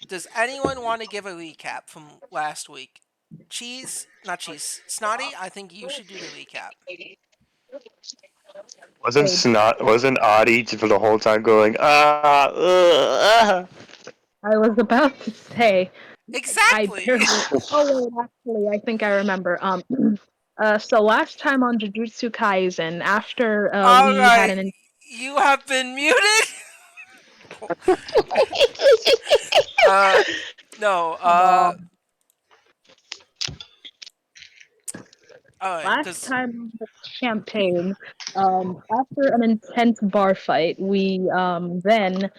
Does anyone want to give a recap from last week? Not Cheese. Snotty, I think you should do the recap. Wasn't Adi for the whole time going I was about to say, I Exactly! barely. Oh wait, actually, I think I remember. So last time on Jujutsu Kaisen, after we had Alright, an you have been muted! uh, no, come on. alright, Last because. time on the campaign, after an intense bar fight, we then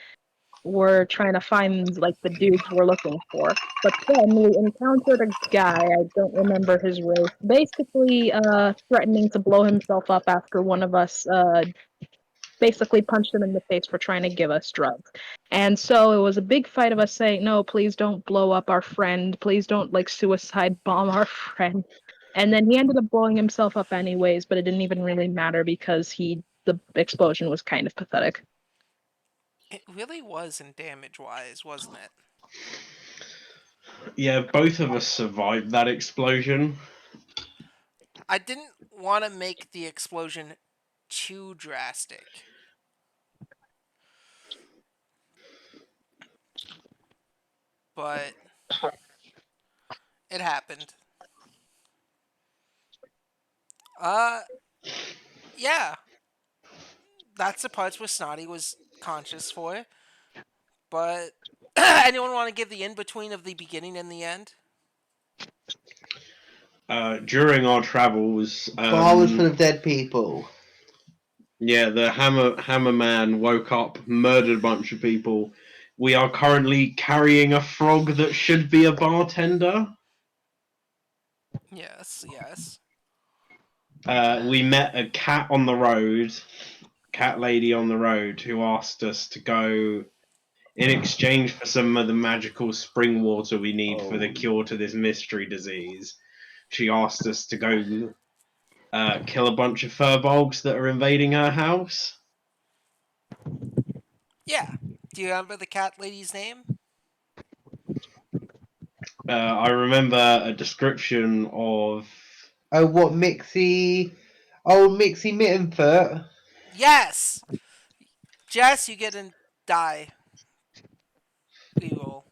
were trying to find like the dudes we're looking for. But then we encountered a guy, I don't remember his race, basically threatening to blow himself up after one of us basically punched him in the face for trying to give us drugs. And so it was a big fight of us saying, no, please don't blow up our friend. Please don't like suicide bomb our friend. And then he ended up blowing himself up anyways, but it didn't even really matter because the explosion was kind of pathetic. It really was in damage-wise, wasn't it? Yeah, both of us survived that explosion. I didn't want to make the explosion too drastic. But it happened. Uh, yeah. That's the parts where Snotty was conscious for. But anyone want to give the in-between of the beginning and the end? During our travels, Bar was full of dead people. yeah, the hammer man woke up, murdered a bunch of people. We are currently carrying a frog that should be a bartender. Yes, yes. We met a cat on the road, cat lady on the road, who asked us to go in exchange for some of the magical spring water we need for the cure to this mystery disease. She asked us to go kill a bunch of Firbolgs that are invading her house. Yeah. Do you remember the cat lady's name? I remember a description of. Oh, what Mixie? Oh, Mixie Mittenfoot. Yes! Jess, you get a die. Reroll.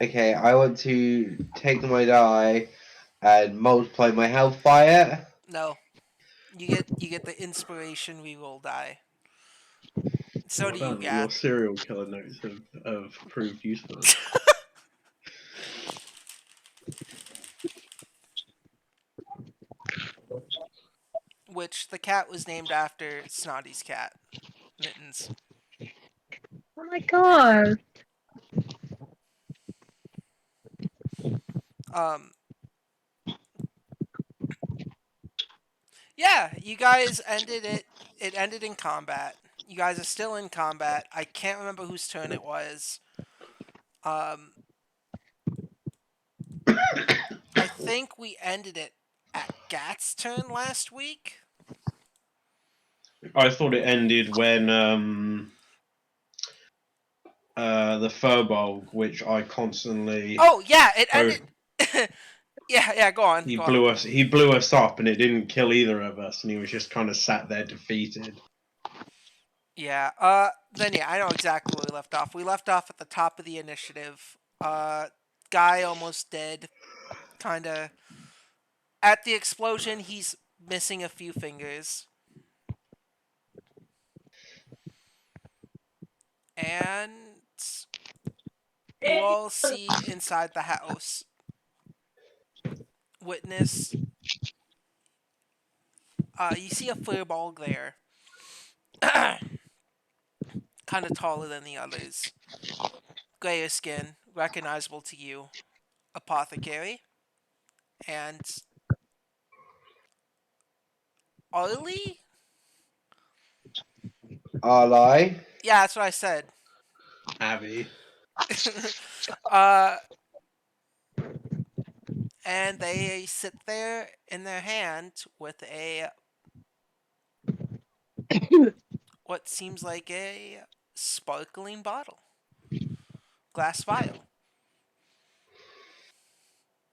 Okay, I want to take my die and multiply my health by it. No. You get the inspiration reroll die. So do you, Your Gath. serial killer notes have proved useful. Which the cat was named after Snotty's cat, Mittens. Oh my god! Um, yeah, you guys ended it. It ended in combat. You guys are still in combat. I can't remember whose turn it was. Um, I think we ended it at Gat's turn last week. I thought it ended when the Firbolg, which I constantly. Oh yeah, it ended. Yeah. Go on. He Go on. blew us. He blew us up, and it didn't kill either of us, and he was just kind of sat there defeated. Yeah. Then yeah, I know exactly where we left off. We left off at the top of the initiative. Guy almost dead. Kinda. At the explosion, he's missing a few fingers. And you all see inside the house. Witness. You see a Firbolg there. Kind of taller than the others. Grayer skin, recognizable to you. Apothecary. And Arlie? Arlie. Yeah, that's what I said. Abby. uh, and they sit there in their hand with a what seems like a sparkling bottle, glass vial.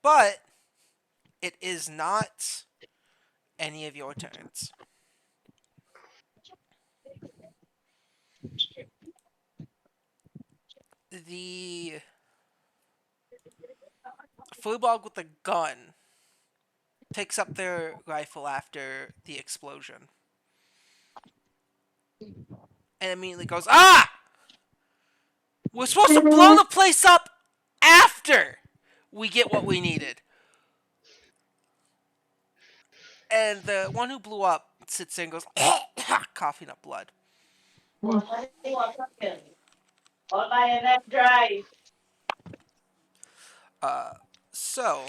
But it is not any of your turns. The Firbolg with the gun picks up their rifle after the explosion and immediately goes, "Ah! We're supposed to blow the place up after we get what we needed." And the one who blew up sits there and goes, coughing up blood. Uh, so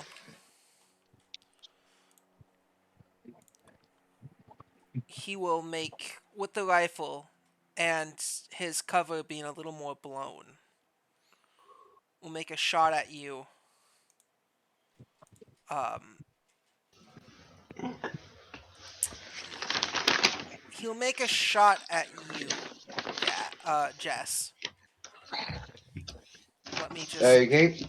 he will make with the rifle and his cover being a little more blown. Will make a shot at you. Um, he'll make a shot at you, Jess. Let me just Okay.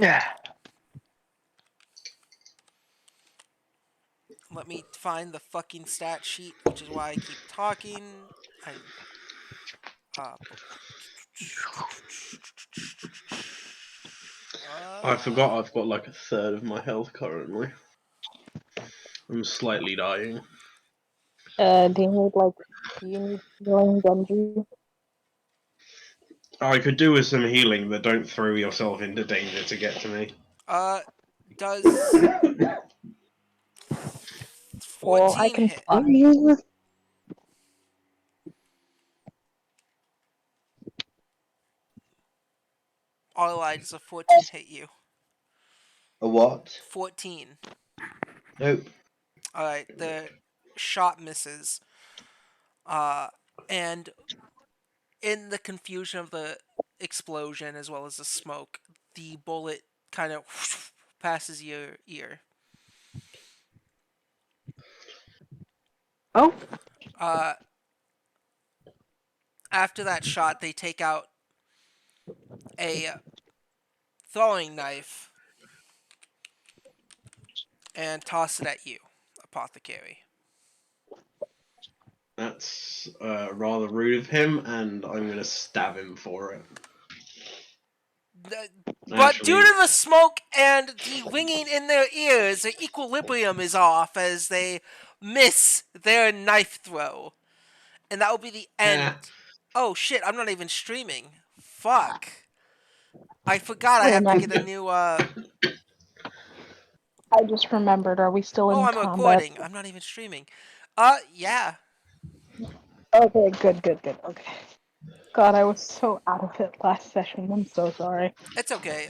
Yeah. let me find the fucking stat sheet, which is why I keep talking. I uh, I uh forgot I've got like a third of my health currently. I'm slightly dying. Do you need healing, Genji? I could do with some healing, but don't throw yourself into danger to get to me. uh does Well, I 14 can hit? try. Alright, does a 14 hit you? A what? 14. Nope. Alright, the shot misses. Uh and in the confusion of the explosion as well as the smoke, the bullet kind of passes your ear. Oh, Uh, after that shot, they take out a throwing knife and toss it at you, apothecary. That's rather rude of him, and I'm gonna stab him for it. But due Actually, to the smoke and the ringing in their ears, their equilibrium is off as they miss their knife throw. And that will be the eh, end. Oh shit, I'm not even streaming. Fuck. I forgot I wait a have to minute. get a new I just remembered. Are we still Oh, in I'm combat? recording. I'm not even streaming. Yeah. Okay, good. Okay. God, I was so out of it last session. I'm so sorry. It's okay.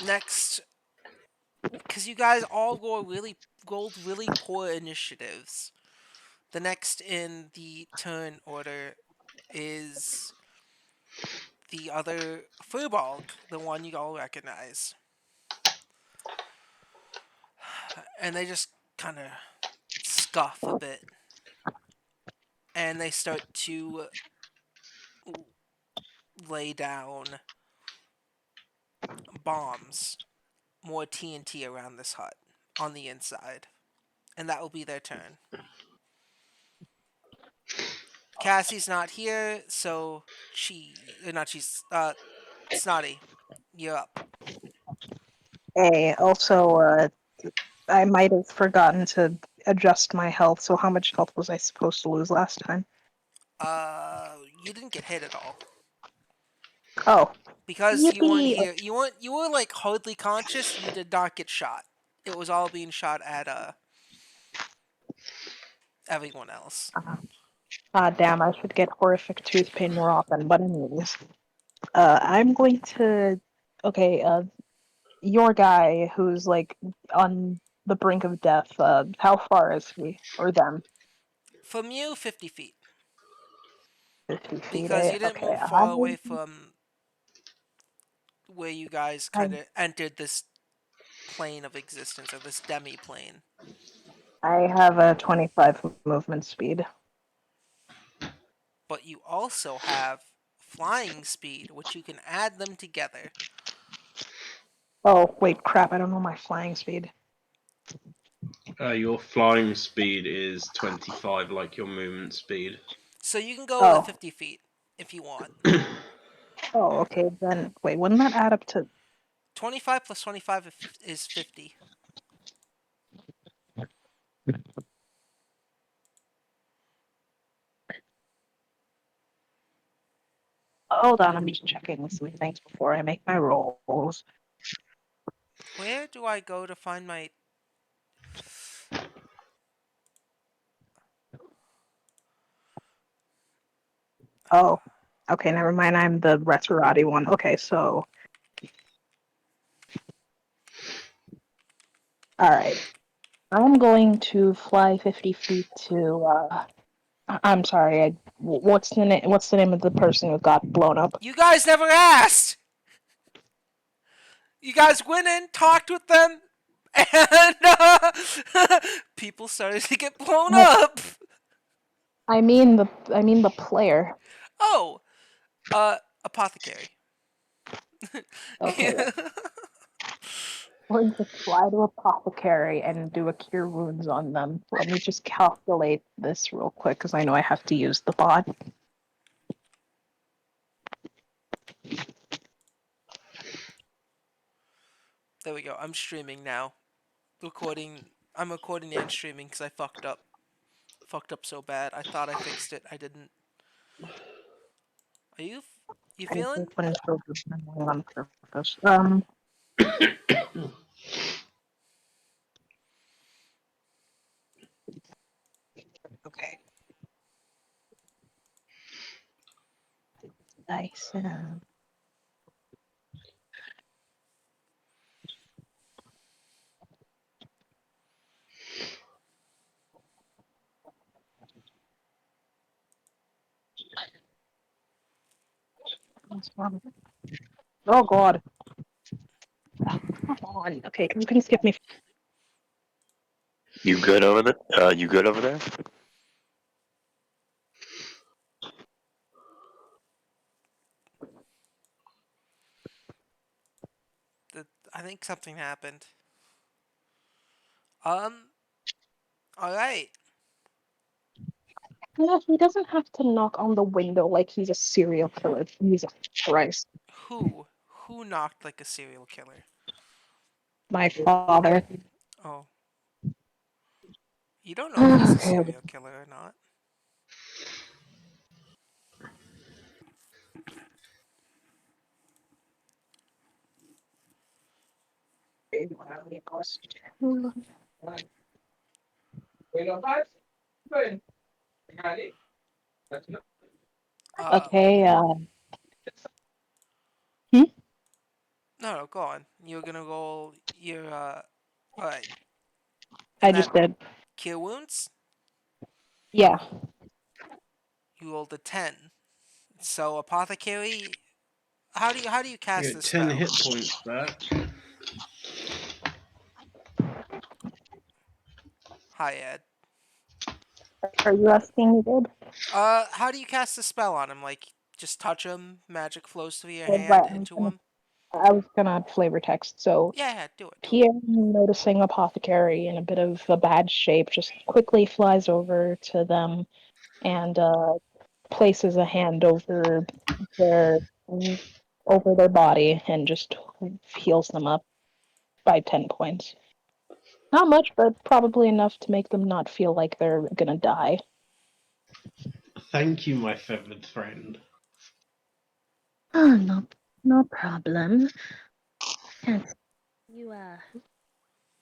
Next, because you guys all rolled really poor initiatives. The next in the turn order is the other Firbolg, the one you all recognize, and they just kind of scuff a bit, and they start to lay down bombs, more TNT around this hut on the inside, and that will be their turn. Cassie's not here, so Snotty, you're up. Hey, also, I might have forgotten to adjust my health. So, how much health was I supposed to lose last time? You didn't get hit at all Oh, because you weren't yippee! here. You were like hardly conscious. You did not get shot. It was all being shot at everyone else. Damn! I should get horrific tooth pain more often. But anyways, I'm going to. Okay, your guy who's like on the brink of death. How far is he or them? From you, 50 feet 50 feet. because you didn't Okay, move far away from where you guys kind I'm of entered this plane of existence or this demi plane. I have a 25 movement speed. But you also have flying speed, which you can add them together. Oh, wait, crap, I don't know my flying speed. Your flying speed is 25, like your movement speed. So you can go to Oh. 50 feet if you want. Oh, okay, then, wait, wouldn't that add up to... 25 plus 25 is 50. Hold on, I'm just checking some things before I make my rolls. Where do I go to find my... Oh, okay, never mind, I'm the Retorati one. Okay, so... Alright. I'm going to fly 50 feet to, I'm sorry, what's the name of the person who got blown up? You guys never asked! You guys went in, talked with them, and people started to get blown up. I mean the player. Oh, apothecary. Okay, we're going to fly to apothecary and do a cure wounds on them. Let me just calculate this real quick because I know I have to use the bot. There we go. I'm streaming now. I'm recording and streaming because I fucked up. Fucked up so bad. I thought I fixed it. I didn't. Are you I feeling? think when it's on purpose. Okay. Nice. Oh god. Come on. Okay, can you skip me? You good over there? You good over there? I think something happened. Um. All right. Yeah, he doesn't have to knock on the window like he's a serial killer. Jesus Christ. Who knocked like a serial killer? My father. Oh, you don't know if he's a Okay. serial killer or not. Okay, No, go on. You're gonna roll your All right, I and that just did. cure wounds. Yeah. You rolled a 10. So apothecary. How do you You cast get this 10 spell? hit points back. Hi Ed. Are you asking me, dude? How do you cast a spell on him? Like just touch him, magic flows through your Right, hand into him. I was gonna flavor text. So Yeah, yeah, do it. Pierre, noticing Apothecary in a bit of a bad shape, just quickly flies over to them and places a hand their over their body and just heals them up by 10 points. Not much, but probably enough to make them not feel like they're gonna die. Thank you, my feathered friend. Oh, no problem. You doing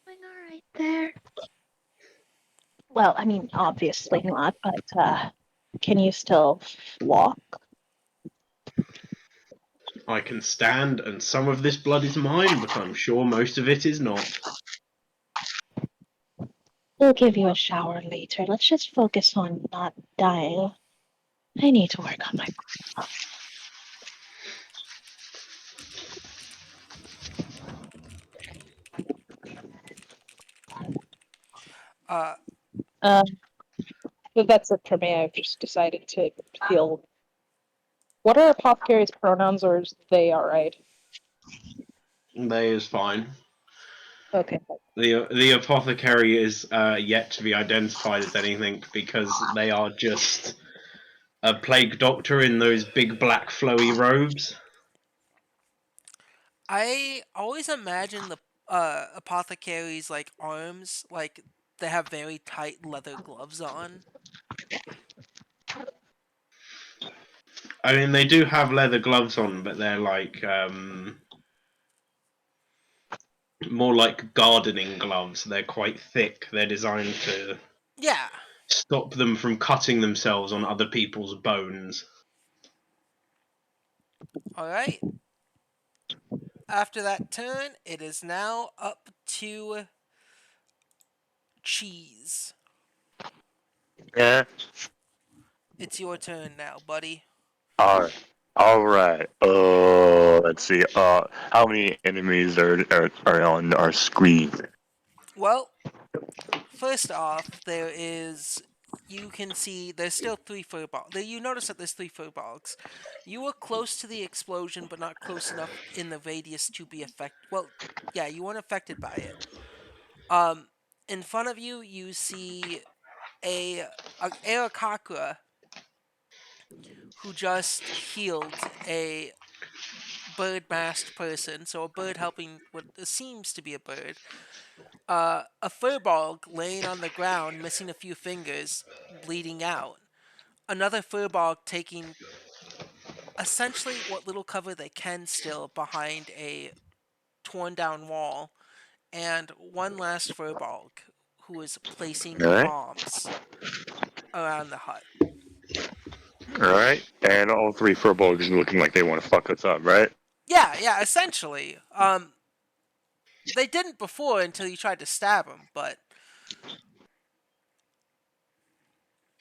all right there? Well, I mean, obviously not, but can you still walk? I can stand, and some of this blood is mine, but I'm sure most of it is not. We'll give you a shower later. Let's just focus on not dying. I need to work on my. Uh, but that's it for me. I've just decided to heal. What are apothecary's pronouns, or is they alright? They is fine. Okay. The apothecary is yet to be identified as anything because they are just a plague doctor in those big black flowy robes. I always imagine the apothecaries like arms, like they have very tight leather gloves on. I mean, they do have leather gloves on, but they're like more like gardening gloves. They're quite thick. They're designed to Yeah. stop them from cutting themselves on other people's bones. All right. After that turn, it is now up to Cheese. Yeah. It's your turn now, buddy. All right. All right. Let's see. How many enemies are on our screen? Well, first off, there is. You can see there's still three Firbolgs. You notice that there's three Firbolgs. You were close to the explosion, but not close enough in the radius to be affected. Well, yeah, you weren't affected by it. Um, in front of you, you see a, a Arakakra who just healed a bird-masked person. So a bird helping what seems to be a bird. A Firbolg laying on the ground, missing a few fingers, bleeding out. Another Firbolg taking essentially what little cover they can still behind a torn down wall, and one last Firbolg who is placing All right. bombs around the hut. All right. And all three Firbolgs looking like they want to fuck us up, right? Yeah, yeah, essentially. They didn't before until you tried to stab them, but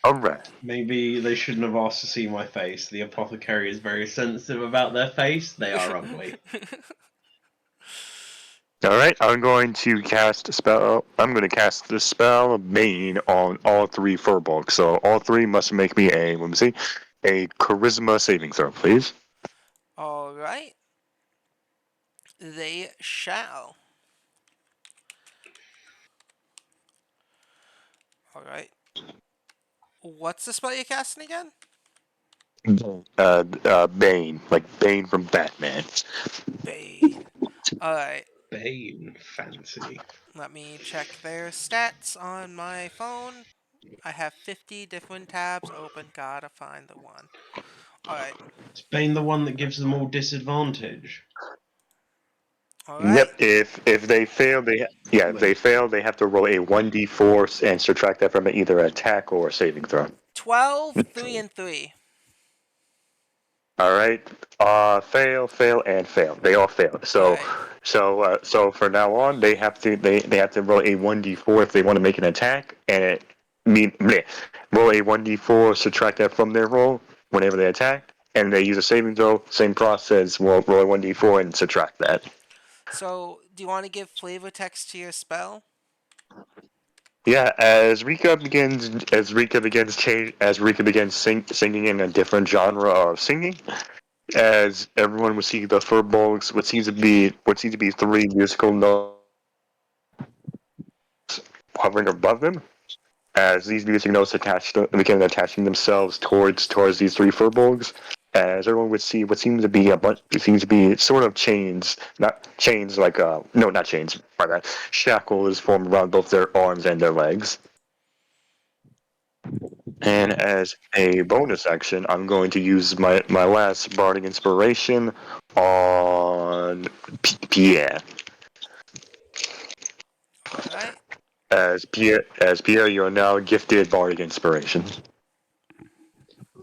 All right. Maybe they shouldn't have asked to see my face. The apothecary is very sensitive about their face. They are ugly. All right. I'm going to cast a spell. I'm going to cast the spell of Bane on all three Firbolgs. So all three must make me a. Let me see. A Charisma saving throw, please. All right, they shall. All right. What's the spell you're casting again? Bane, like Bane from Batman. Bane. All right. Bane, fancy. Let me check their stats on my phone. I have 50 different tabs open. Gotta find the one. Alright. Is Bane the one that gives them all disadvantage? Alright. Yep. If they fail, if they fail, they have to roll a 1d4 and subtract that from either an attack or a saving throw. 12, 3, and 3. All right. Fail, fail, and fail. They all fail. So, Alright. so for now on, they have to roll a 1d4 if they want to make an attack, and roll a 1d4, subtract that from their roll whenever they attack, and they use a saving throw. Same process. Roll a 1d4 and subtract that. So, do you want to give flavor text to your spell? Yeah, as Rika begins singing in a different genre of singing, as everyone would see the Firbolgs, what seems to be three musical notes hovering above them. As these music notes begin attaching themselves towards these three Firbolgs, as everyone would see what seems to be it seems to be sort of chains, not chains like no, not chains, my bad. Shackles formed around both their arms and their legs. And as a bonus action, I'm going to use my last bardic inspiration on Pierre. Alright. As Pierre, you are now gifted bardic inspiration.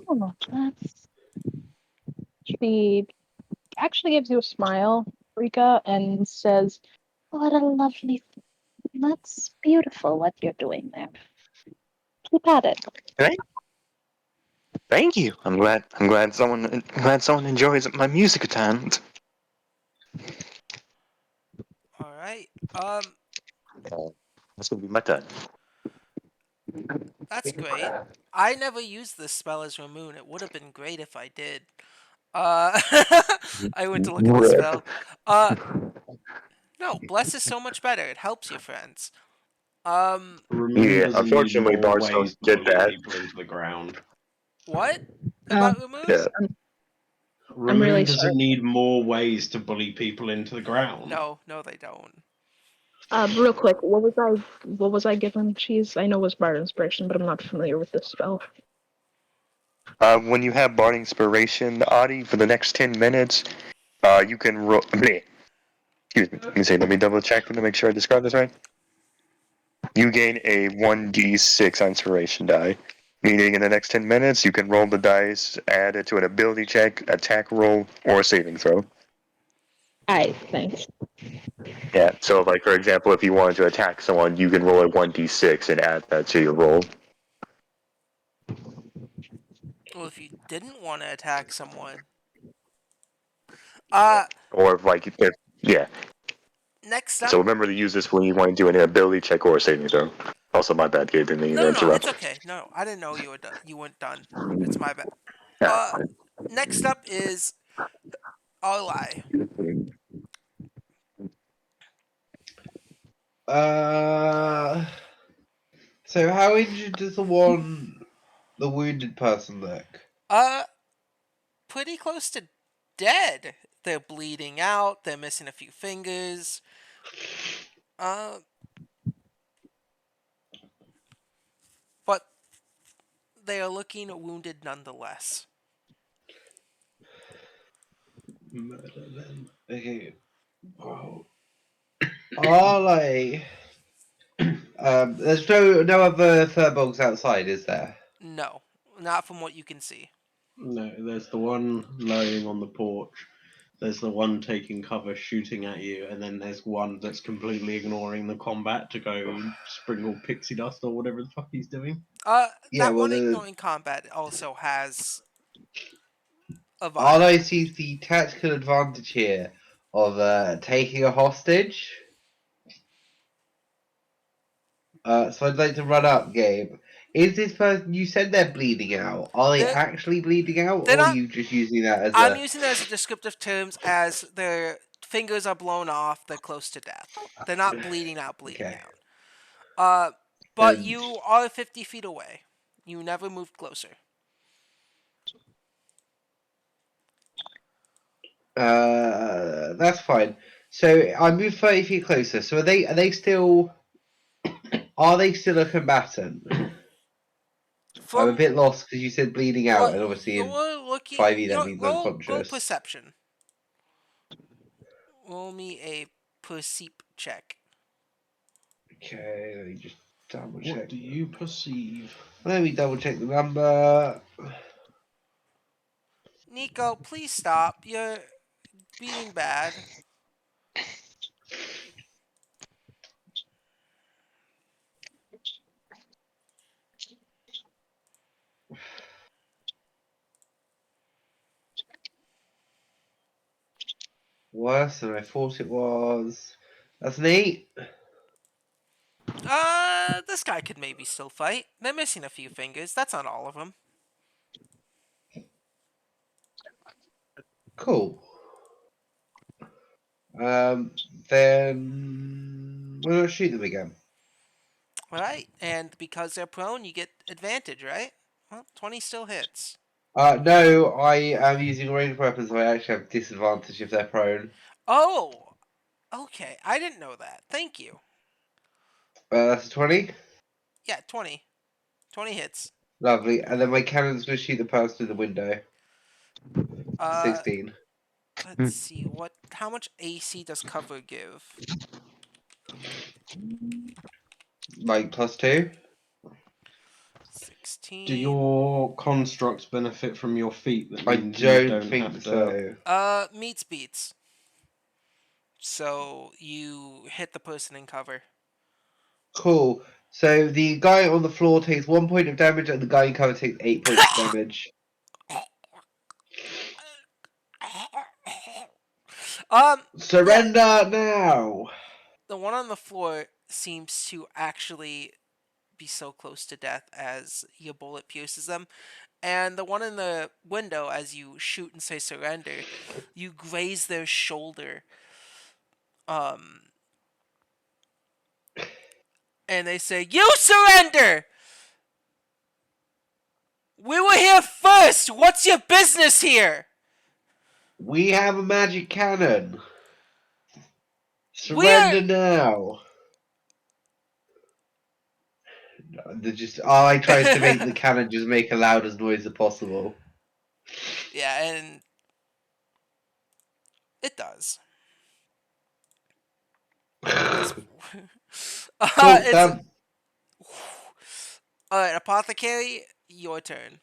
Oh, that's she actually gives you a smile, Rika, and says, "What a lovely, that's beautiful what you're doing there. Keep at it." Thank, thank you. I'm glad someone enjoys my music talent. Alright. That's gonna be my turn. That's great. I never used this spell as Ramoon. It would have been great if I did. Uh, I went to look at the Rip. spell. No, bless is so much better. It helps your friends. Ramoon Yeah, doesn't need unfortunately, more bards don't ways to get bully that. people into the ground. What Um, about Ramoon? Yeah. I'm really Ramoon sorry. doesn't need more ways to bully people into the ground. No, they don't. Real quick, what was I given? Cheese? I know it was Bard Inspiration, but I'm not familiar with this spell. When you have bard inspiration, Adi, for the next 10 minutes, you can roll. Excuse me. Let me see. Let me double check to make sure I describe this right. You gain a 1d6 inspiration die. Meaning in the next 10 minutes, you can roll the dice, add it to an ability check, attack roll, or a saving throw. Alright, thanks. Yeah, so like for example, if you wanted to attack someone, you can roll a 1d6 and add that to your roll. Well, if you didn't want to attack someone, uh, Or if yeah. next up. So remember to use this when you want to do an ability check or a saving throw. Also, my bad, Gabe. Didn't mean to No, it's interrupt. okay. No, I didn't know you were done. You weren't done. It's my bad. Yeah. Uh, next up is Arlai. So how injured does the wounded person look? Uh, pretty close to dead. They're bleeding out. They're missing a few fingers. Uh, but they are looking wounded nonetheless. Murder them. Okay. Oh. Are like there's no other Firbolgs outside, is there? No, not from what you can see. No, there's the one laying on the porch. There's the one taking cover shooting at you, and then there's one that's completely ignoring the combat to go sprinkle pixie dust or whatever the fuck he's doing. Yeah, That well one the ignoring combat also has a vial. Arlo sees the tactical advantage here of taking a hostage. So I'd like to run up, Gabe. Is this person, you said they're bleeding out? Are they They're, actually bleeding out, they're or are not. you just using that as I'm a... using it as a descriptive terms as their fingers are blown off. They're close to death. They're not bleeding out. Bleeding Okay. out. Uh, but And you are 50 feet away. You never moved closer. that's fine. So I moved 30 feet closer. So are they still a combatant? I'm a From bit lost because you said bleeding out, what and obviously in you're looking, 5e that means roll unconscious. perception. Roll me a perceep check. Okay, let me just double What check. do you perceive? Let me double check the number. Nico, please stop. You're being bad. Worse than I thought it was. That's an 8. This guy could maybe still fight. They're missing a few fingers. That's not all of them. Cool. Then why not shoot them again? Right? And because they're prone, you get advantage, right? Well, 20 still hits. No, I am using ranged weapons, so I actually have disadvantage if they're prone. Oh, okay. I didn't know that. Thank you. That's a 20. Yeah, 20. 20 hits. Lovely. And then my cannon's going to shoot the person through the window. Uh, 16. let's see. How much AC does cover give? Like +2. Do 16. your constructs benefit from your feet? That I means you don't don't think have to. so. Meets beats. So you hit the person in cover. Cool. So the guy on the floor takes 1 point of damage, and the guy in cover takes 8 points of damage. Yeah, Surrender now! the one on the floor seems to actually be so close to death as your bullet pierces them. And the one in the window, as you shoot and say surrender, you graze their shoulder. Um, and they say, "You surrender! We were here first! What's your business here?" We have a magic cannon. We're Surrender now. I tries to make the cannon just make a loudest noise as possible. yeah, and it does. It's Cool, it's done. all right, apothecary, your turn.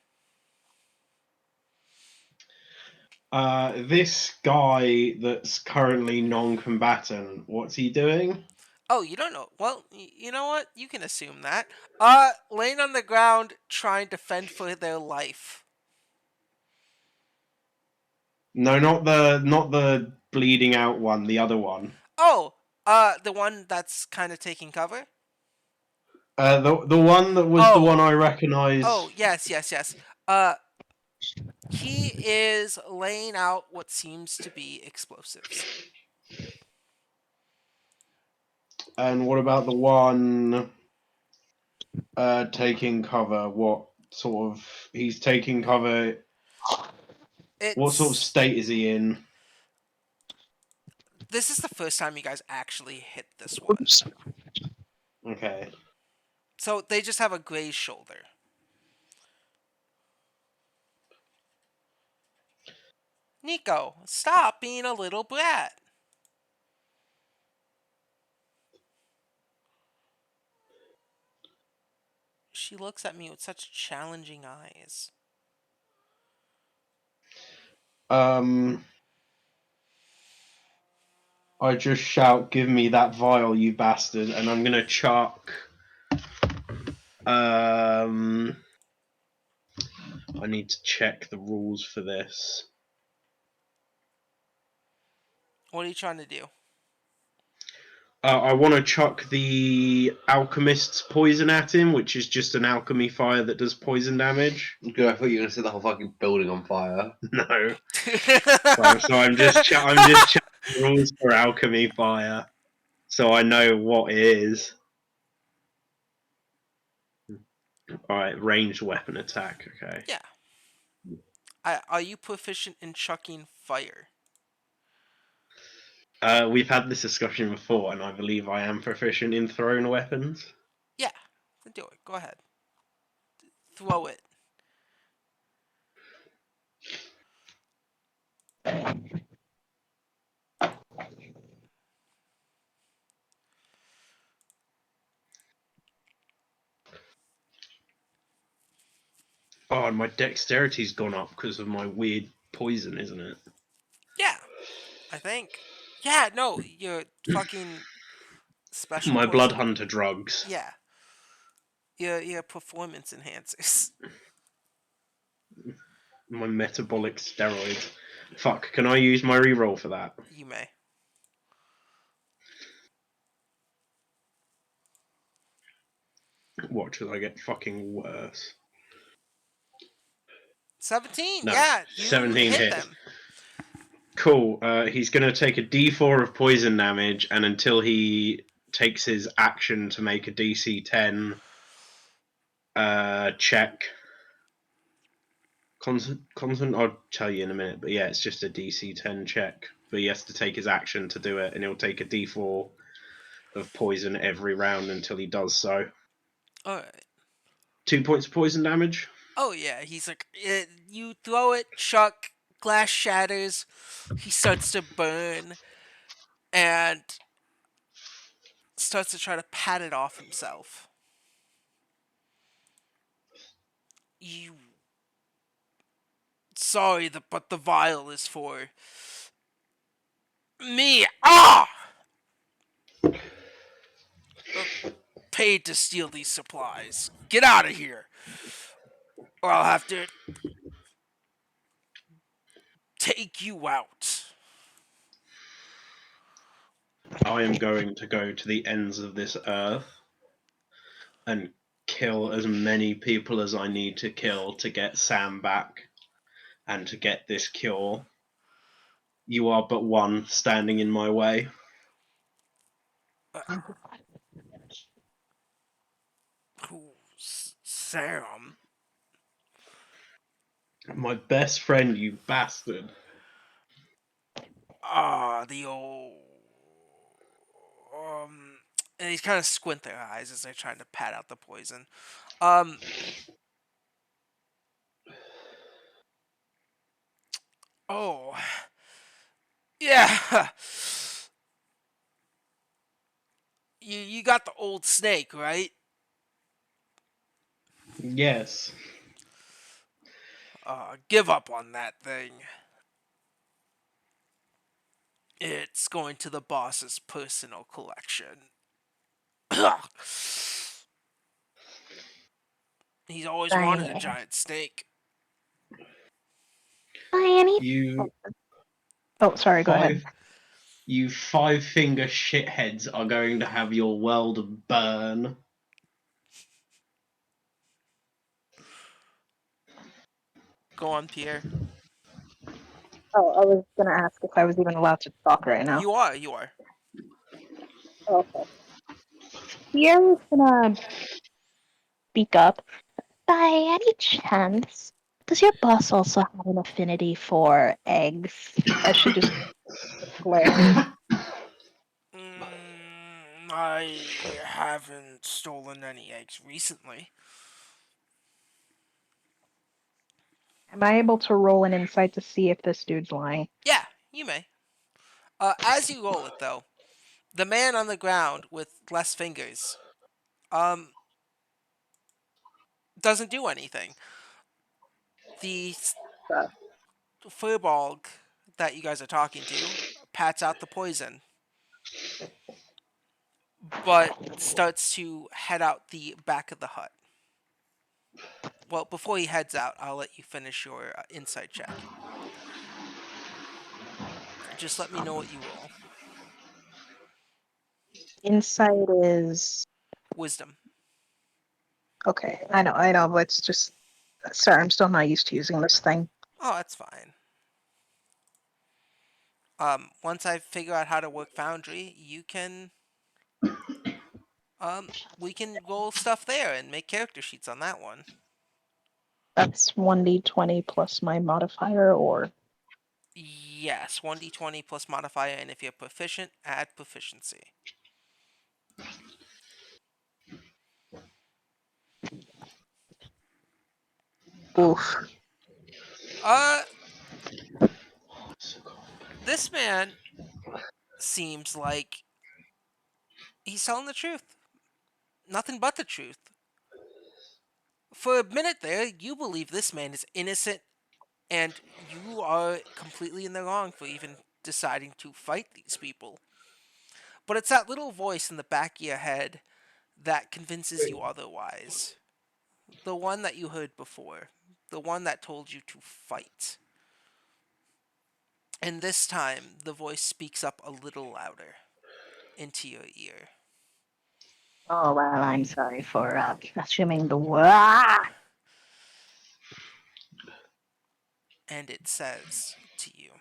This guy that's currently non-combatant, what's he doing? Oh, you don't know. Well, you know what? You can assume that. Laying on the ground, trying to fend for their life. No, not the bleeding out one, the other one. Oh, the one that's kind of taking cover. The one that was the Oh, one I recognized. oh, yes, yes, yes. Uh, he is laying out what seems to be explosives. And what about the one taking cover? What sort of he's taking cover? What sort of It's state is he in? This is the first time you guys actually hit this one. Okay. So they just have a gray shoulder. Nico, stop being a little brat. She looks at me with such challenging eyes. Um, I just shout, "Give me that vial, you bastard!" And I'm gonna chuck. Um, I need to check the rules for this. What are you trying to do? I want to chuck the alchemist's poison at him, which is just an alchemy fire that does poison damage. Good, I thought you were gonna set the whole fucking building on fire. No, so I'm just checking the rules for alchemy fire, so I know what it is. All right, ranged weapon attack. Okay. Yeah. Are you proficient in chucking fire? We've had this discussion before, and I believe I am proficient in thrown weapons. Yeah. Then do it. Go ahead. Throw it. Oh, and my dexterity's gone up because of my weird poison, isn't it? Yeah. I think. Yeah, no, your fucking special My blood poison. hunter drugs. Yeah. Your performance enhancers. My metabolic steroids. Fuck, can I use my reroll for that? You may. Watch as I get fucking worse. 17. No, Yeah, you 17 hit hit. them. Cool. He's going to take a d4 of poison damage, and until he takes his action to make a DC 10 check. Constant, I'll tell you in a minute, but yeah, it's just a DC 10 check. But he has to take his action to do it, and he'll take a d4 of poison every round until he does so. Alright. 2 points of poison damage. Oh, yeah, he's like, you throw it, Chuck, glass shatters, he starts to burn, and starts to try to pat it off himself. You. Sorry, but the vial is for me. Ah! Paid to steal these supplies. Get out of here, or I'll have to take you out. I am going to go to the ends of this earth and kill as many people as I need to kill to get Sam back and to get this cure. You are but one standing in my way. Sam. My best friend, you bastard. Ah, the old. And he's kind of squint their eyes as they're trying to pat out the poison. Um, oh, yeah. You got the old snake, right? Yes. Give up on that thing. It's going to the boss's personal collection. He's always wanted a By giant snake. any. You Oh, sorry. Go ahead. five you five finger shitheads are going to have your world burn. Go on, Pierre. Oh, I was gonna ask if I was even allowed to talk right now. You are, you are. Okay. Pierre is gonna speak up. By any chance, does your boss also have an affinity for eggs? As she just glares. I haven't stolen any eggs recently. Am I able to roll an insight to see if this dude's lying? Yeah, you may. As you roll it, though, the man on the ground with less fingers, um, doesn't do anything. The Uh, Firbolg that you guys are talking to pats out the poison, but starts to head out the back of the hut. Well, before he heads out, I'll let you finish your insight check. Just let me know what you roll. Insight is Wisdom. okay. I know, but it's just sorry, I'm still not used to using this thing. Oh, that's fine. Once I figure out how to work Foundry, you can we can roll stuff there and make character sheets on that one. That's 1d20 plus my modifier, or Yes, 1d20 plus modifier, and if you're proficient, add proficiency. oof. Uh, this man seems like he's telling the truth. Nothing but the truth. For a minute there, you believe this man is innocent, and you are completely in the wrong for even deciding to fight these people. But it's that little voice in the back of your head that convinces you otherwise. The one that you heard before. The one that told you to fight. And this time, the voice speaks up a little louder into your ear. Oh well, I'm sorry for assuming the word. And it says to you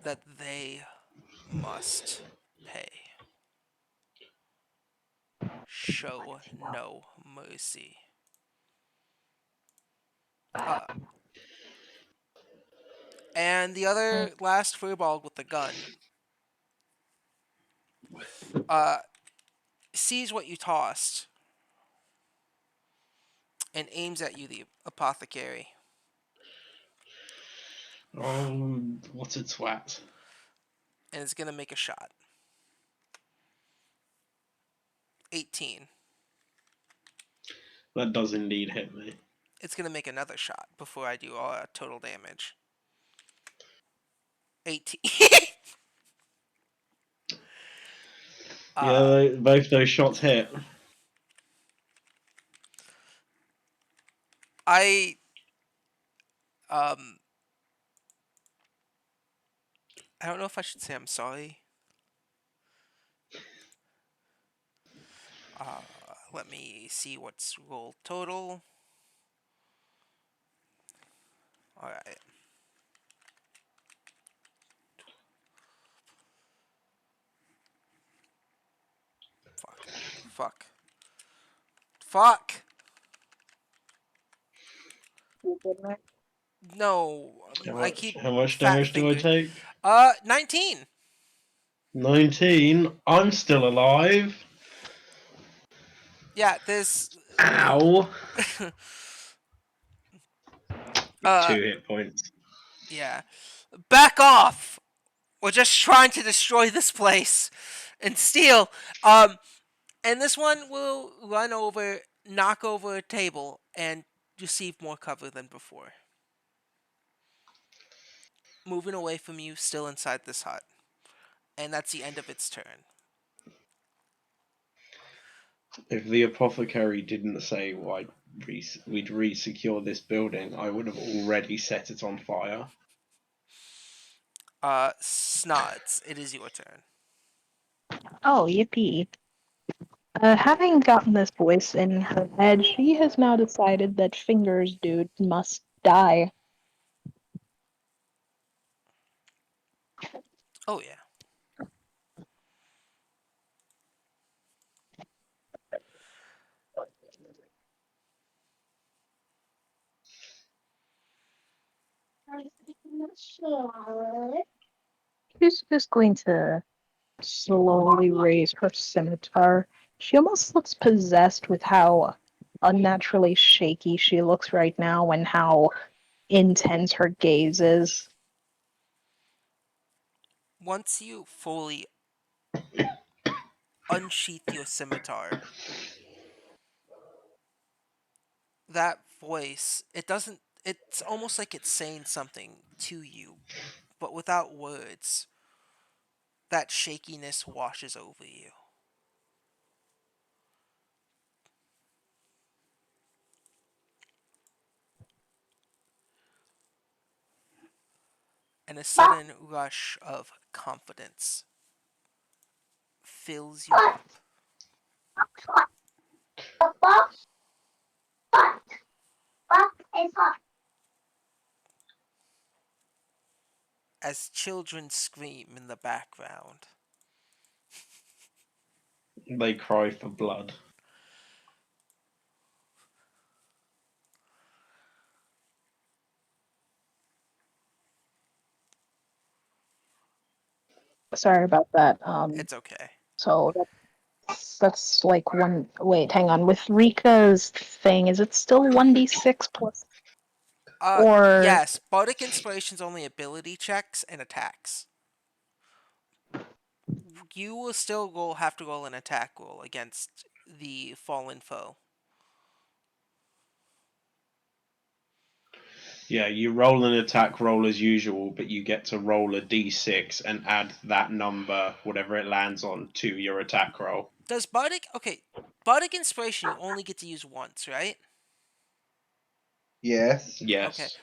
that they must pay. Show no mercy. Uh, and the other last furball with the gun uh, sees what you tossed and aims at you, the apothecary. Oh, what a twat. And is going to make a shot. 18. That does indeed hit me. It's going to make another shot before I do total damage. 18. uh, Yeah, both those shots hit. I um I don't know if I should say I'm sorry. Let me see what's roll total. All right. Fuck. Fuck. Fuck. No, I keep How much fat damage do I fingered. take? 19. 19. I'm still alive. Yeah, this. Ow. uh, 2 hit points. yeah. Back off. We're just trying to destroy this place and steal. And this one will run over, knock over a table, and receive more cover than before. Moving away from you, still inside this hut. And that's the end of its turn. If the apothecary didn't say we'd re-secure this building, I would have already set it on fire. Snods, it is your turn. Oh, yippee. Having gotten this voice in her head, she has now decided that Fingers Dude must die. Oh, yeah. She's just going to slowly raise her scimitar. She almost looks possessed with how unnaturally shaky she looks right now and how intense her gaze is. Once you fully unsheath your scimitar, that voice, it doesn't. It's almost like it's saying something to you, but without words. That shakiness washes over you. And a sudden rush of confidence fills you up. As children scream in the background. They cry for blood. Sorry about that. It's okay. So that's like one. Wait, hang on. With Rika's thing, is it still 1d6 plus or? Yes, Bardic Inspiration's only ability checks and attacks. You will still have to roll an attack roll against the fallen foe. Yeah, you roll an attack roll as usual, but you get to roll a d6 and add that number, whatever it lands on, to your attack roll. Does Bardic... Okay, Bardic Inspiration you only get to use once, right? Yes. Okay. Yes.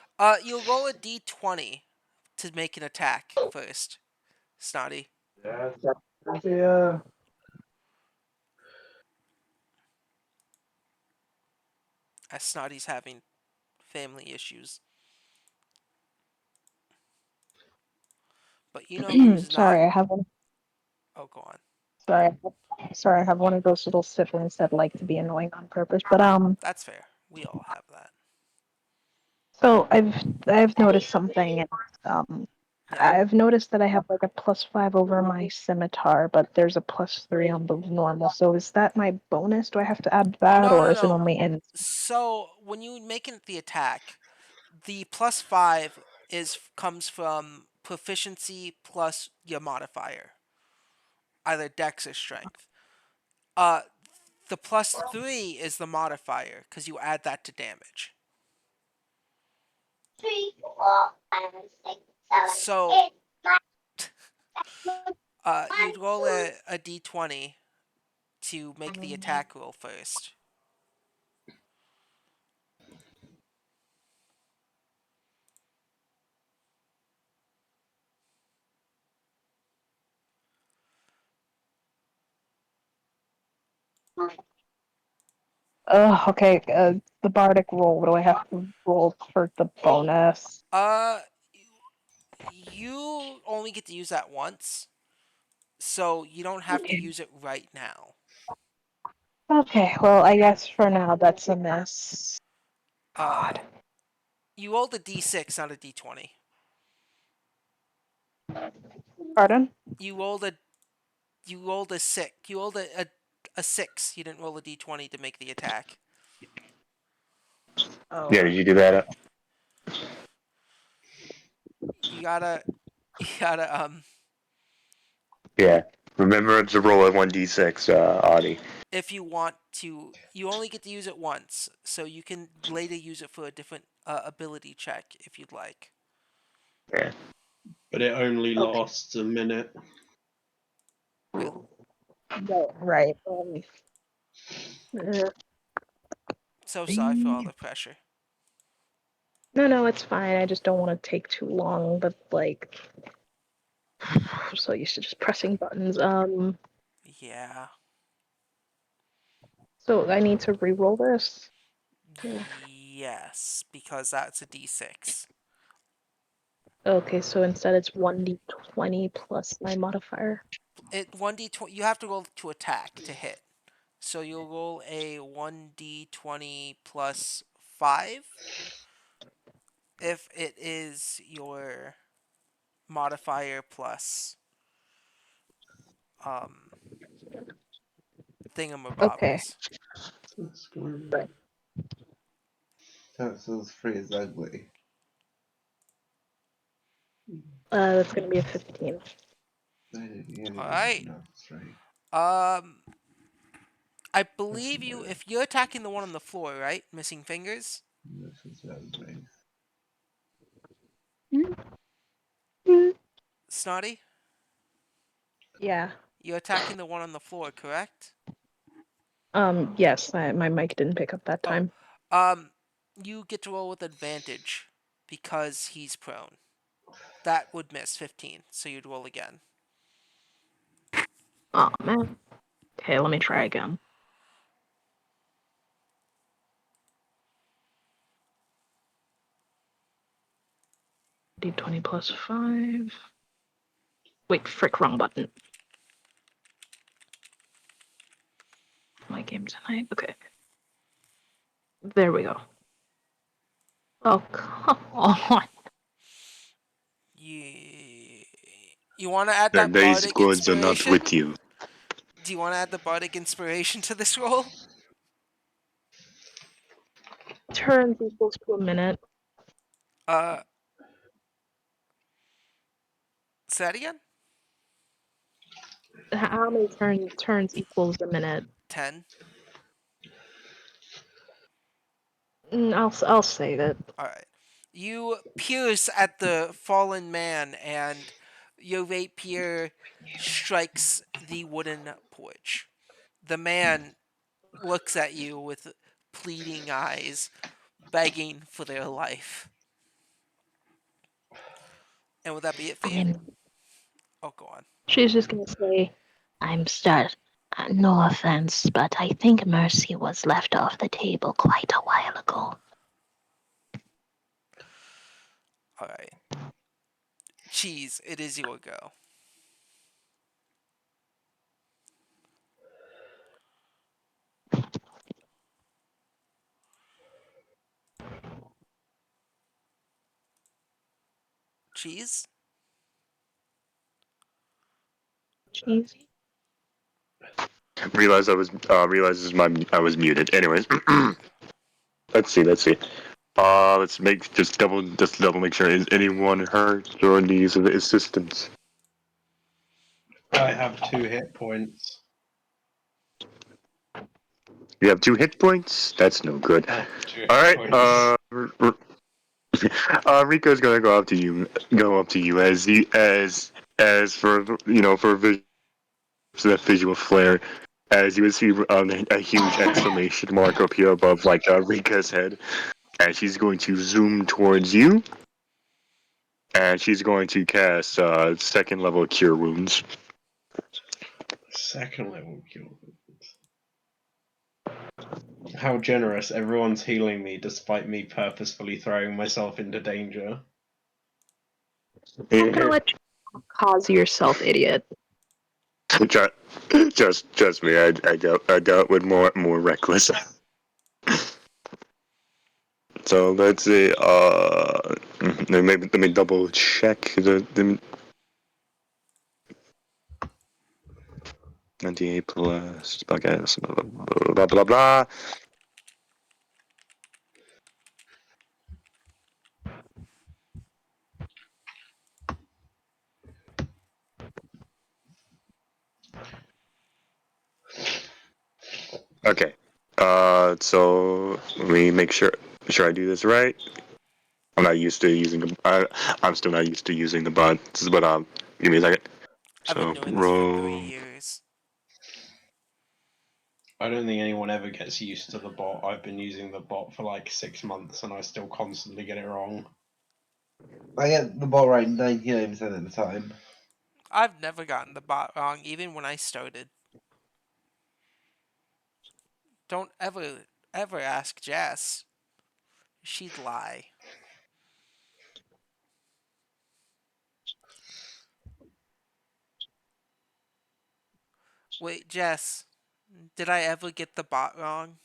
You'll roll a d20 to make an attack first, Snotty. Yeah. As Snotty's having family issues. But you know who's not... Sorry, I have one. Oh, go on. Sorry, sorry, I have one of those little siblings that like to be annoying on purpose. But That's fair. We all have that. so I've noticed something. And, um, Yeah. I've noticed that I have like a +5 over my scimitar, but there's a +3 on the normal. So is that my bonus? Do I have to add that, No, or no, is it no. only in? So when you make the attack, the +5 comes from proficiency plus your modifier, either Dex or Strength. Uh, the +3 is the modifier because you add that to damage. So you'd roll a d20 to make the attack roll first. Okay. The bardic roll. What do I have to roll for the bonus? You only get to use that once, so you don't have to use it right now. Okay. Well, I guess for now that's a miss. Uh, God. you rolled a d6, not a d20. Pardon? You rolled a you rolled a six. You rolled a six. You didn't roll a d20 to make the attack. Oh. Yeah, did you do that? You gotta you gotta Yeah. Remember to roll a 1d6, Audie. if you want to. You only get to use it once, so you can later use it for a different ability check if you'd like. Yeah. But it only Okay. lasts a minute. Right. So sorry for all the pressure. No, it's fine. I just don't want to take too long. But like, I'm so used to just pressing buttons. Yeah. So I need to re-roll this. Yeah. Yes, because that's a d6. Okay, so instead it's 1d20 plus my modifier. It 1d20. You have to roll to attack to hit. So you'll roll a 1d20 plus 5 if it is your modifier plus um Okay. thingamabobbers. Right. Pencils 3 is ugly. That's gonna be a 15. I didn't get All it right. enough straight. I That's believe you. annoying. If you're attacking the one on the floor, right, missing fingers, This is ugly. Snotty, Yeah. you're attacking the one on the floor, correct? Yes, my mic didn't pick up that Oh, time. um, you get to roll with advantage because he's prone. That would miss 15, so you'd roll again. Oh man. Okay, let me try again. D20 plus 5. Wait, frick, wrong button. My game tonight. Okay. There we go. Oh, come on. You want to add That that these bardic gods are not inspiration? with you. Do you want to add the bardic inspiration to this roll? Turns equals to a minute. Uh, say that again. How many turns equals a minute? 10. I'll save it. All right. You pierce at the fallen man, and your rapier strikes the wooden porch. The man looks at you with pleading eyes, begging for their life. And would that be it for you? I'm. Oh, go on. She's just gonna say, "I'm start. No offense, but I think mercy was left off the table quite a while ago." All right. Cheese, it is your go. Cheese? Cheesy. Realizes I was muted. Anyways, let's see. Let's make just double make sure. Is anyone hurt or needs assistance? I have 2 hit points. You have 2 hit points. That's no good. I have two All hit right. points. Rico's gonna go up to you. Go up to you as for for that visual flare. As you would see a huge exclamation mark up here above Rika's head, and she's going to zoom towards you, and she's going to cast second level cure wounds. Second level cure. How generous. Everyone's healing me despite me purposefully throwing myself into danger. I'm gonna let you cause yourself, idiot. Just me. I dealt with more reckless. So let's see. Let me double check the 98 plus. Okay, blah blah blah blah. Okay. So let me make sure I do this right. I'm not used to using I'm still not used to using the bots, but give me a second. I've been So doing this for 3 roll. years. I don't think anyone ever gets used to the bot. I've been using the bot for like 6 months and I still constantly get it wrong. I get the ball right 99% of the time. I've never gotten the bot wrong, even when I started. Don't ever ask Jess. She'd lie. Wait, Jess, did I ever get the bot wrong?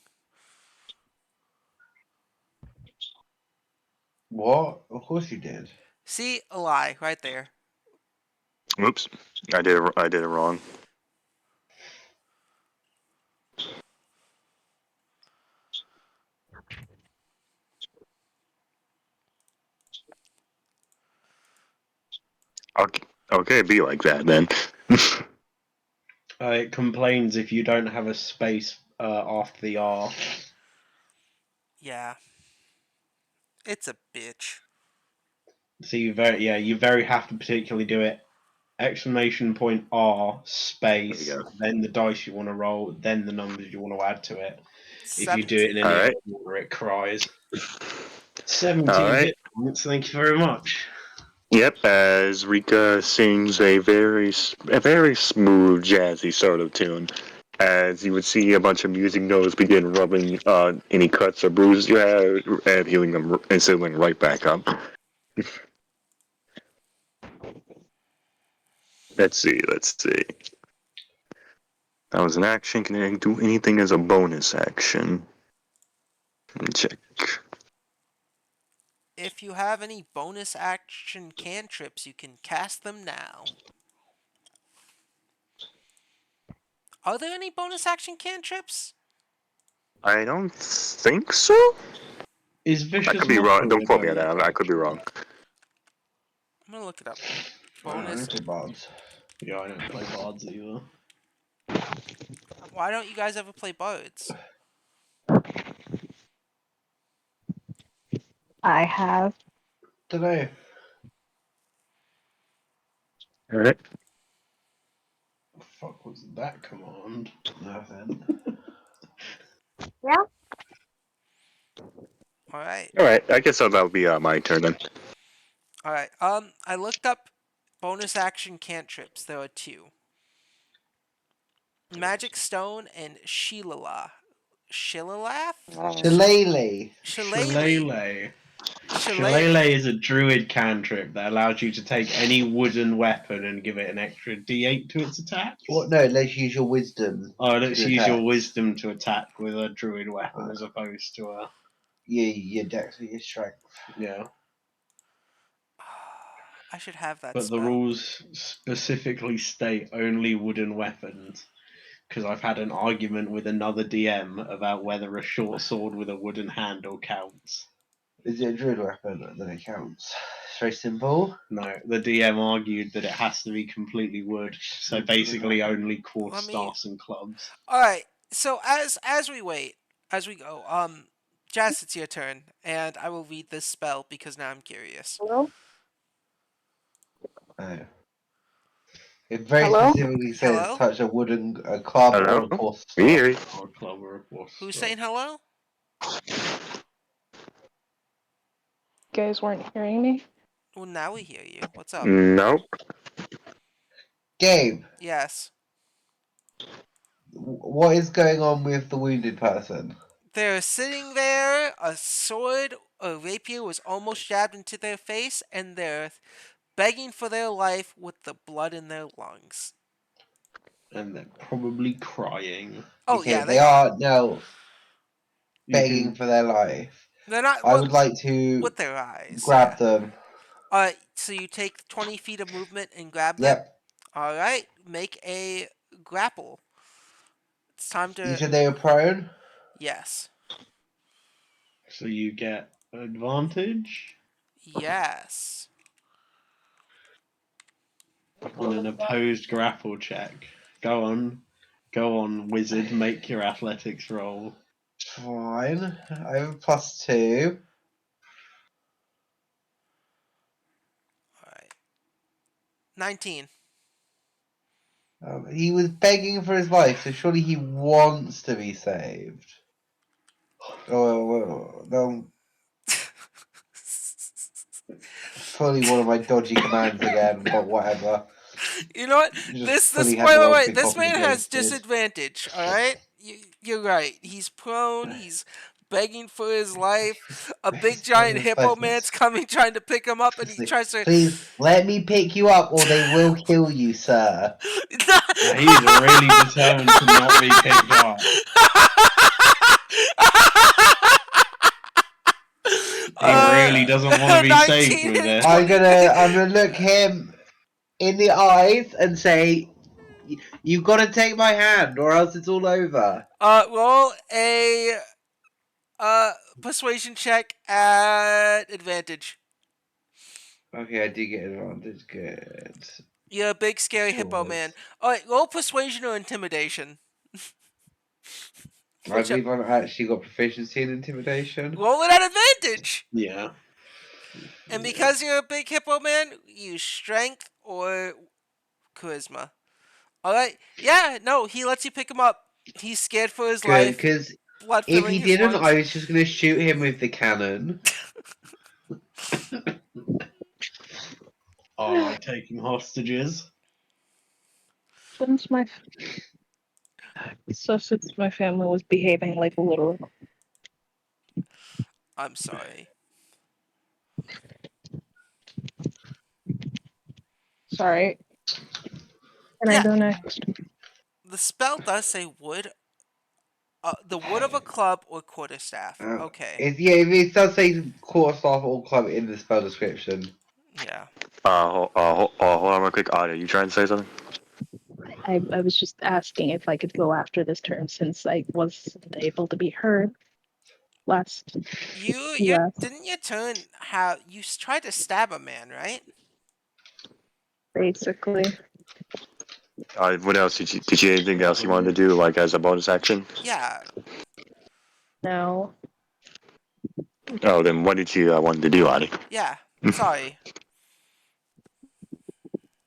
What? Of course you did. See, a lie right there. Oops, I did it wrong. Okay, okay, be like that then. It complains if you don't have a space after the R. Yeah. It's a bitch. So you very have to particularly do it. Exclamation point R There we space, go. then the dice you want to roll, then the numbers you want to add to it. If you do it in 17. All any right, other order, it cries. all 17 right. hit points, thank you very much. Yep, as Rika sings a very smooth, jazzy sort of tune. As you would see a bunch of music notes begin rubbing any cuts or bruises you have and healing them and settling right back up. Let's see. That was an action. Can I do anything as a bonus action? Let me check. If you have any bonus action cantrips, you can cast them now. Are there any bonus action cantrips? I don't think so. Is I Vicious could be wrong. Mockery Don't a quote me on bonus that. I could be action? wrong. I'm gonna look it up. I Bonus. don't play bards. Yeah, I don't play bards either. Why don't you guys ever play bards? I have. Don't know. All right. The fuck was that command? Nothing. Yeah. Alright. All right. I guess that'll be my turn then. Alright. I looked up bonus action cantrips. There are two. Magic Stone and Shillelagh. Shillelagh? Shillelagh. Shillelagh. Shillelagh. Shillelagh. Shillelagh is a druid cantrip that allows you to take any wooden weapon and give it an extra d8 to its attack. What? No, let's use your wisdom. Oh, let's to use attack. your wisdom to attack with a druid weapon as opposed to a. Your dex or your strength. Yeah. I should have that But the spell. rules specifically state only wooden weapons. Because I've had an argument with another DM about whether a short sword with a wooden handle counts. Is it a druid weapon? Then it counts. It's very simple. No, the DM argued that it has to be completely wood, so basically only quartz Let me. staffs and clubs. All right. So as we wait, as we go, Jess, it's your turn, and I will read this spell because now I'm curious. Hello? Oh. It very Hello? specifically says Hello? touch a club or Hello. a course We staff. hear you. Or a club or a quartz Who's staff. saying hello? You guys weren't hearing me? Well, now we hear you. What's up? Nope. Gabe, Yes. what is going on with the wounded person? They're sitting there, a sword or rapier was almost jabbed into their face, and they're begging for their life with the blood in their lungs. And they're probably crying. Oh Okay, yeah, they are now You begging can. for their life. they're not I would like to with their eyes. grab Yeah. them. All right. So you take 20 feet of movement and grab them. Yep. All right. Make a grapple. It's time You to. said they were prone? Yes. So you get advantage Yes. on an opposed grapple check. Go on, wizard. Make your athletics roll. Fine. I have a +2. All right. 19. He was begging for his life, so surely he wants to be saved. Oh, no. Fully one of my dodgy commands again, but whatever. You know what? Just This fully had the wait, wait, wrong wait. thing This copied and man has pasted. disadvantage. All right, you're right. He's prone. He's begging for his life. A big He's giant begging his hippo life. man's coming, trying to pick him up, and he tries to. Please let me pick you up, or they will kill you, sir. Now, he's really determined to not be picked up. He really doesn't want to be saved 19 with and this. 20. I'm gonna look him in the eyes and say, "You've got to take my hand, or else it's all over." Roll a persuasion check at advantage. Okay, I do get advantage. Good. You're a big scary hippo Choice. man. All right, roll persuasion or intimidation. I Which believe I've actually got proficiency in intimidation. roll it at advantage. Yeah. And because you're a big hippo man, use strength or charisma. All right. Yeah. No, he lets you pick him up. He's scared for his Good, life. because Blood if filling he his didn't, lungs. I was just gonna shoot him with the cannon. Are I taking hostages? Since my since my family was behaving like a little, I'm sorry. sorry. Can I Yeah. go next? The spell does say wood. The wood of a club or quarterstaff. Okay. It does say quarterstaff or club in the spell description. Yeah. Hold on real quick. Are you trying to say something? I was just asking if I could go after this turn since I wasn't able to be heard last. You Last, didn't you turn how you tried to stab a man, right? basically. What else did you anything else you wanted to do like as a bonus action? Yeah. No. Oh, then what did you want to do, Adi? Yeah. Sorry.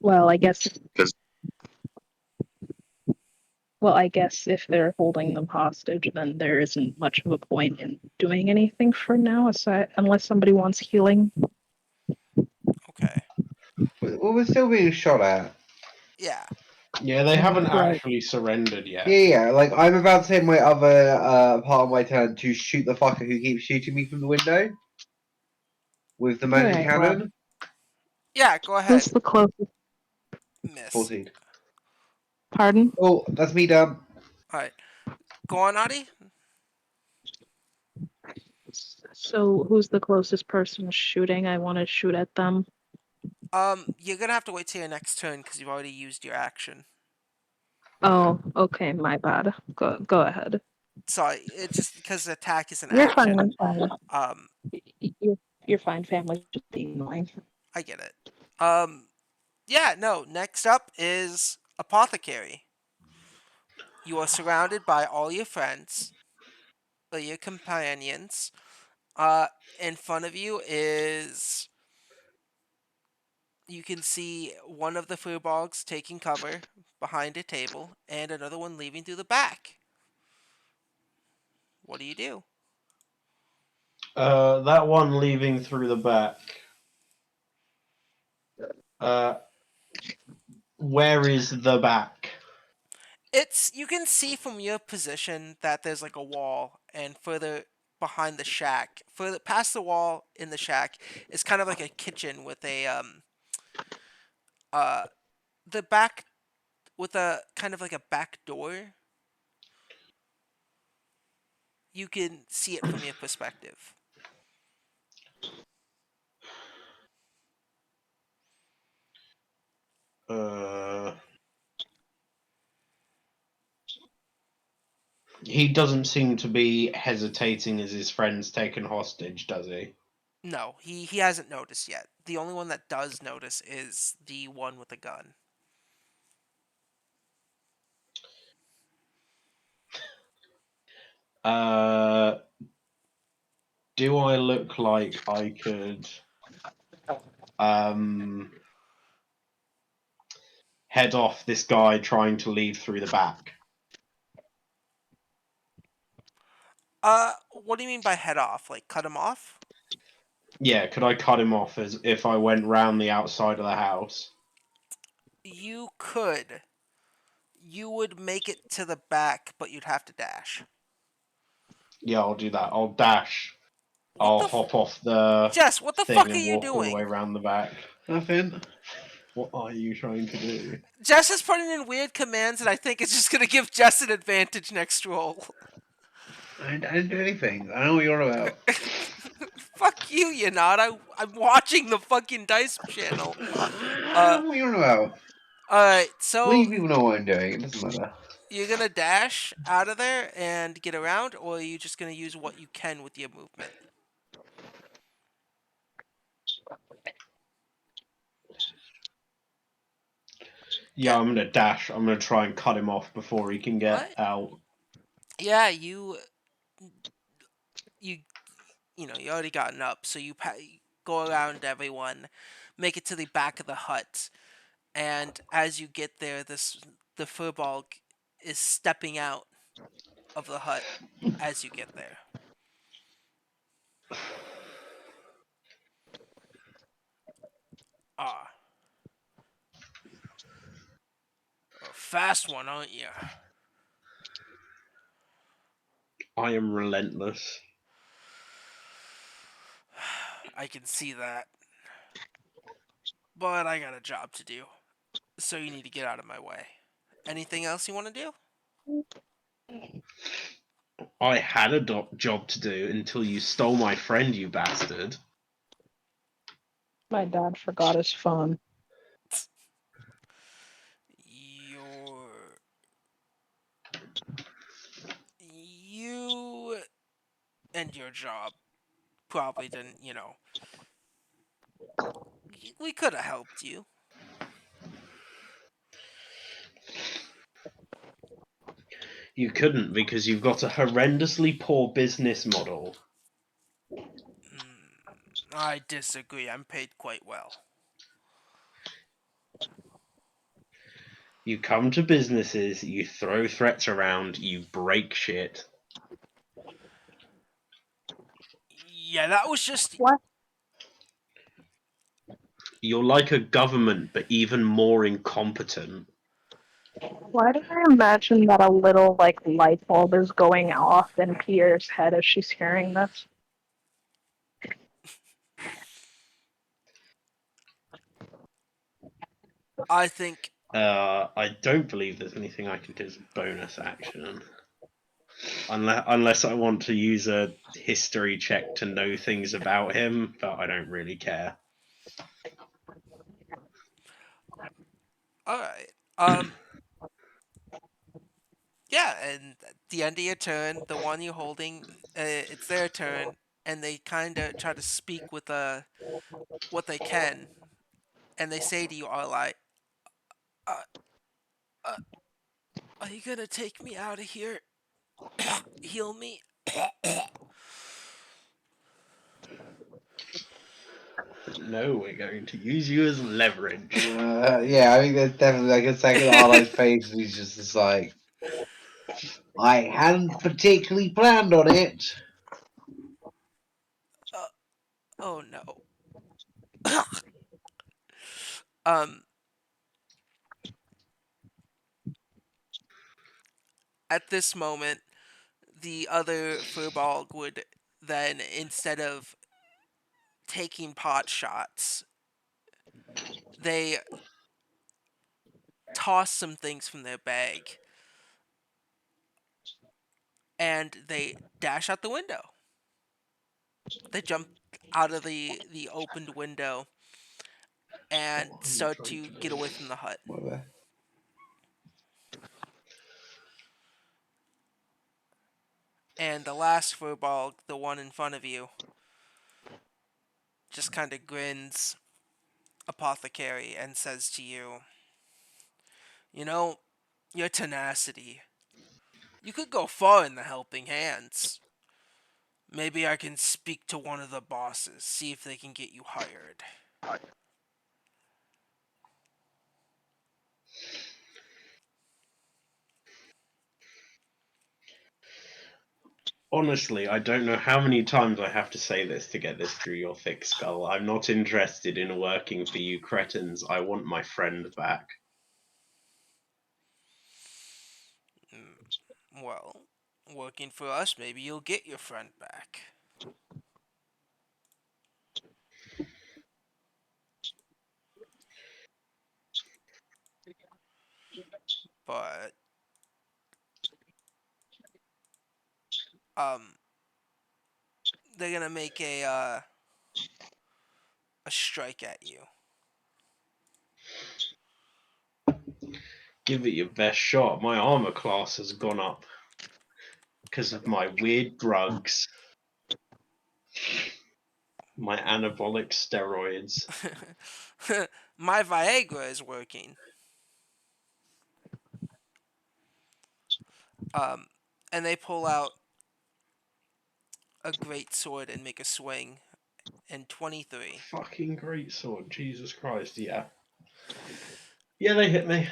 Well, I guess. 'Cause- Well, I guess if they're holding them hostage, then there isn't much of a point in doing anything for now, aside unless somebody wants healing. Okay. Well, we're still being shot at. Yeah. Yeah, they haven't Right. actually surrendered yet. Yeah. Like I'm about to take my other part of my turn to shoot the fucker who keeps shooting me from the window with the magic Alright, well, cannon. Yeah. Go who's ahead. the closest? Miss. 14. Pardon? Oh, that's me done. All right. Go on, Adi. So, who's the closest person shooting? I want to shoot at them. You're gonna have to wait till your next turn because you've already used your action. Oh, okay, my bad. Go ahead. Sorry, it's just because the attack is an You're fine. action. I'm fine. Um, You're fine. Family's just being annoying. I get it. Yeah. No. Next up is apothecary. You are surrounded by all your friends, or your companions. In front of you is you can see one of the Firbolgs taking cover behind a table and another one leaving through the back. What do you do? That one leaving through the back. Where is the back? It's you can see from your position that there's like a wall, and further behind the shack, further past the wall in the shack, is kind of like a kitchen with a uh the back with a kind of like a back door. You can see it from your perspective. Uh, he doesn't seem to be hesitating as his friend's taken hostage, does he? No, he hasn't noticed yet. The only one that does notice is the one with the gun. Uh, do I look like I could um, head off this guy trying to leave through the back? What do you mean by head off? Like cut him off? Yeah, could I cut him off as if I went round the outside of the house? You could. You would make it to the back, but you'd have to dash. Yeah, I'll do that. I'll dash. What I'll the hop off the Jess, what the thing fuck are and you walk all the way doing? around the back. Nothing. What are you trying to do? Jess is putting in weird commands, and I think it's just gonna give Jess an advantage next roll. I didn't do anything. I know what you're on about. Fuck you, you're not. I'm watching the fucking dice channel. I Uh, know what you're on about. alright, Leave so people know what I'm doing. It doesn't matter. you're gonna dash out of there and get around, or are you just gonna use what you can with your movement? Yeah, Get I'm gonna dash. I'm gonna try and cut him off before he can get what? out. Yeah, you you already gotten up, so go around everyone, make it to the back of the hut, and as you get there, the Firbolg is stepping out of the hut as you get there. Ah, a fast one, aren't you? I am relentless. I can see that, but I got a job to do, so you need to get out of my way. Anything else you want to do? I had a job to do until you stole my friend, you bastard. My dad forgot his phone. Your you and your job probably didn't, we could have helped you. You couldn't because you've got a horrendously poor business model. I disagree. I'm paid quite well. You come to businesses, you throw threats around, you break shit. Yeah, that was just. What? You're like a government, but even more incompetent. Why do I imagine that a little like light bulb is going off in Pierre's head as she's hearing this? I think. I don't believe there's anything I can do as a bonus action. Unless I want to use a history check to know things about him, but I don't really care. Alright. Yeah, and at the end of your turn, the one you're holding, it's their turn, and they kind of try to speak with what they can, and they say to you all like, uh, uh, "Are you gonna take me out of here? Heal me." No, we're going to use you as leverage. Yeah, I think there's definitely like a second Arlo's face. He's just like, I hadn't particularly planned on it. uh, oh no. um. At this moment, the other Firbolg would then, instead of taking pot shots, they toss some things from their bag and they dash out the window. They jump out of the opened window and What are you start trying to to get do? away from the hut. Whatever. And the last Firbolg, the one in front of you, just kind of grins, Apothecary, and says to you, "You know, your tenacity. You could go far in the helping hands. Maybe I can speak to one of the bosses, see if they can get you hired." Honestly, I don't know how many times I have to say this to get this through your thick skull. I'm not interested in working for you cretins. I want my friend back. Well, working for us, maybe you'll get your friend back. But, um, they're gonna make a strike at you. Give it your best shot. My armor class has gone up because of my weird drugs. My anabolic steroids. My Viagra is working. Um, and they pull out a great sword and make a swing. And 23. Fucking great sword. Jesus Christ, yeah. Yeah, they hit me.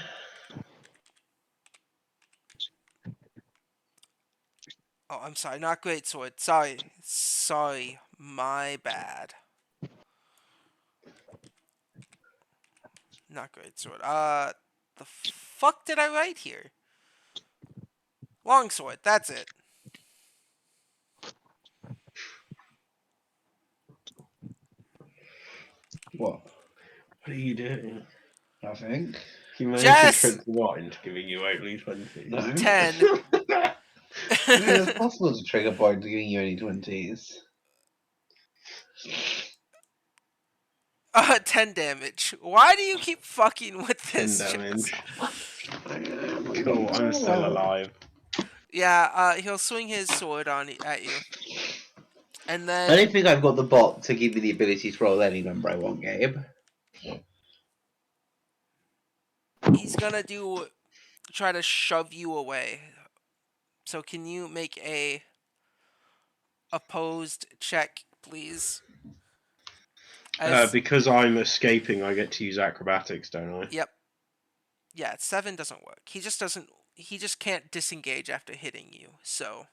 Oh, I'm sorry, not great sword. Sorry, my bad. Not great sword. The fuck did I write here? Long sword. That's it. What? What are you doing? I think. You managed to Jess. trick what into giving you only 20s? No. 10. I mean, it's possible to trigger point to giving you only 20s. 10 damage. Why do you keep fucking with 10 this, Jess? damage. Cool, I'm still alive. Yeah, he'll swing his sword at you. And I then don't think I've got the bot to give me the ability to roll any number I want, Gabe. he's gonna try to shove you away. So can you make a opposed check, please? As Because I'm escaping, I get to use acrobatics, don't I? Yep. Yeah, 7 doesn't work. He just doesn't. He just can't disengage after hitting you. So,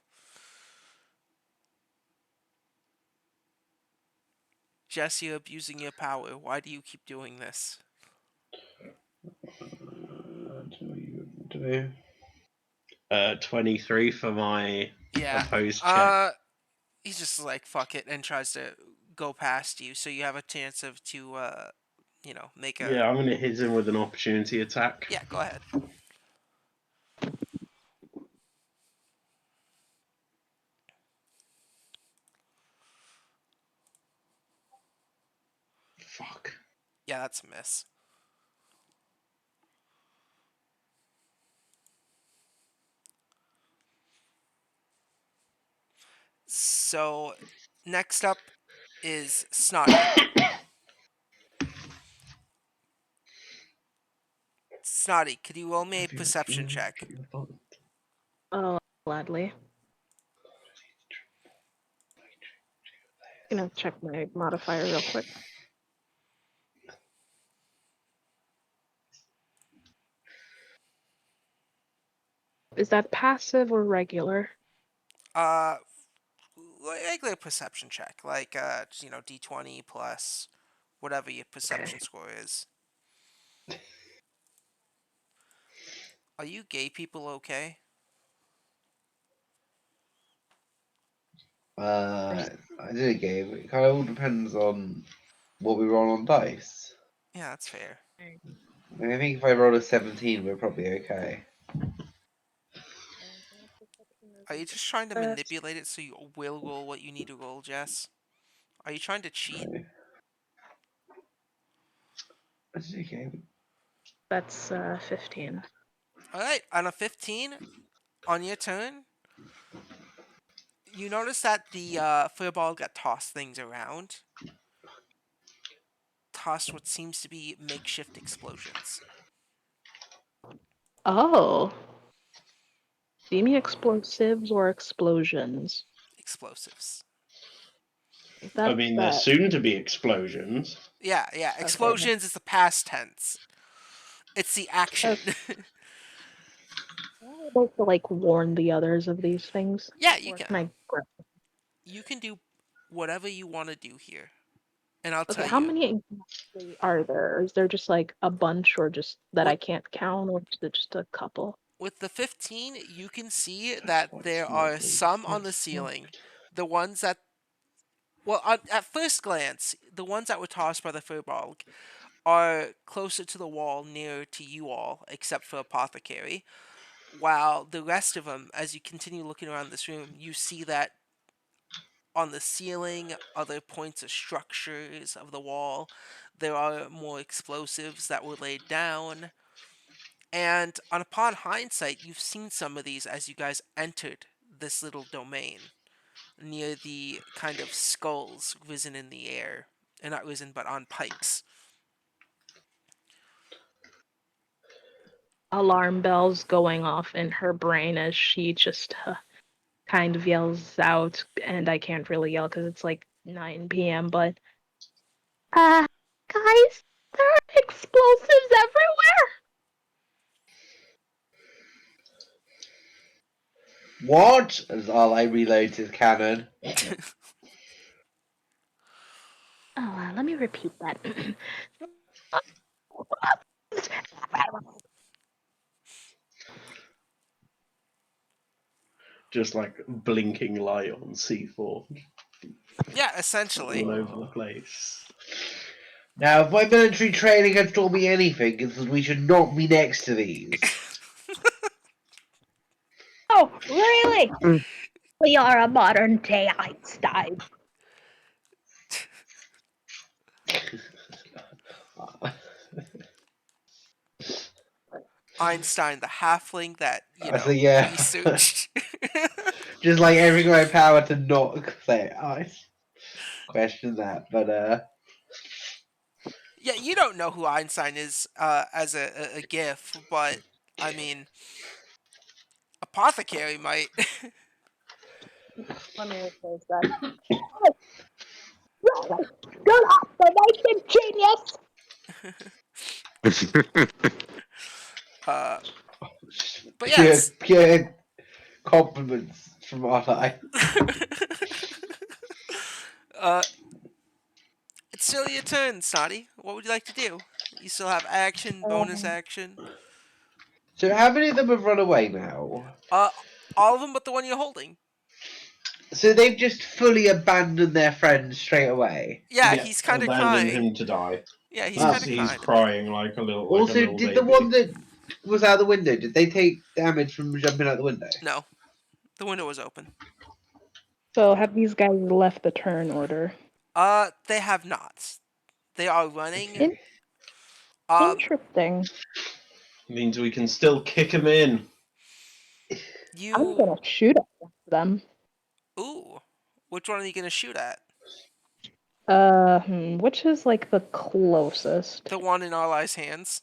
Jess, you're abusing your power. Why do you keep doing this? Do 23 for my Yeah. opposed check. He's just like fuck it and tries to go past you. So you have a chance of make a. Yeah, I'm gonna hit him with an opportunity attack. Yeah, go ahead. Fuck. Yeah, that's a miss. So, next up is Snotty. Snotty, could you roll me a Have you perception actually check? triggered the button? Oh, gladly. Gonna check my modifier real quick. Is that passive or regular? Uh, regular perception check, like D20 plus whatever your Okay. perception score is. Are you gay people okay? I did a game. It kind of all depends on what we roll on dice. Yeah, that's fair. I think if I roll a 17, we're probably okay. Are you just trying to manipulate it so you will roll what you need to roll, Jess? Are you trying to cheat? So, I did a game. That's 15. Alright, on a 15, on your turn, you notice that the Firball got tossed things around. Tossed what seems to be makeshift explosions. Oh. Do you mean explosives or explosions? Explosives. I That's mean, they're that. soon to be explosions. Yeah. Okay. Explosions is the past tense. It's the action. Am I able to like warn the others of these things? Yeah, you Or can. can I grab? You can do whatever you want to do here. And I'll Okay, tell how you. many exactly are there? Is there just like a bunch or just that With, I can't count or is it just a couple? with the 15, you can see that Quite there are slightly. some on the ceiling. The ones that, well, at first glance, the ones that were tossed by the Firbolg are closer to the wall, nearer to you all, except for Apothecary. While the rest of them, as you continue looking around this room, you see that on the ceiling, other points of structures of the wall, there are more explosives that were laid down. And upon hindsight, you've seen some of these as you guys entered this little domain near the kind of skulls risen in the air. And not risen, but on pikes. Alarm bells going off in her brain as she just kind of yells out, and I can't really yell because it's like 9 p.m. But guys, there are explosives everywhere. What? As I reload his cannon. Oh, let me repeat that. Just like blinking light on C4 Yeah, essentially. all over the place. Now, if my military training has taught me anything, it's that we should not be next to these. Oh, really? We are a modern day Einstein. Einstein, the halfling that, So yeah, researched. just like everything in my power to not say I question that, but Yeah, you don't know who Einstein is as a GIF, but I mean, Apothecary might. Let me rephrase that. Good observation, genius! uh, but yeah, pure compliments from our side. uh, it's still your turn, Snotty. What would you like to do? You still have action, bonus Um, action. So how many of them have run away now? Uh, all of them but the one you're holding. So they've just fully abandoned their friends straight away. Yeah, Yeah, he's kind of abandon crying. him to die. Yeah, he's Wow. kind of He's crying a bit. crying like a Also, little did the baby. one that was out the window, did they take damage from jumping out the window? No, the window was open. so have these guys left the turn order? They have not. They are running. Okay. Interesting. Means we can still kick him in. I'm You. gonna shoot at them. Ooh. Which one are you gonna shoot at? Which is like the closest? The one in Arlai's hands.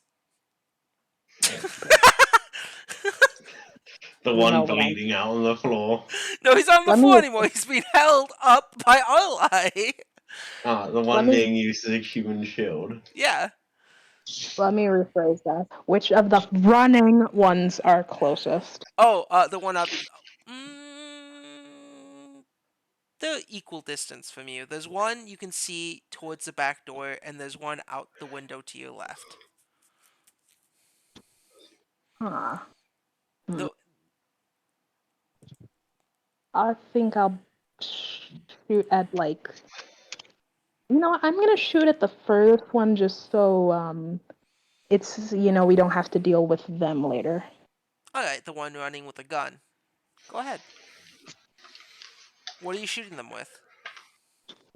The No, one but bleeding out on the floor. No, he's not on the let me floor anymore. He's being held up by Arlai. Ah, the let one me being used as a human shield. Yeah. let me rephrase that. Which of the running ones are closest? Oh, the one out. Mm, they're equal distance from you. There's one you can see towards the back door, and there's one out the window to your left. Huh. The I think I'll shoot at like. I'm gonna shoot at the furthest one just so it's we don't have to deal with them later. Alright, the one running with a gun. Go ahead. What are you shooting them with?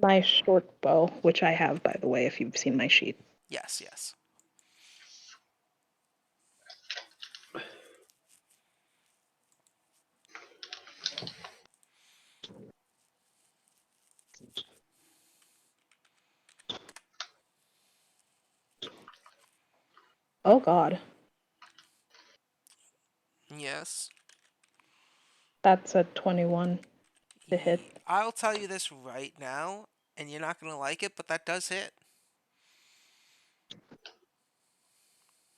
My short bow, which I have by the way, if you've seen my sheet. Yes, yes. Oh God, Yes. that's a 21 to hit. I'll tell you this right now, and you're not gonna like it, but that does hit.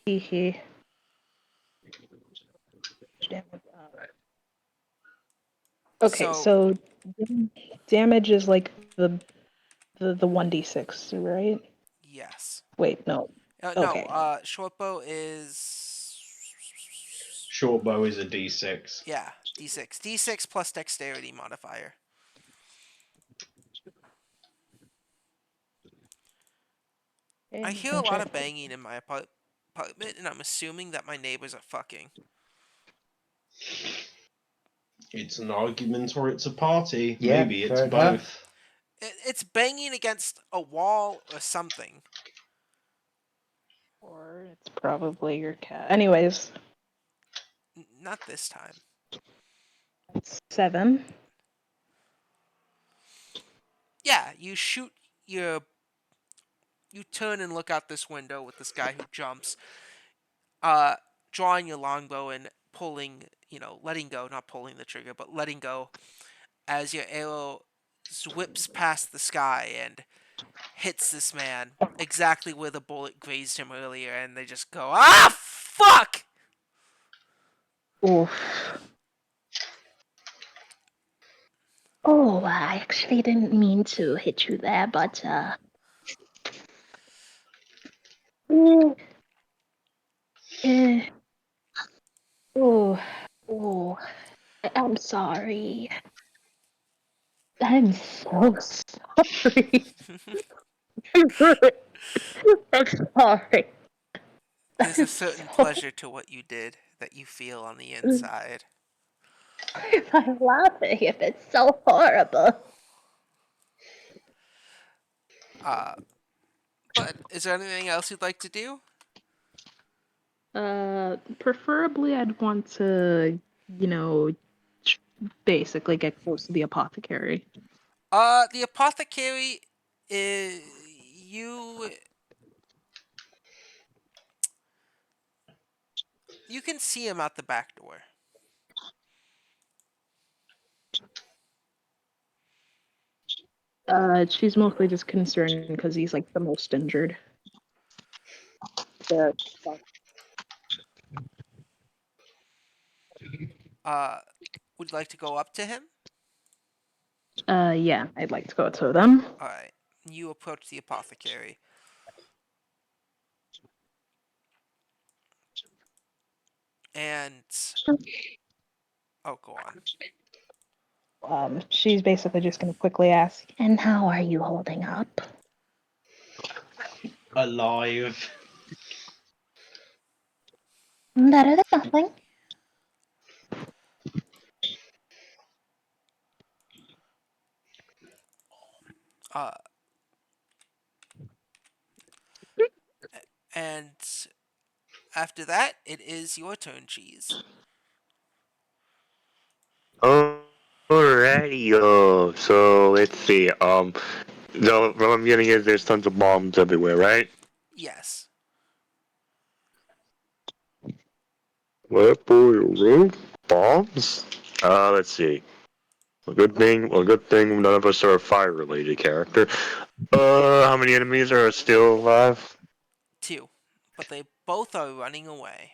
Hee hee. Okay, So, so damage is like the 1d6, right? yes. Wait, no. No, Okay. shortbow is. Short bow is a d6. Yeah, d6. D6 plus dexterity modifier. I Okay, hear a lot of banging in my apartment, and I'm assuming that my neighbors are fucking. It's an argument or it's a party. Yeah, Maybe it's fair enough. both. It's banging against a wall or something. Or it's probably your cat. Anyways, Not this time. it's 7. Yeah, you shoot your. You turn and look out this window with this guy who jumps, drawing your longbow and pulling, letting go, not pulling the trigger, but letting go as your arrow whips past the sky and hits this man exactly where the bullet grazed him earlier, and they just go, ah, fuck! Oof. Oh, I actually didn't mean to hit you there, but eh, eh. Oh, oh, I'm sorry. I'm so sorry. I'm sorry. There's a I'm certain so. pleasure to what you did that you feel on the inside. I'm laughing if it's so horrible. Uh, but is there anything else you'd like to do? Preferably I'd want to, you know, basically get close to the apothecary. The apothecary, is, you you can see him out the back door. She's mostly just concerned because he's like the most injured. The Uh, would you like to go up to him? yeah, I'd like to go to them. All right. You approach the apothecary. And oh, go on. She's basically just gonna quickly ask, "And how are you holding up?" Alive. Better than nothing. Uh, and after that, it is your turn, Cheese. Alrighty, so let's see. What I'm getting is there's tons of bombs everywhere, right? Yes. What boy, bombs? Let's see. Well, good thing none of us are a fire-related character. How many enemies are still alive? 2. But they both are running away.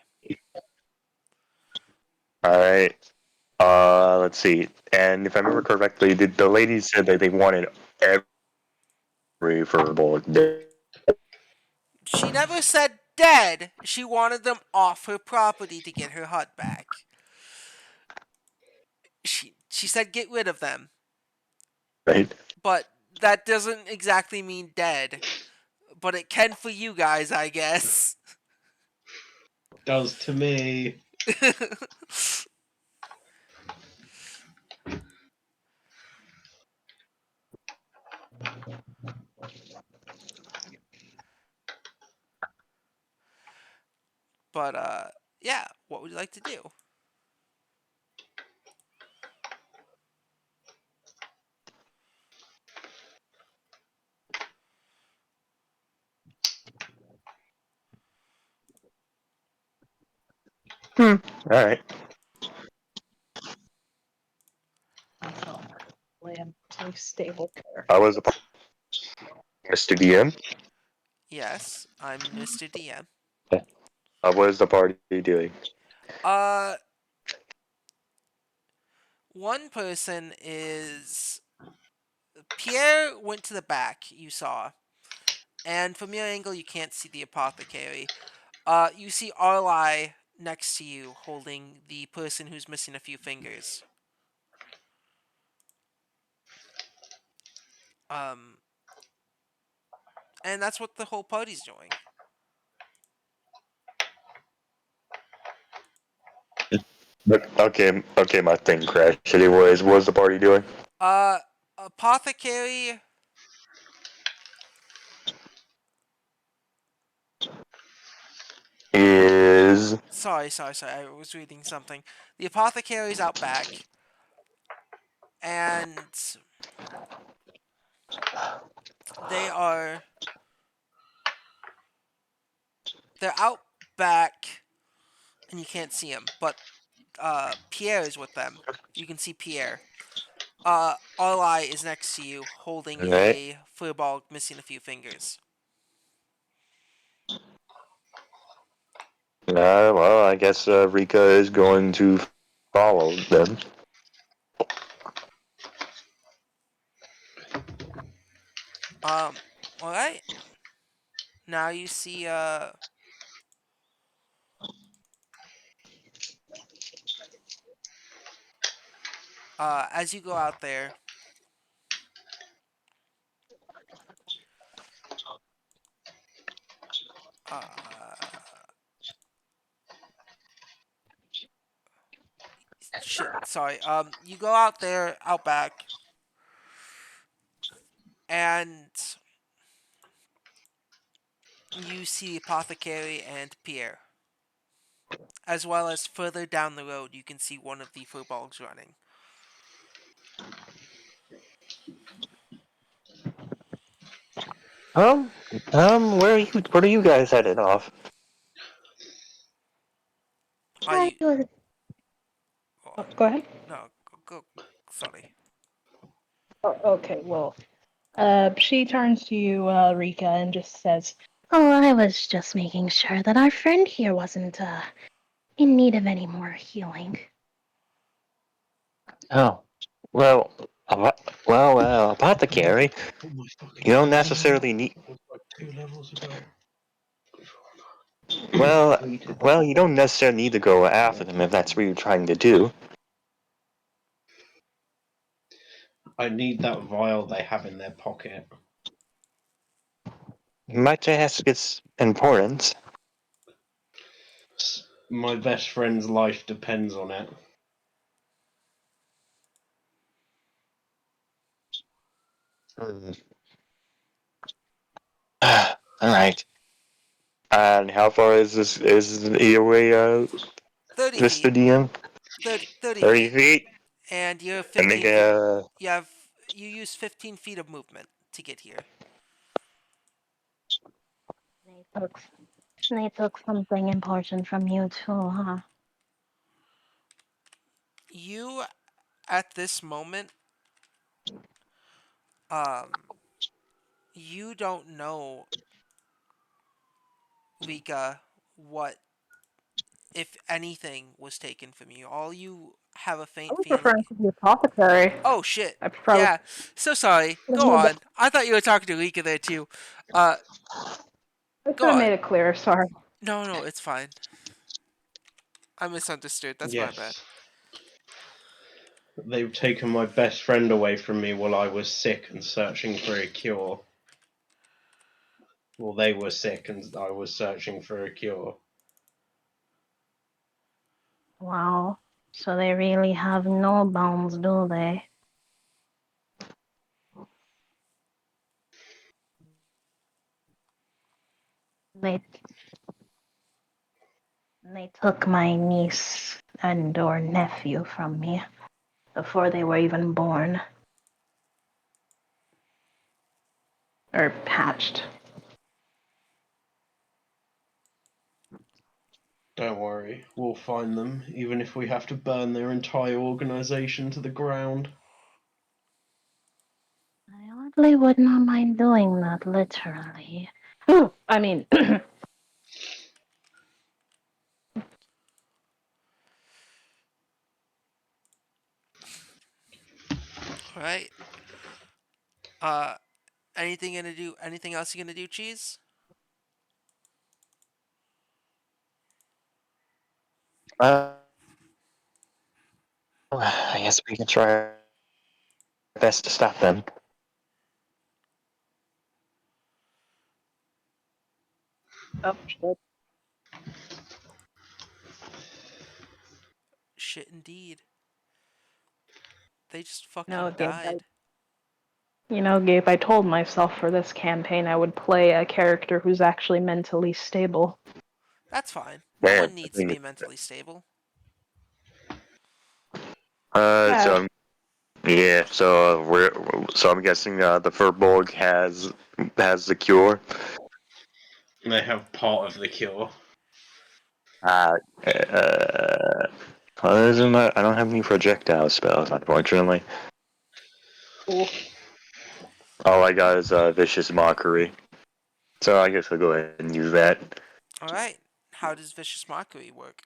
Alright. Let's see. And if I remember correctly, the lady said that they wanted every Firbolg dead. She never said dead. She wanted them off her property to get her hut back. She said get rid of them. Right? but that doesn't exactly mean dead. But it can for you guys, I guess. Does to me. But yeah, what would you like to do? All right. Oh, land so stable there. I was a Mr. DM. Yes, I'm Mr. DM. What is the party doing? Uh, one person is Pierre went to the back. You saw, and from your angle, you can't see the apothecary. You see Arlai next to you, holding the person who's missing a few fingers. Um, and that's what the whole party's doing. But okay, my thing crashed. Anyways, what was the party doing? Uh, apothecary. Is Sorry. I was reading something. The apothecary's out back, and they are they're out back, and you can't see him. But Pierre is with them. You can see Pierre. Arlai is next to you, holding right. a Firbolg missing a few fingers. Well, I guess Rika is going to follow them. Um, all right. Now you see as you go out there, uh shit, sorry. You go out there out back, and you see Apothecary and Pierre. As well as further down the road, you can see one of the Firbolgs running. Um, where are you? Where are you guys headed off? Are you? Oh, Oh, go ahead. no, go. Sorry. Oh, okay, well, she turns to you, Rika, and just says, Oh, I was just making sure that our friend here wasn't in need of any more healing. Oh, well, apothecary. Oh my fucking You don't god. necessarily need. That was like 2 levels ago. Well, you don't necessarily need to go after them if that's what you're trying to do. I need that vial they have in their pocket. You might ask its importance. My best friend's life depends on it. Hmm. All right. And how far is this? Is your way, 30 Mr. feet. DM? 30 30 feet. feet. And you're And make 15 feet. a. You use 15 feet of movement to get here. They took something important from you too, huh? You, at this moment, um, you don't know, Rika, what, if anything, was taken from you. All you have a I faint was referring feeling. to the apothecary. Oh shit. I probably Yeah. So sorry. should have Go made on. that. I thought you were talking to Rika there too. Uh, I should go have on. made it clear. Sorry. No, it's fine. I misunderstood. That's my bad. Yes. They've taken my best friend away from me while I was sick and searching for a cure. Well, they were sick and I was searching for a cure. Wow. So they really have no bounds, do they? They they took my niece and or nephew from me before they were even born. Or hatched. Don't worry, we'll find them, even if we have to burn their entire organization to the ground. I oddly would not mind doing that, literally. I mean, All right. Uh, anything else you gonna do, Cheese? I guess we can try our best to stop them. oh shit. Shit, indeed. They just No, fucking Gabe. died. Gabe, I told myself for this campaign I would play a character who's actually mentally stable. That's fine. No Yeah, one I needs to think be mentally stable. Yeah. so yeah, so I'm guessing the Firbolg has the cure. They have part of the cure. Uh, uh, Other than that, I don't have any projectile spells, unfortunately. Cool. All I got is vicious mockery. So I guess I'll go ahead and use that. All right. How does vicious mockery work?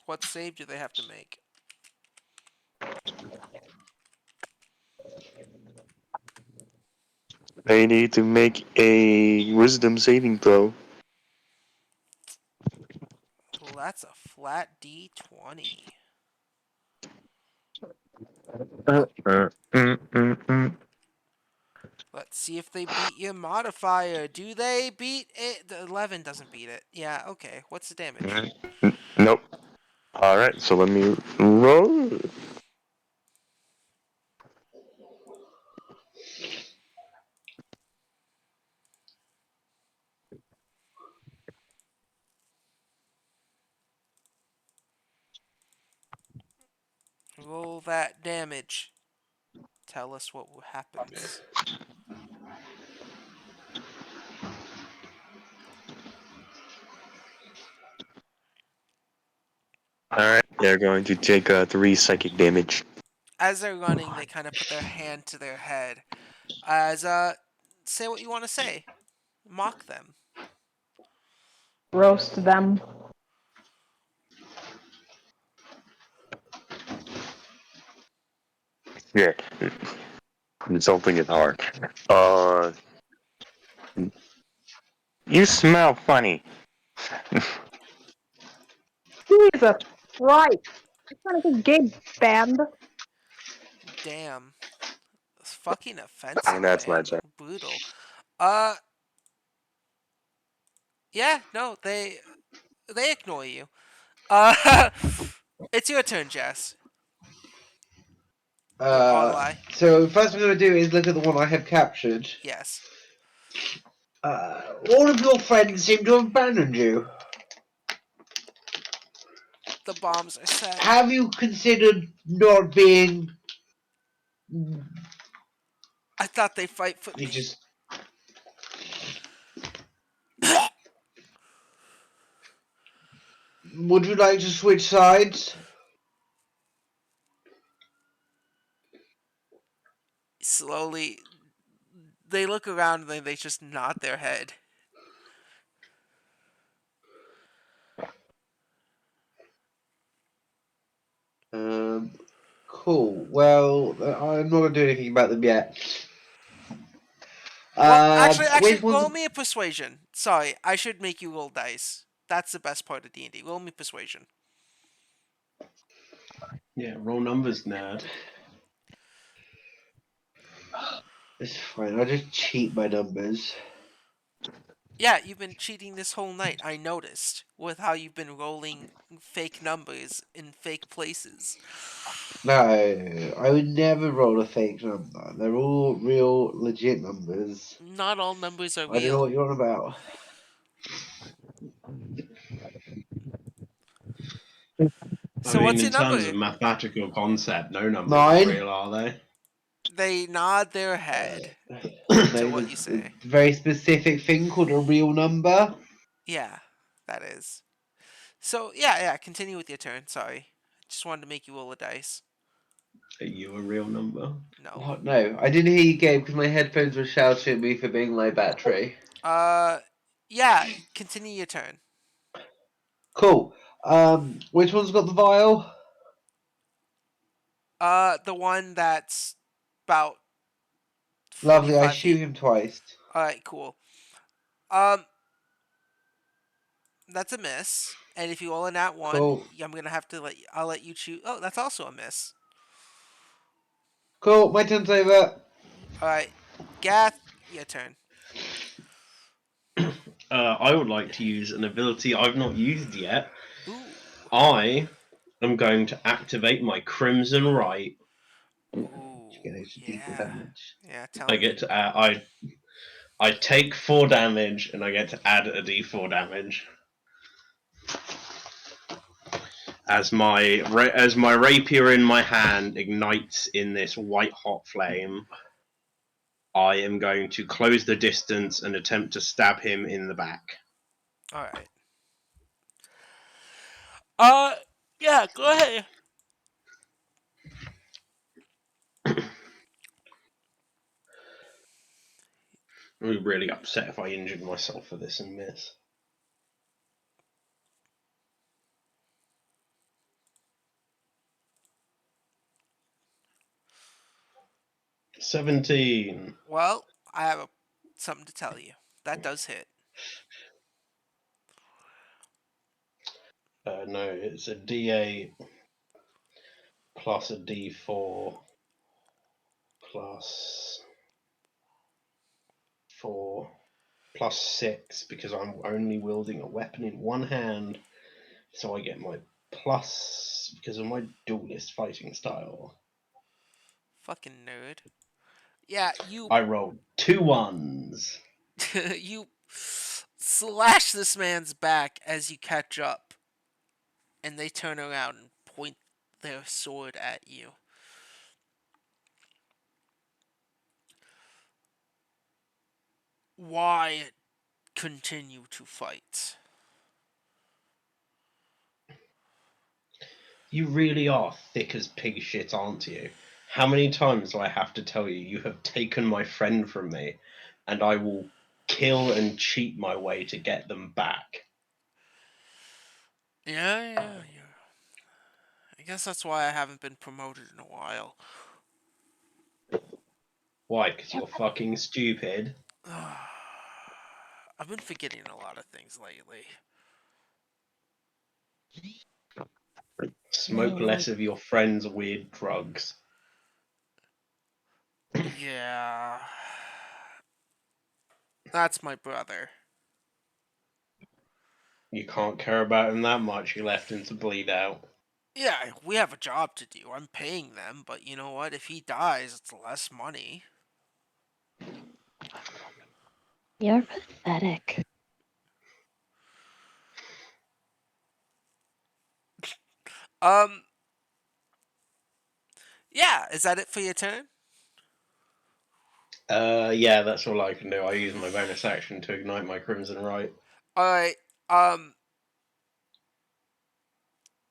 What save do they have to make? They need to make a wisdom saving throw. Well, that's a flat D20. Let's see if they beat your modifier. Do they beat it? The 11 doesn't beat it. Yeah, okay. What's the damage? Nope. Alright, so let me roll. Roll that damage. Tell us what happens. Alright, they're going to take 3 psychic damage. As they're running, they kind of put their hand to their head. As, say what you want to say. Mock them. Roast them. Yeah, insulting is hard. Uh, you smell funny. Jesus Christ! I'm trying to get Gabe banned. Damn. It's fucking And offensive, that's my man. turn. Brutal. Uh, yeah, no, they ignore you. Uh, it's your turn, Jess. Or Arlai. So first thing I'm going to do is look at the one I have captured. Yes. All of your friends seem to have abandoned you. The bombs are set. Have you considered not being? I thought they'd fight for You me. just. Would you like to switch sides? Slowly, they look around and then they just nod their head. Cool. Well, I'm not going to do anything about them yet. Well, actually, Which one's roll me a persuasion. Sorry, I should make you roll dice. That's the best part of D&D. Roll me persuasion. Yeah, roll numbers, nerd. It's fine. I'll just cheat my numbers. Yeah, you've been cheating this whole night. I noticed with how you've been rolling fake numbers in fake places. No, I would never roll a fake number. They're all real, legit numbers. Not all numbers are I don't know real. what you're on about. I So mean, what's your in terms number? of mathematical concept, no numbers are 9. real, are they? They nod their head to No, what you there's a say. very specific thing called a real number. Yeah, that is. So yeah, continue with your turn. Sorry, just wanted to make you roll a dice. Are you a real number? No. What? No, I didn't hear you, Gabe, because my headphones were shouting at me for being low battery. Uh, yeah, continue your turn. Cool. Which one's got the vial? The one that's about Lovely. I 45 shoot feet. him twice. All right, cool. Um, that's a miss. And if you roll a nat one, Cool. I'm gonna have to I'll let you choose. Oh, that's also a miss. Cool. My turn's over. All right, Gath, your turn. I would like to use an ability I've not used yet. Ooh, I am going to activate my Crimson Right. ooh, You get extra D4 yeah, damage. yeah. Tell I me. get to I take 4 damage and I get to add a D4 damage. As my rapier in my hand ignites in this white hot flame, I am going to close the distance and attempt to stab him in the back. All right. Uh, yeah. Go ahead. I'd be really upset if I injured myself for this and miss. 17. Well, I have something to tell you. That does hit. No, it's a D8 plus a D4 plus 4 plus 6 because I'm only wielding a weapon in one hand, so I get my plus because of my duelist fighting style. Fucking nerd. Yeah, you I rolled 2 ones. you slash this man's back as you catch up, and they turn around and point their sword at you. Why continue to fight? You really are thick as pig shit, aren't you? How many times do I have to tell you you have taken my friend from me, and I will kill and cheat my way to get them back? Yeah. I guess that's why I haven't been promoted in a while. Why? Because you're fucking stupid. I've been forgetting a lot of things lately. Smoke less of your friend's weird drugs. Yeah. That's my brother. You can't care about him that much, you left him to bleed out. Yeah, we have a job to do. I'm paying them, but you know what? If he dies, it's less money. You're pathetic. Um, yeah, is that it for your turn? Yeah, that's all I can do. I use my bonus action to ignite my Crimson Right. Alright,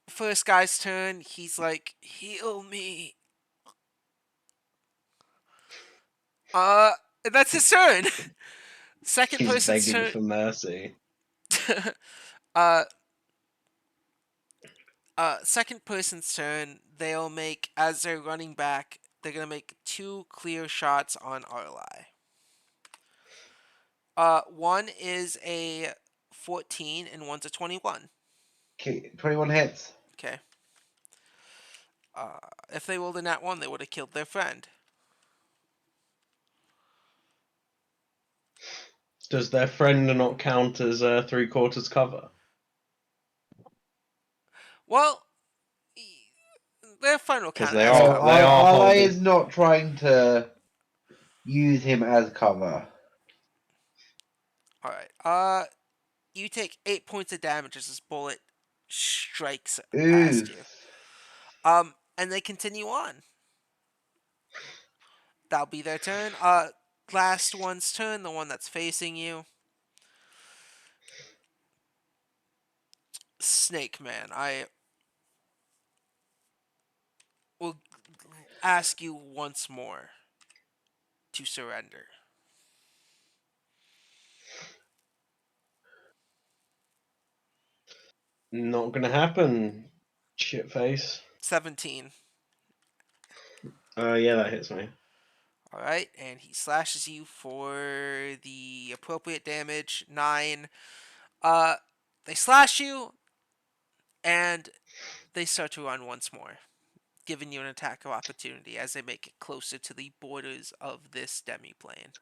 first guy's turn, he's like, heal me. Uh, that's his turn. Second He's person's begging turn. for mercy. uh, second person's turn. They'll make as they're running back. They're gonna make 2 clear shots on Arlai. One is a 14 and one's a 21. Okay, 21 hits. Okay. If they rolled a nat 1, they would have killed their friend. Does their friend not count as 3/4 cover? Well, their friend will Because count they as No, are cover. they are I holding. is not trying to use him as cover. Alright. You take 8 points of damage as this bullet strikes past Oof. you. And they continue on. That'll be their turn. Last one's turn, the one that's facing you. Snake Man, I will ask you once more to surrender. Not gonna happen. Shitface. 17. Yeah, that hits me. Alright, and he slashes you for the appropriate damage, 9. Uh, they slash you, and they start to run once more, giving you an attack of opportunity as they make it closer to the borders of this demi-plane.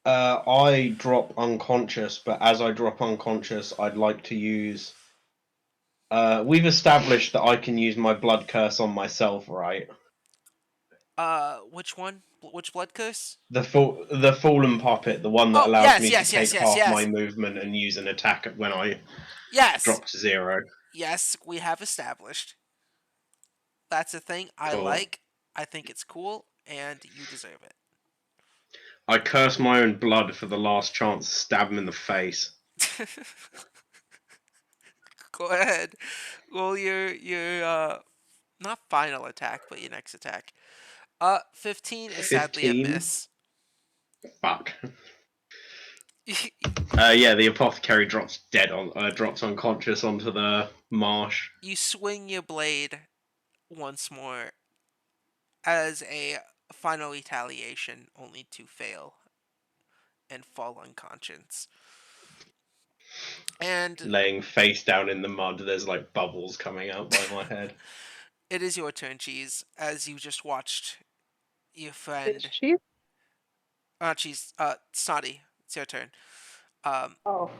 I drop unconscious, but as I drop unconscious, I'd like to use. We've established that I can use my blood curse on myself, right? Which one? Which blood curse? The fallen puppet, the one that Oh, allows yes, me to yes, yes, take yes, half my yes. movement and use an attack when I Yes, drop to 0. yes, we have established. That's a thing I Cool. like. I think it's cool, and you deserve I curse my own blood for the last chance to stab him in the face. it. Go ahead. Roll your not final attack, but your next attack. 15 is sadly a 15. miss. Fuck. Yeah, the apothecary drops unconscious onto the marsh. You swing your blade once more as a final retaliation, only to fail and fall unconscious. And Laying face down in the mud, there's like bubbles coming out by my head. it is your turn, Cheese, as you just watched your Is friend. she? Cheese, Snotty, it's your turn. Oh,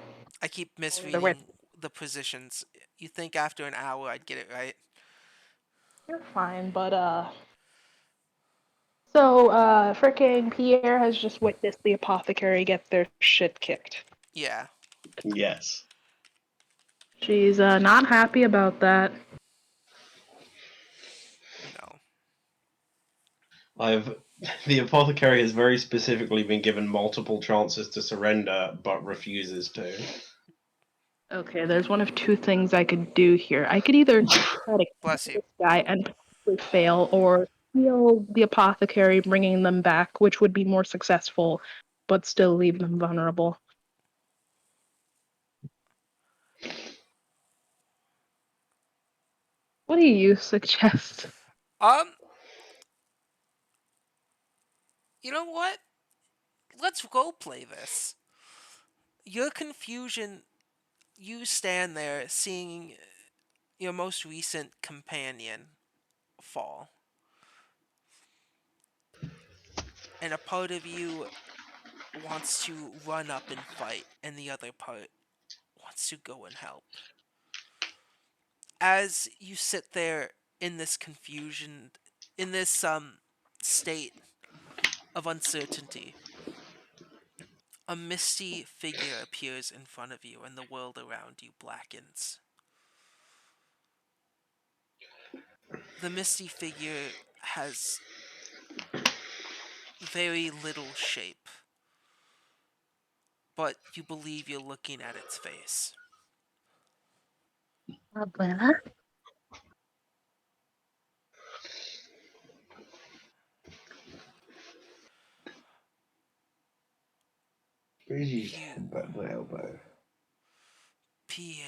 I keep they're with. misreading the positions. You think after an hour I'd get it right? You're fine, but so fricking Pierre has just witnessed the apothecary get their shit kicked. Yeah. Yes. She's not happy about that. No. I've the apothecary has very specifically been given multiple chances to surrender, but refuses to. Okay, there's one of two things I could do here. I could either try to Bless kill you. this guy and possibly fail, or heal the apothecary, bringing them back, which would be more successful, but still leave them vulnerable. What do you suggest? Um, you know what? Let's role play this. Your confusion, you stand there seeing your most recent companion fall. And a part of you wants to run up and fight, and the other part wants to go and help. As you sit there in this confusion, in this state of uncertainty, a misty figure appears in front of you, and the world around you blackens. The misty figure has very little shape, but you believe you're looking at its face. Abuela? Bridgie's You, headbutt my elbow. Pierre,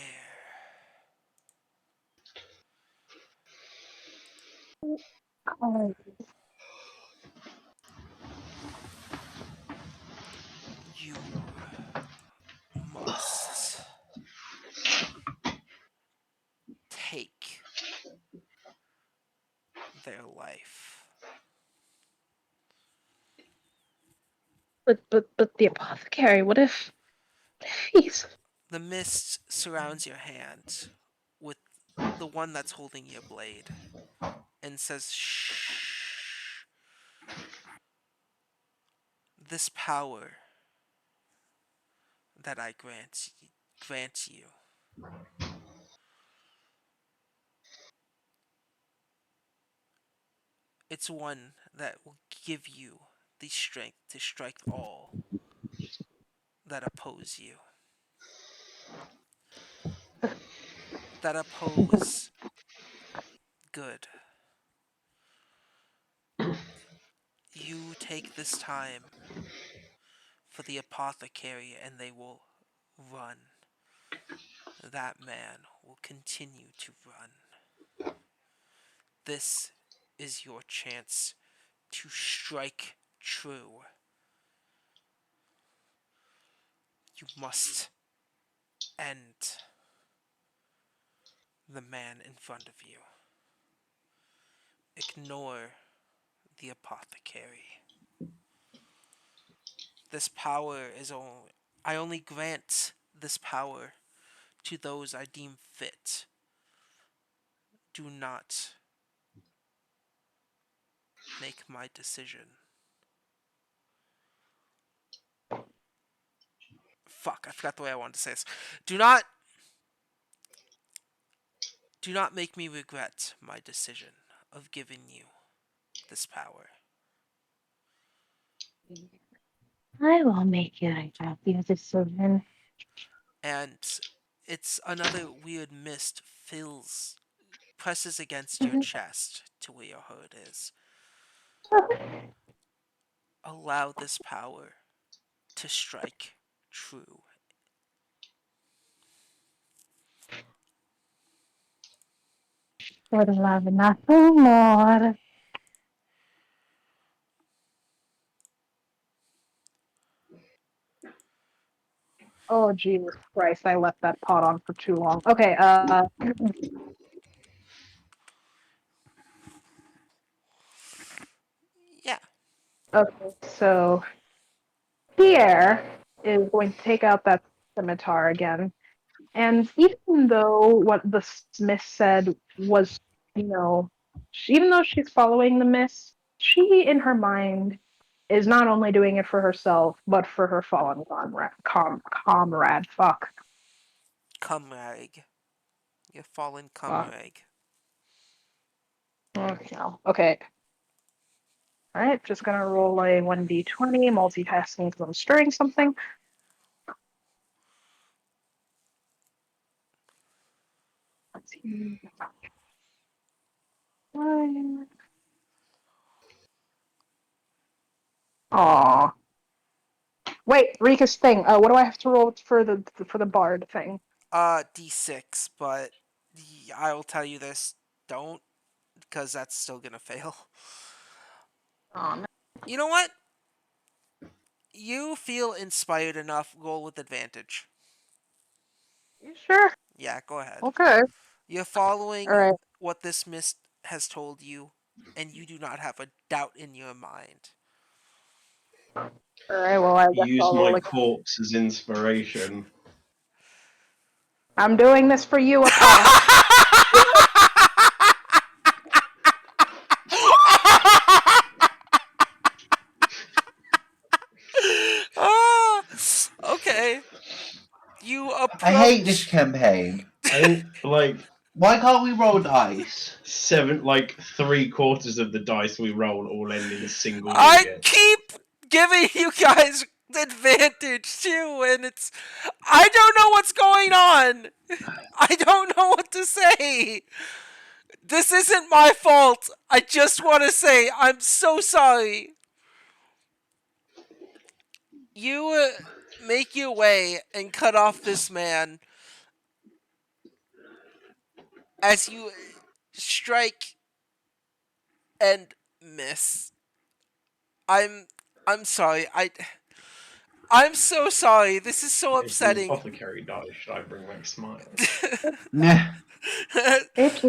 Oh, you must take their life. But the apothecary. What if he's? The mist surrounds your hand with the one that's holding your blade and says, "Shh. This power that I grant you, it's one that will give you the strength to strike all that oppose you, that oppose good. You take this time for the apothecary and they will run. That man will continue to run. This is your chance to strike true. You must end the man in front of you. Ignore the apothecary. This power is only I only grant this power to those I deem fit. Do not make my decision. Fuck, I forgot the way I wanted to say this. Do not make me regret my decision of giving you this power. I will make you regret your decision. And it's another weird mist presses against your chest to where your heart is. Allow this power to strike true. For the love of nothing more. Oh Jesus Christ! I left that pot on for too long. Okay. Yeah. Okay. So Pierre is going to take out that scimitar again. And even though what the Smith said was, even though she's following the mist, she in her mind is not only doing it for herself, but for her fallen comrade. Fuck. Comrade. Your fallen Fuck. comrade. Okay. Okay. All right. Just gonna roll a 1d20, multitasking because I'm stirring something. Let's see. Aw. Wait, Rika's thing. What do I have to roll for the bard thing? D6, but I will tell you this. Don't, because that's still gonna fail. Oh, You know what? You feel inspired enough, roll with advantage. you sure? Yeah, go ahead. Okay. You're All following right. what this mist has told you, and you do not have a doubt in your mind. All right. Well, I guess Use I'll roll my again. corpse as inspiration. I'm doing this for you, Apoth. Ah, okay. You I hate this approach. campaign. I think Why can't we roll dice? three-quarters of the dice we roll all end in single I digits. keep giving you guys advantage too, and it's. I don't know what's going on. I don't know what to say. This isn't my fault. I just want to say I'm so sorry. You make your way and cut off this man as you strike and miss. I'm I'm sorry. I'm so sorry. This is so If the upsetting. apothecary dies, should I bring back smiles? Nah. It's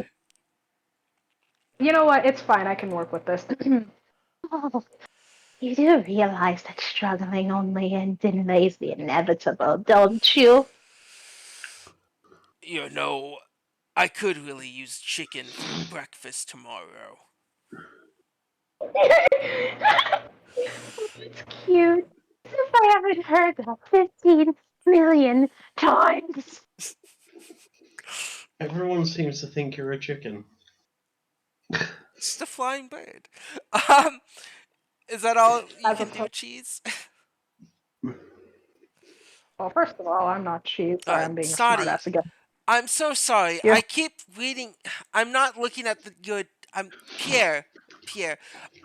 You know what? It's fine. I can work with this. Oh, you do realize that struggling only delays the inevitable, don't you? You know, I could really use chicken for breakfast tomorrow. It's cute. As if I haven't heard that 15 million times. Everyone seems to think you're a chicken. Just a flying bird. Um, is that all you As can do, opposed, cheese? well, first of all, I'm not cheese. Sorry, I'm being a Sorry, smartass again. I'm so sorry. You're I keep reading. I'm not looking at the good. I'm Pierre. Pierre.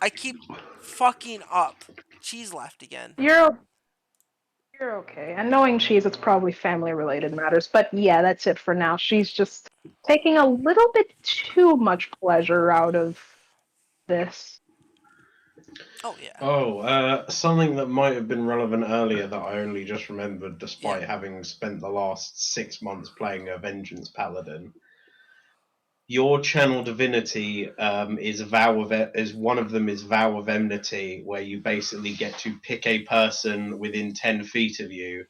I keep fucking up. Cheese left again. you're you're okay. And knowing cheese, it's probably family related matters. But yeah, that's it for now. She's just taking a little bit too much pleasure out of this. Oh yeah, Something that might have been relevant earlier that I only just remembered yeah, despite having spent the last 6 months playing a Vengeance Paladin. Your channel divinity is one of them is Vow of Enmity, where you basically get to pick a person within 10 feet of you,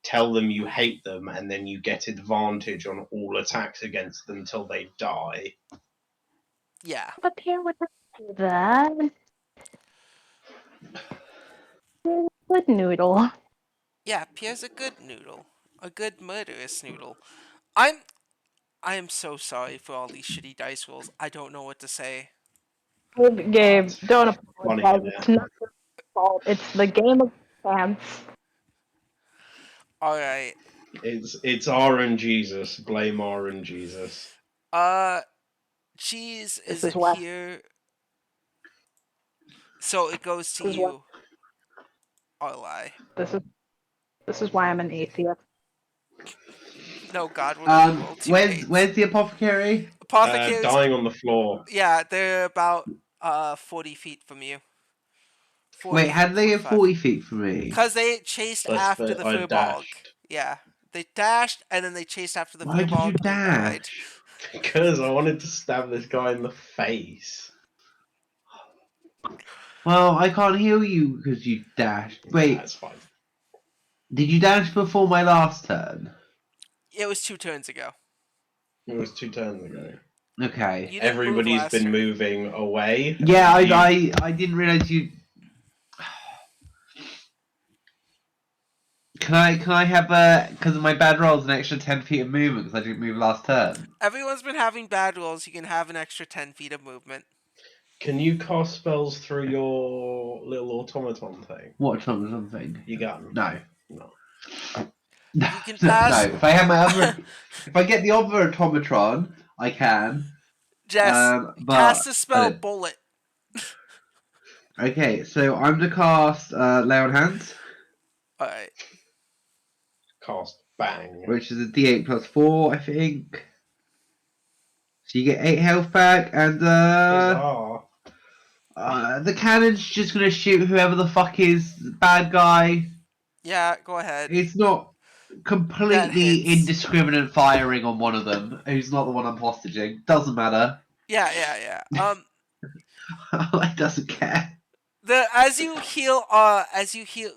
tell them you hate them, and then you get advantage on all attacks against them till they die. yeah, But Pierre would not do that. Good noodle. yeah. Pierre's a good noodle, a good murderous noodle. I'm. I am so sorry for all these shitty dice rolls. I don't know what to say. Oh, Gabe, it's don't funny apologize. in It's it. not your fault. It's the game of chance. All right. It's R and Jesus. Blame R and Jesus. Uh, cheese This isn't is why. here, so it goes to This is why. you. Or lie. This is this is why I'm an atheist. No, God, we're evil teammates. Where's the apothecary? Apothecaries. Dying on the floor. Yeah, they're about 40 feet from you. Wait, 40, how do they get 45. 40 feet from me? Because they chased That's after the the I Firbolg. dashed Yeah. They dashed and then they chased after the Why did you Firbolg and they died. dash? because I wanted to stab this guy in the face. Well, I can't heal you because you dashed. Wait, That's fine. did you dash before my last turn? It was 2 turns ago. It was 2 turns ago. Okay. You didn't move Everybody's last been turn. moving away. Yeah, and I didn't realize you. Can I have because of my bad rolls an extra 10 feet of movement because I didn't move last turn? Everyone's been having bad rolls. You can have an extra 10 feet of movement. Can you cast spells through your little automaton thing? What on something? You gun? No. No. You can No. pass. If I have my other, if I get the other automatron, I can. Jess, But cast the I spell don't. Bullet. Okay, so I'm to cast Lay on Hands, Alright. Cast bang. which is a D8 plus 4, I think. So you get 8 health back, and Huzzah. the cannon's just gonna shoot whoever the fuck is the bad guy. Yeah, go ahead. It's not That completely hits. indiscriminate firing on one of them, who's not the one I'm hostage. Doesn't matter. Yeah. I doesn't care. As you heal,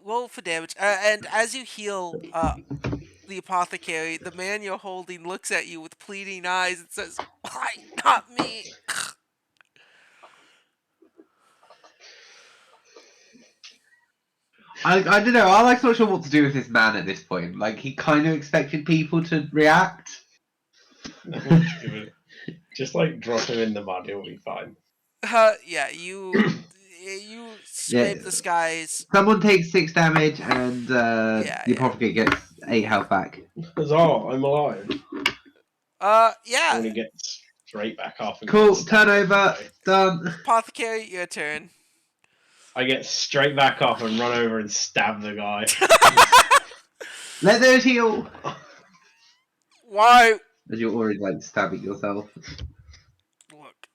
roll for damage, and as you heal, the apothecary, the man you're holding looks at you with pleading eyes and says, "Why not me?" I don't know. I'm like not sure what to do with this man at this point. Like he kind of expected people to react. Just like drop him in the mud, he'll be fine. Yeah, you Yeah. scrape the skies. Someone takes 6 damage, and Yeah. the apothecary gets 8 health back. Huzzah, I'm alive. I'm Yeah. gonna get straight back up and Cool. get stabbed Turnover. anyway. Done. Apothecary, your turn. I get straight back up and run over and stab the guy. Let those heal. Why? As you're already like stabbing yourself. Look.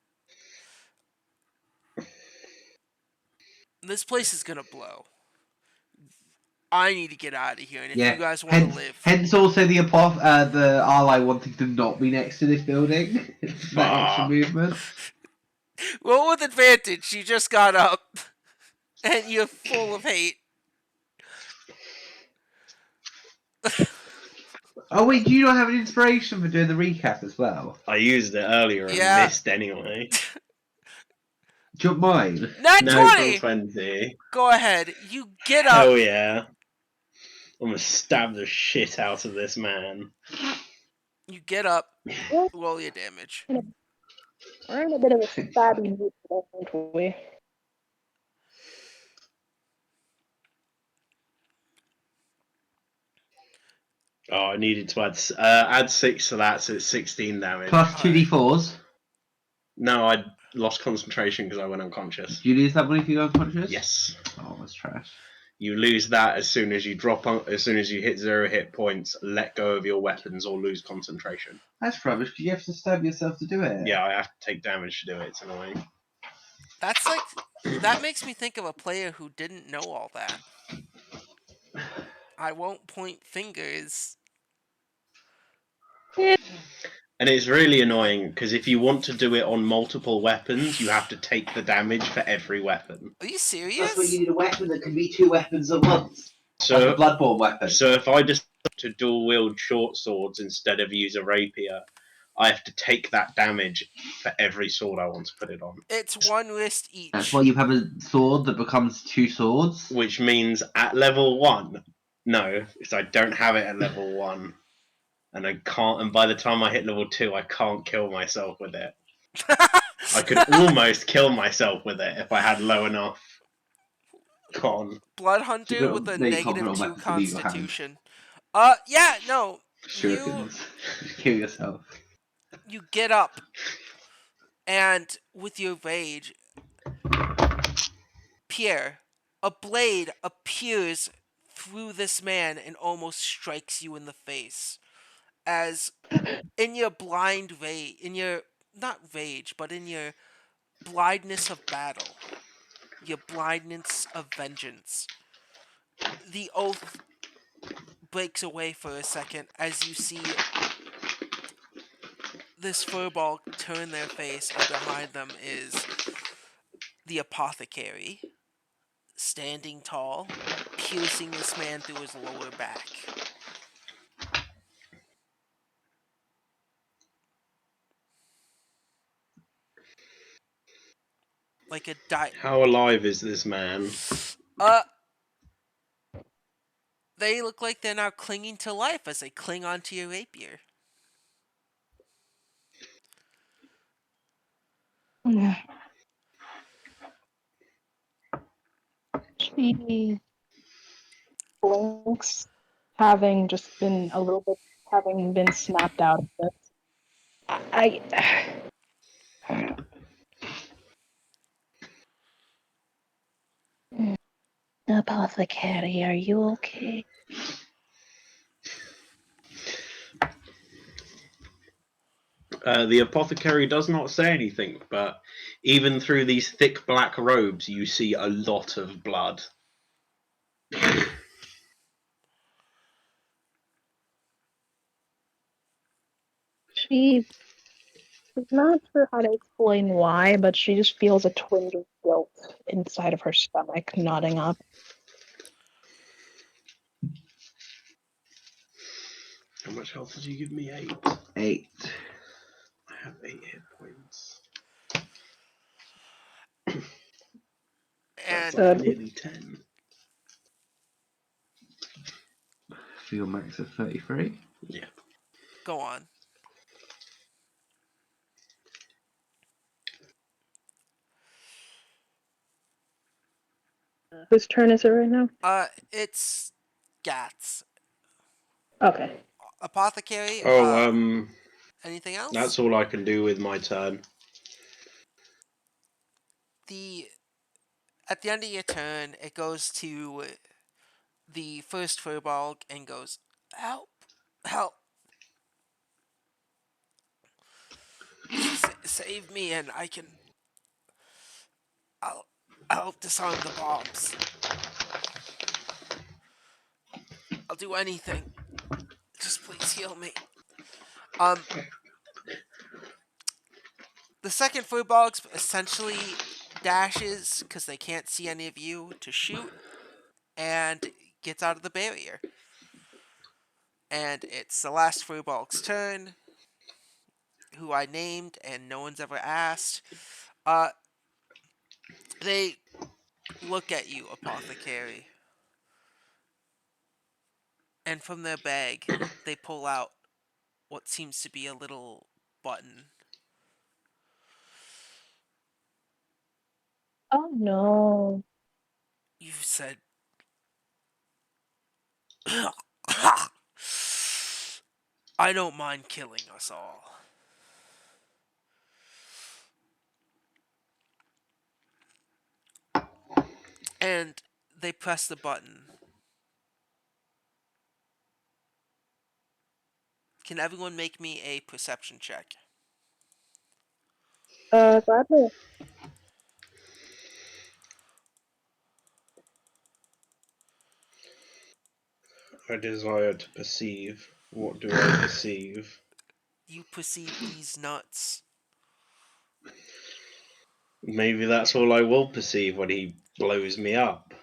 This place is gonna blow. I need to get out of here, and if you Yeah. guys want to live, Hence also the ally wanting to not be next to this building. That extra Fuck. movement. Roll with advantage. You just got up, and you're full of hate. Oh wait, do you not have an inspiration for doing the recap as well? I used it earlier and Yeah. missed anyway. Do you want mine? Nat Natural 20! 20. Go ahead. You get up. Hell yeah. I'm gonna stab the shit out of this man. You get up. We're Roll your damage. we're in a bit of a stabby mood, aren't we? Oh, I needed to add 6 to that, so it's 16 damage. Plus 2d4s. No, I lost concentration because I went unconscious. Do you lose that one if you go unconscious? Yes. Oh, that's trash. You lose that as soon as you as soon as you hit 0 hit points, let go of your weapons or lose concentration. That's rubbish. Do you have to stab yourself to do it? Yeah, I have to take damage to do it. It's annoying. That's like. That makes me think of a player who didn't know all that. I won't point fingers. And it's really annoying because if you want to do it on multiple weapons, you have to take the damage for every weapon. Are you That's why serious? you need a weapon that can be 2 weapons at once. Like So, a Bloodborne weapon. so if I decide to dual wield short swords instead of use a rapier, I have to take that damage for every sword I want to put it on. It's one wrist each. That's why you have a sword that becomes 2 swords. Which means at level 1, no, because I don't have it at level 1. And I can't, and by the time I hit level 2, I can't kill myself with it. I could almost kill myself with it if I had low enough con. Blood Hunter got with a very negative confident 2 weapons to leave your hand. constitution. Yeah, no. Shurikens. Kill yourself. You get up, and with your rage, Pierre, a blade appears through this man and almost strikes you in the face. As in your blind rage, in your not rage, but in your blindness of battle, your blindness of vengeance, the oath breaks away for a second as you see this furball turn their face, and behind them is the apothecary, standing tall, piercing this man through his lower back. Like a How alive is this man? Uh, they look like they're now clinging to life as they cling onto your rapier. She blinks, having just been a little bit, having been snapped out of this. Apothecary, are you okay? The apothecary does not say anything, but even through these thick black robes, you see a lot of blood. She's not sure how to explain why, but she just feels a twinge of guilt inside of her stomach, knotting up. How much health did you give me? 8. 8. I have 8 hit points. That's And like nearly 10. For your max of 33. Yeah. go on. Whose turn is it right now? It's Gats. Okay. Apothecary, Oh, anything else? that's all I can do with my turn. At the end of your turn, it goes to the first Firbolg and goes, help, help. Save me and I'll help disarm the bombs. I'll do anything. Just please heal me. The second Firbolgs essentially dashes because they can't see any of you to shoot and gets out of the barrier. And it's the last Firbolg's turn, who I named and no one's ever asked. They look at you, Apothecary, and from their bag they pull out what seems to be a little button. Oh no. You've said I don't mind killing us all. And they press the button. Can everyone make me a perception check? Gladly. I desire to perceive. What do I perceive? You perceive these nuts. Maybe that's all I will perceive when he blows me up.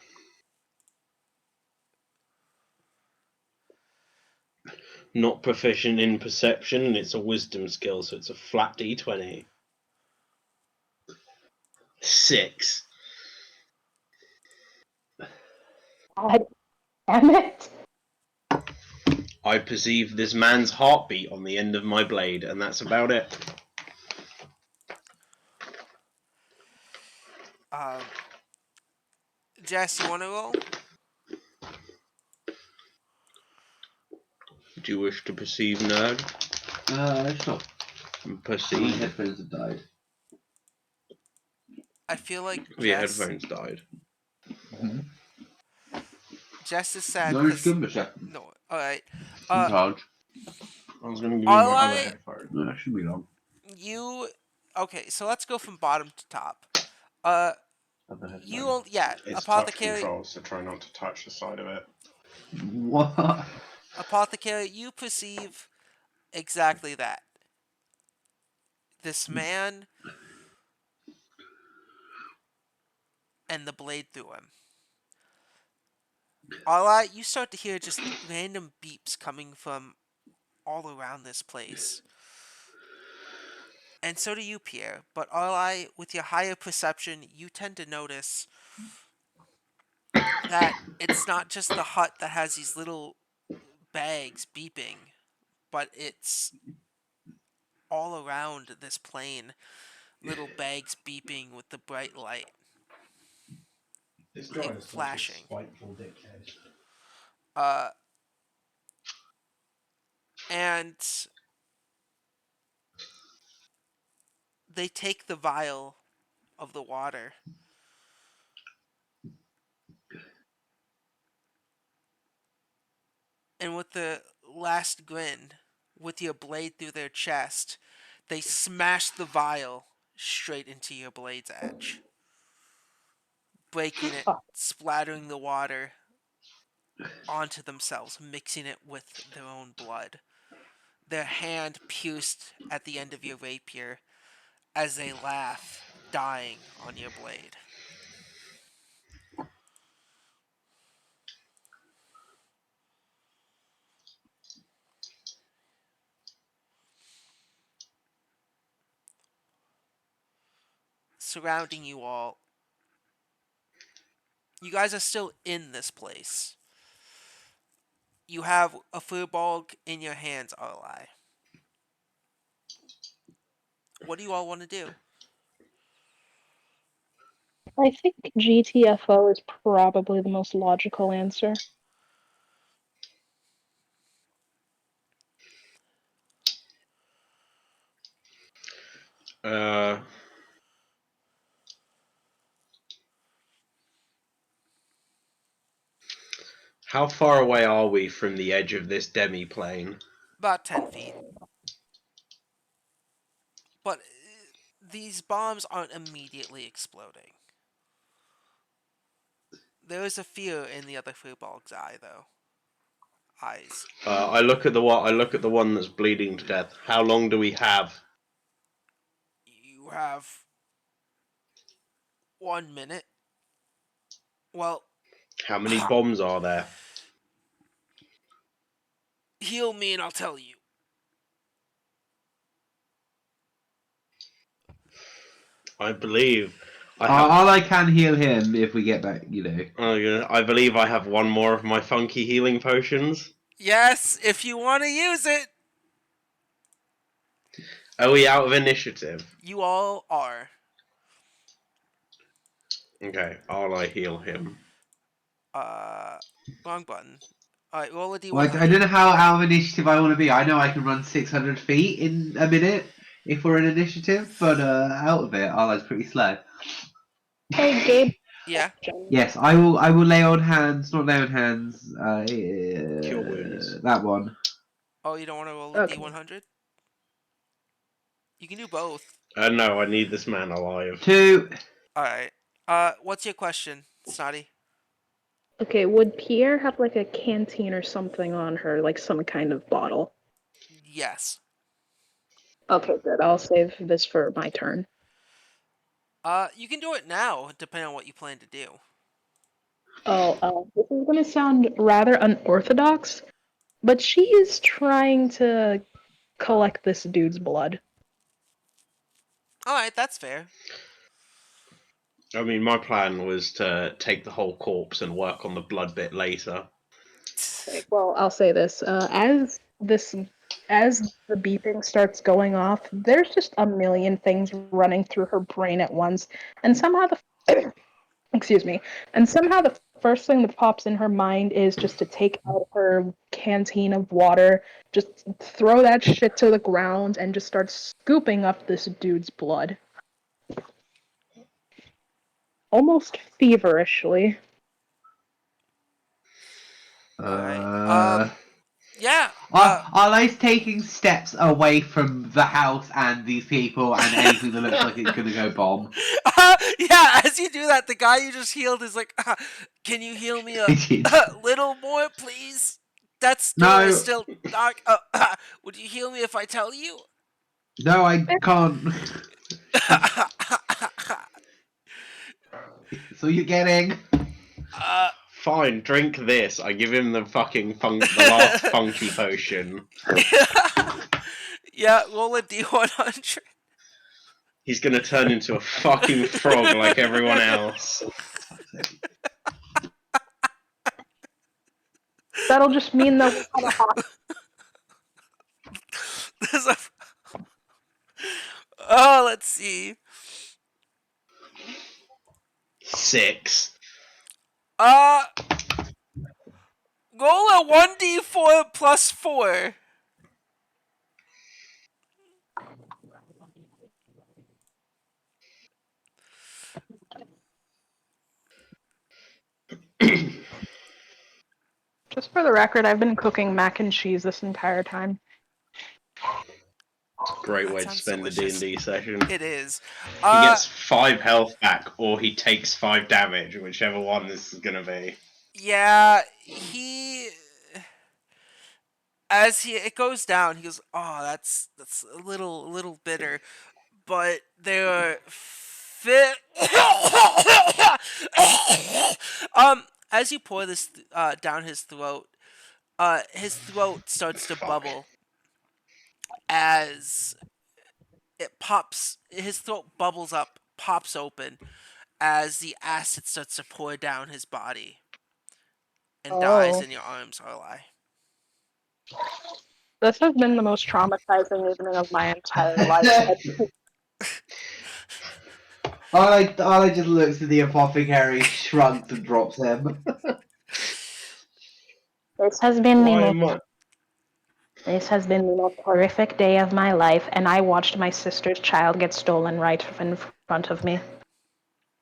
Not proficient in perception, and it's a wisdom skill, so it's a flat d20. 6. God damn it. I perceive this man's heartbeat on the end of my blade, and that's about it. Jess, you want to roll? Do you wish to perceive, nerd? Stop. My Perceive? headphones have died. I feel like Your headphones died. Jess is sad No, just because give him a second. no. All right. In charge. I was going to give you All my other I headphone. No, that should be long. you okay? So let's go from bottom to top. Uh, Other you headphone. yeah, It's touch apothecary. controls, so try not to touch the side of it. What? Apothecary, you perceive exactly that. This man and the blade through him. You start to hear just random beeps coming from all around this place. And so do you, Pierre. But with your higher perception, you tend to notice that it's not just the hut that has these little bags beeping, but it's all around this plane, little bags beeping with the bright light This guy is like a flashing. spiteful dickhead. Uh, and they take the vial of the water. And with the last grin, with your blade through their chest, they smash the vial straight into your blade's edge, breaking it, Fuck. splattering the water onto themselves, mixing it with their own blood. Their hand pierced at the end of your rapier as they laugh, dying on your blade. Surrounding you all, you guys are still in this place. You have a Firbolg in your hands, Arlai. What do you all want to do? I think GTFO is probably the most logical answer. How far away are we from the edge of this demi-plane? About 10 feet. But these bombs aren't immediately exploding. There is a fear in the other Firbolg's eye, though. Eyes. I look at the one that's bleeding to death. How long do we have? have 1 minute. Well, How many bombs are there? heal me and I'll tell you. I believe I have. All I can heal him if we get back, Oh, yeah, I believe I have one more of my funky healing potions. Yes, if you want to use it. Are we out of initiative? You all are. Okay, I'll heal him. Wrong button. Alright, roll a Well, d100. I don't know how out of initiative I want to be. I know I can run 600 feet in a minute if we're in initiative, but out of it, that's pretty slow. Hey, Gabe. Yeah. Yes, I will. I will lay on hands, not lay on hands. Cure wounds. That one. Oh, you don't want to roll a Okay. d100? You can do both. No, I need this man alive. 2. Alright. What's your question, Snotty? Okay, would Pierre have like a canteen or something on her, like some kind of bottle? Yes. Okay, good. I'll save this for my turn. You can do it now, depending on what you plan to do. This is gonna sound rather unorthodox, but she is trying to collect this dude's blood. Alright, that's fair. I mean, my plan was to take the whole corpse and work on the blood bit later. Okay, well, I'll say this: as the beeping starts going off, there's just a million things running through her brain at once, and somehow the excuse me, and somehow the first thing that pops in her mind is just to take out her canteen of water, just throw that shit to the ground, and just start scooping up this dude's blood. Almost feverishly. Alright. Yeah. Arlo's taking steps away from the house and these people and anything that looks like it's gonna go bomb. Yeah, as you do that, the guy you just healed is like, can you heal me a little more, please? That store is No. still dark. Would you heal me if I tell you? No, I can't. So you're getting. Fine, drink this. I give him the fucking the last funky potion. Yeah, roll a d100. He's gonna turn into a fucking frog like everyone else. That'll just mean that we'll have a hot. There's a... Oh, let's see. 6. Roll a 1d4 plus 4. Just for the record, I've been cooking mac and cheese this entire time. Great That way to sounds spend delicious. the D&D session. It is. He gets 5 health back, or he takes 5 damage, whichever one this is gonna be. Yeah, as it goes down, he goes, "Oh, that's a little bitter," but there are as you pour this down his throat starts to bubble as it pops. His throat bubbles up, pops open as the acid starts to pour down his body and dies in your arms, Arlai. This has been the most traumatizing evening of my entire life. Arlo just looks at the apothecary, shrugs, and drops him. This has been Why the am most I? This has been the most horrific day of my life, and I watched my sister's child get stolen right in front of me.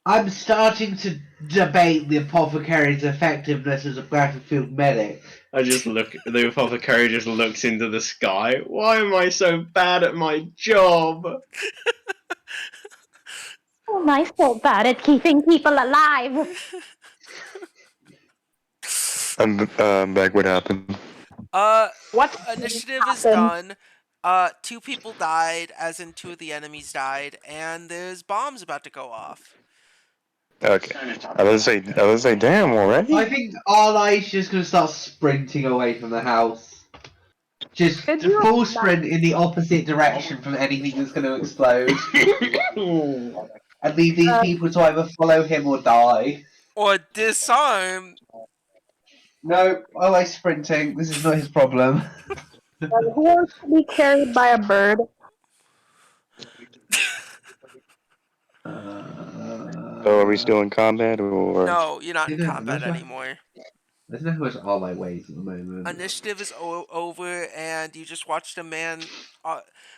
I'm starting to debate the apothecary's effectiveness as a battlefield medic. The apothecary just looks into the sky. Why am I so bad at my job? Oh, am I so bad at keeping people alive? I'm back. What happened? What Initiative is happened? done. Two people died, as in two of the enemies died, and there's bombs about to go off. Okay. I was say, damn already. I think Arlai's just gonna start sprinting away from the house. Just Could you full sprint in the opposite direction from anything that's going to explode. And leave these people to either follow him or die. Or disarm. No, Arlai's sprinting. This is not his problem. who wants to be carried by a bird? So are we still in combat or? No, you're not in I combat anymore. don't know how much Arlai weighs at the moment. Initiative is over, and you just watched a man.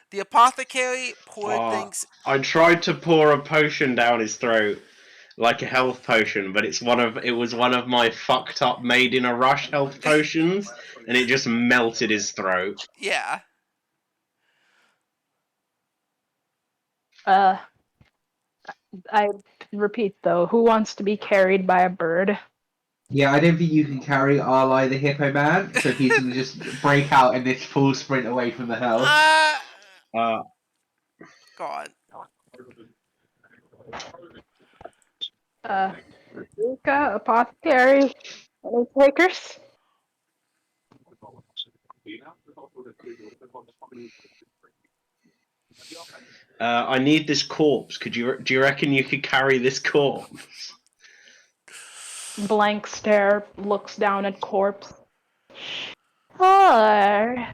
The apothecary poured things. I tried to pour a potion down his throat, like a health potion, but it was one of my fucked up made in a rush health potions, and it just melted his throat. Yeah. I repeat though, who wants to be carried by a bird? Yeah, I don't think you can carry Arlai the Hippo Man, so he's going to just break out in this full sprint away from the house. Uh, God. Luca, apothecary, any takers? I need this corpse. Do you reckon you could carry this corpse? Blank stare, looks down at corpse. Or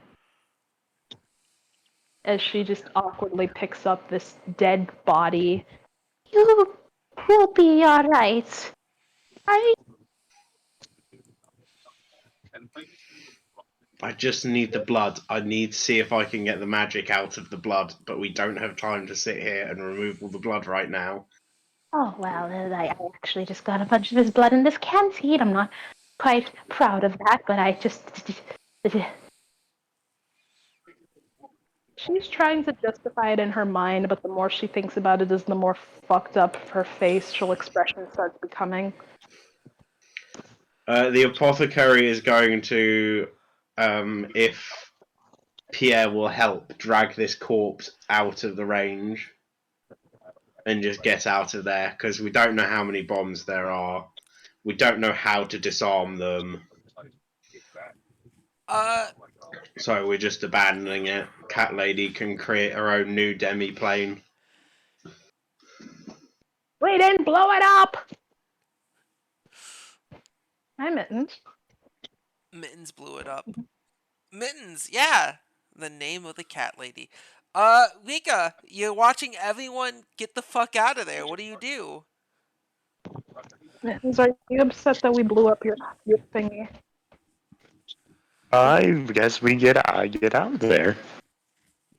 As she just awkwardly picks up this dead body. you will be alright. I I just need the blood. I need to see if I can get the magic out of the blood, but we don't have time to sit here and remove all the blood right now. oh well, I actually just got a bunch of his blood in this canteen. I'm not quite proud of that, but I just She's trying to justify it in her mind, but the more she thinks about it, is the more fucked up her facial expression starts becoming. The apothecary is going to, if Pierre will help, drag this corpse out of the range and just get out of there, because we don't know how many bombs there are. We don't know how to disarm them. Uh, So we're just abandoning it. Cat Lady can create her own new demi plane. We didn't blow it up! Hi, Mittens. Mittens blew it up. Mittens, yeah. The name of the cat lady. Rika, you're watching everyone get the fuck out of there. What do you do? Mittens, are you upset that we blew up your thingy? I guess I get out of there.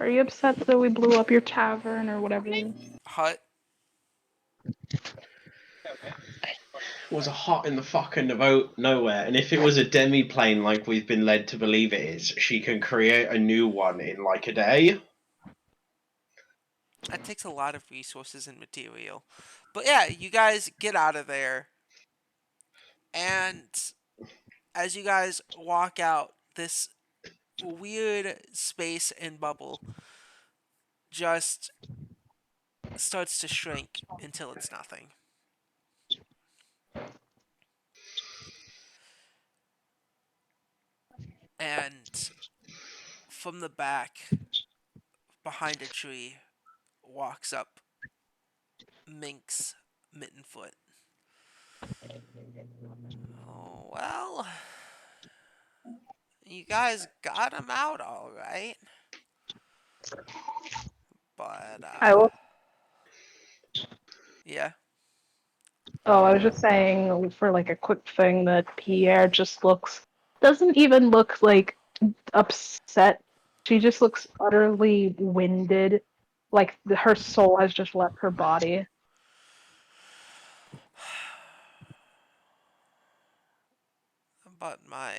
Are you upset that we blew up your tavern or whatever? Hut. It was a hot in the fucking nowhere, and if it was a demi plane like we've been led to believe it is, she can create a new one in like a day. That takes a lot of resources and material. But yeah, you guys get out of there. And as you guys walk out, this weird space and bubble just starts to shrink until it's nothing. And from the back, behind a tree, walks up Minx Mittenfoot. Oh, well, you guys got him out all right. But, I will. yeah. Oh, I was just saying for like a quick thing that Pierre just doesn't even look like upset. She just looks utterly winded, like her soul has just left her body. But my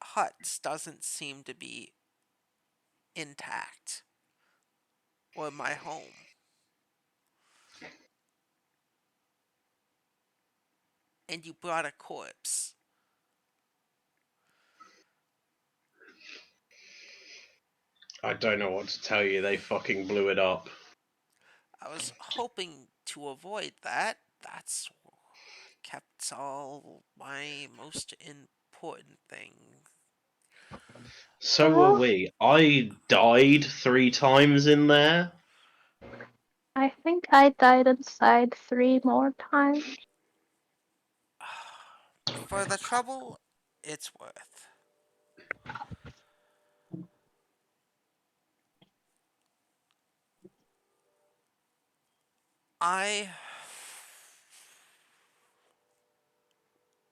hut doesn't seem to be intact. Or my home. And you brought a corpse. I don't know what to tell you. They fucking blew it up. I was hoping to avoid that. That's kept all my most important things. So were Oh, we. I died 3 times in there. I think I died inside 3 more times. For the trouble it's worth. I,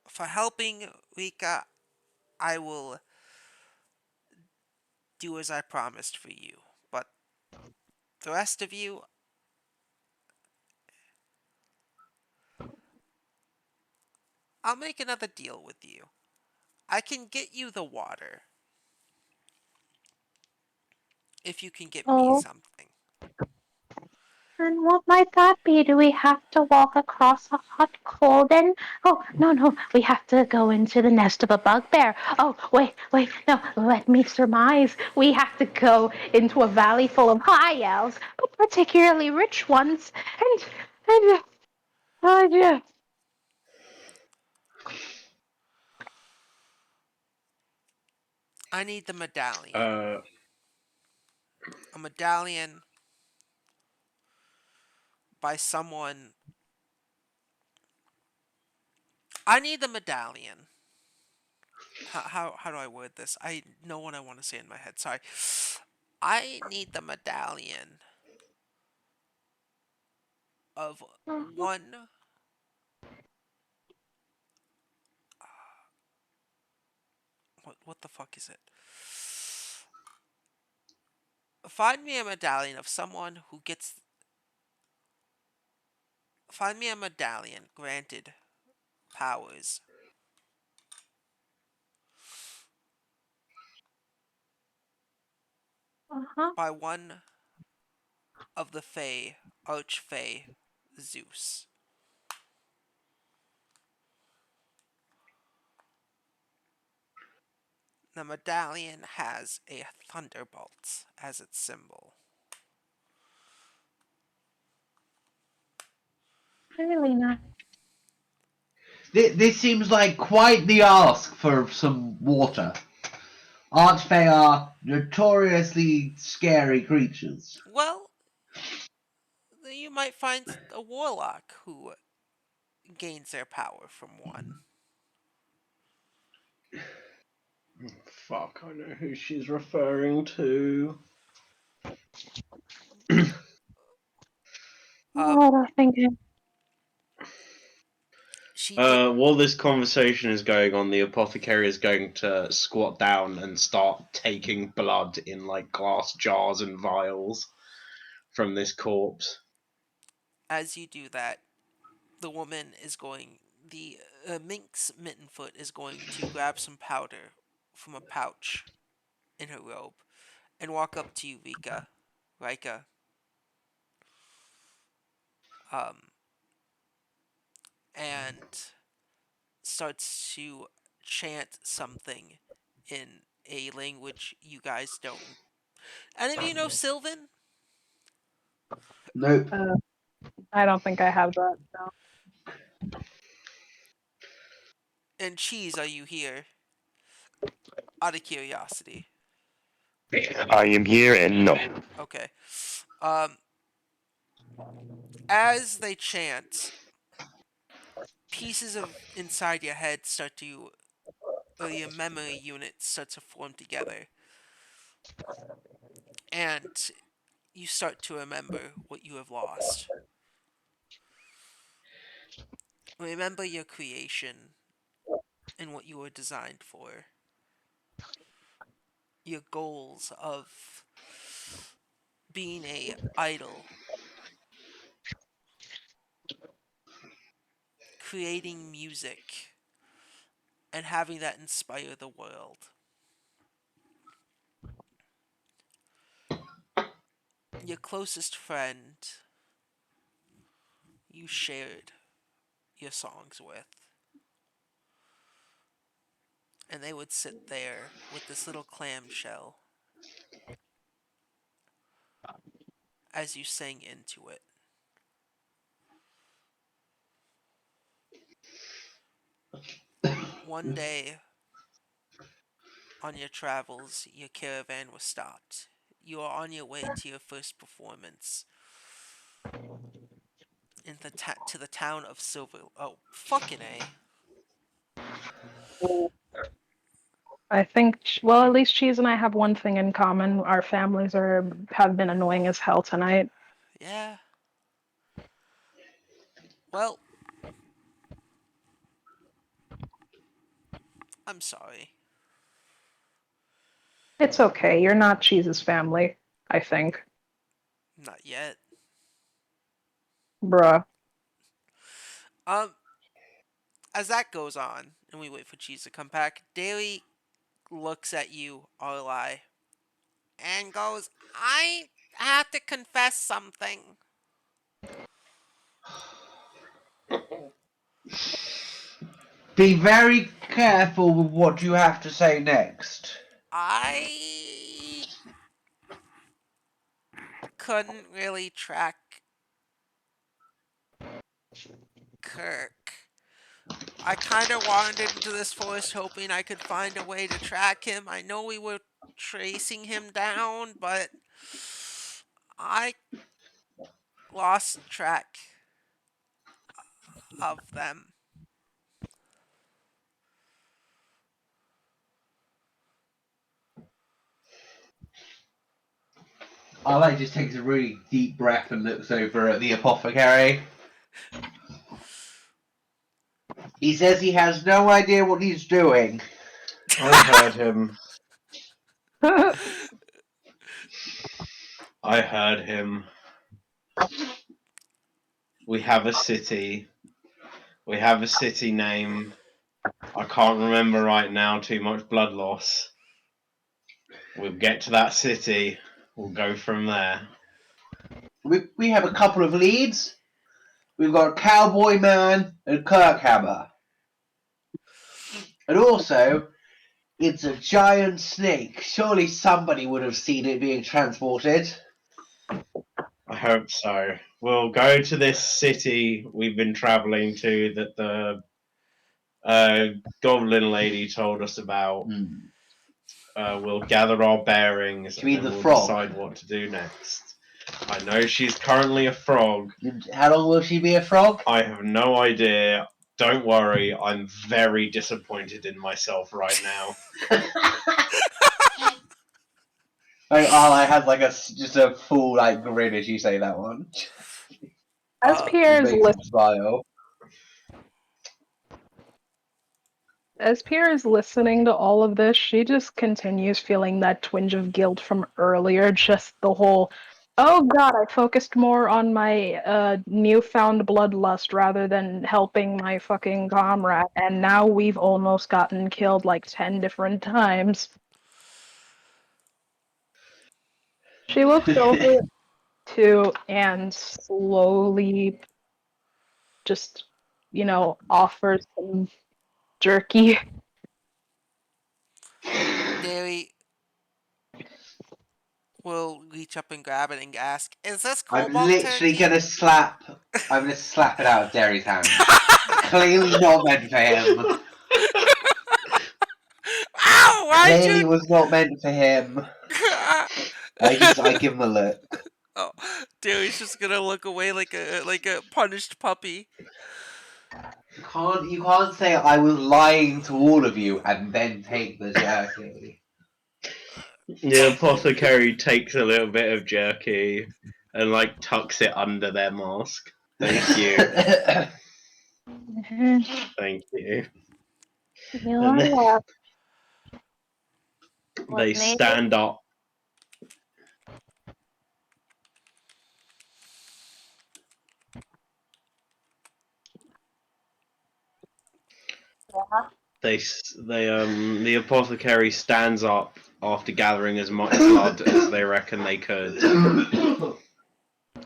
for helping Rika, I will do as I promised for you. But the rest of you, I'll make another deal with you. I can get you the water if you can get me Oh, something. and what might that be? Do we have to walk across a hot cauldron? Oh, no, no, we have to go into the nest of a bugbear. Oh, wait, wait, no, let me surmise. We have to go into a valley full of high elves, but particularly rich ones. And, oh, yeah. I need the medallion. Uh, A medallion by someone. I need the medallion. How do I word this? I know what I want to say in my head. Sorry. I need the medallion of Mhm. one. What the fuck is it? Find me a medallion of someone who gets. Find me a medallion granted powers Uh-huh. by one of the Fae, Archfey Zeus. The medallion has a thunderbolt as its symbol. Really not. This seems like quite the ask for some water. Archfey are notoriously scary creatures. Well, you might find a warlock who gains their power from one. fuck, I know who she's referring to. Um, Oh, I don't think it. she did While this conversation is going on, the apothecary is going to squat down and start taking blood in like glass jars and vials from this corpse. as you do that. The woman is going. The minx Mittenfoot is going to grab some powder from a pouch in her robe and walk up to you, Rika, um, and starts to chant something in a language you guys don't. Any of you know Sylvan? Nope. I don't think I have that. No. And Cheese, are you here? Out of curiosity. I am here and no. Okay. Um, as they chant, pieces of inside your head start to, or your memory units start to form together, and you start to remember what you have lost. Remember your creation and what you were designed for. Your goals of being a idol, creating music, and having that inspire the world. Your closest friend you shared your songs with, and they would sit there with this little clamshell as you sing into it. One day, on your travels, your caravan was stopped. You are on your way to your first performance to the town of Silver. Oh, fucking a! I think, well, at least Cheese and I have one thing in common. Our families have been annoying as hell tonight. Yeah. Well, I'm sorry. It's okay. You're not Cheese's family, I think. Not yet. Bruh. Um, as that goes on, and we wait for Cheese to come back, Daly looks at you, Arlai, and goes, I have to confess something. Be very careful with what you have to say next. I couldn't really track Kirk. I kind of wandered into this forest hoping I could find a way to track him. I know we were tracing him down, but I lost track of them. Arlo just takes a really deep breath and looks over at the apothecary. He says he has no idea what he's doing. I heard him. I heard him. We have a city. We have a city name. I can't remember right now, too much blood loss. We'll get to that city. We'll go from there. We have a couple of leads. We've got Cowboy Man and Kirkhammer. And also, it's a giant snake. Surely somebody would have seen it being transported. I hope so. We'll go to this city we've been traveling to that the goblin lady told us about. We'll gather our bearings You and mean then the we'll frog? decide what to do next. I know she's currently a frog. How long will she be a frog? I have no idea. Don't worry, I'm very disappointed in myself right now. I has like just a full like grin as you say that one. As Uh, Pierre It is makes him smile. As Pierre is listening to all of this, she just continues feeling that twinge of guilt from earlier. Just the whole, oh god, I focused more on my newfound bloodlust rather than helping my fucking comrade, and now we've almost gotten killed like 10 different times. She looks over to and slowly just, offers some jerky. Daly will reach up and grab it and ask, is this I'm cobalt literally turkey? gonna slap. I'm gonna slap it out of Derry's hand. Clearly not meant for him. Ow! Why'd Clearly you? was not meant for him. I give him a look. Oh, Daly's just gonna look away like a punished puppy. You can't say I was lying to all of you and then take the jerky. The apothecary takes a little bit of jerky and like tucks it under their mask. Thank you. Thank you. You And then are they what made it. stand up. Yeah. The apothecary stands up after gathering as much blood as they reckon they could,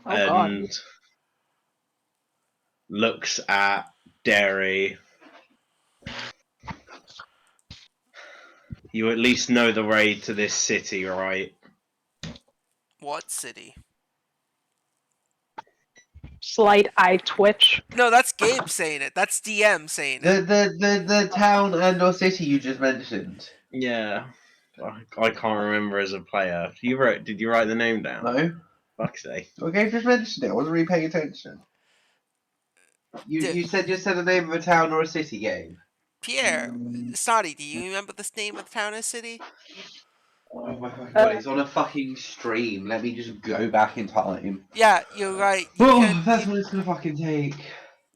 Oh god. and looks at Derry. You at least know the way to this city, right? What city? slight eye twitch. No, that's Gabe saying it. That's DM saying it. The town and or city you just mentioned. Yeah. I can't remember as a player. Did you write the name down? No? Fuck's sake. Okay, just mentioned it. I wasn't really paying attention. You said the name of a town or a city game. Pierre, Snotty, do you remember the name of the town or city? Oh my fucking Uh, god, it's on a fucking stream. Let me just go back in time. Yeah, you're right. You can Oh, that's what it's gonna fucking take.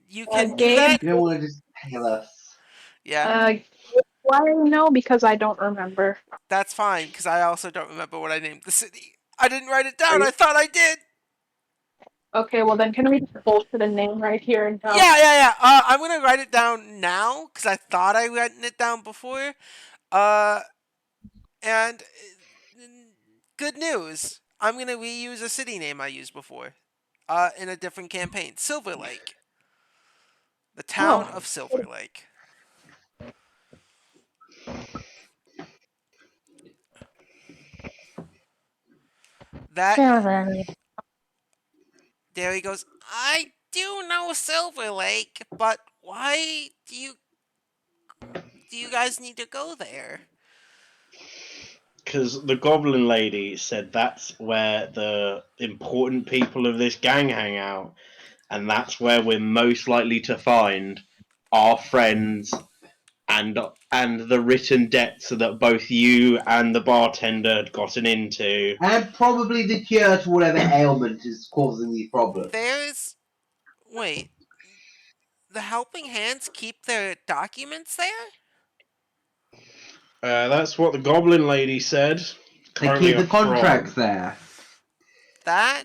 you can do Gabe, that. You don't want to just tell us. Yeah, uh, why no? Because I don't remember. that's fine because I also don't remember what I named the city. I didn't write it Are down. you I thought I did. okay? Well, then can we just bullshit a name right here and now? Yeah. I'm gonna write it down now because I thought I written it down before. Uh, and good news. I'm gonna reuse a city name I used before. In a different campaign, Silver Lake, the town Oh, of Silver Lake. That So then, There he goes. I do know Silver Lake, but why do you guys need to go there? Because the Goblin Lady said that's where the important people of this gang hang out, and that's where we're most likely to find our friends and the written debts that both you and the bartender had gotten into. And probably the cure to whatever ailment is causing these problems. There's wait, the Helping Hands keep their documents there? That's what the Goblin Lady said. They Currently keep a the contracts frog. there. That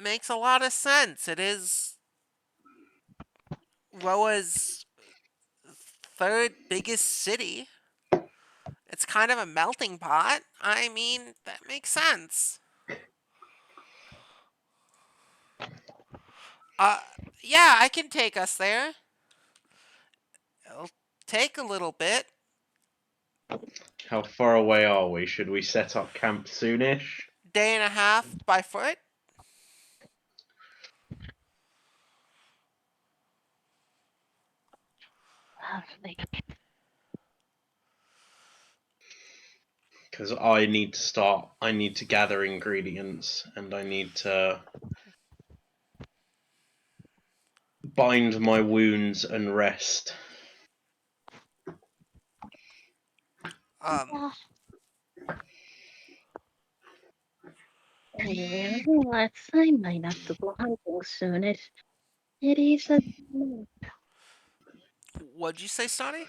makes a lot of sense. It is Roa's third biggest city. It's kind of a melting pot. I mean, that makes sense. Uh, yeah, I can take us there. It'll take a little bit. How far away are we? Should we set up camp soonish? Day and a half by foot. lovely. Because I need to gather ingredients and I need to bind my wounds and rest. Um, Yeah. Yeah, let's. I might have to go hunting soon. It is a. what'd you say, Sonny?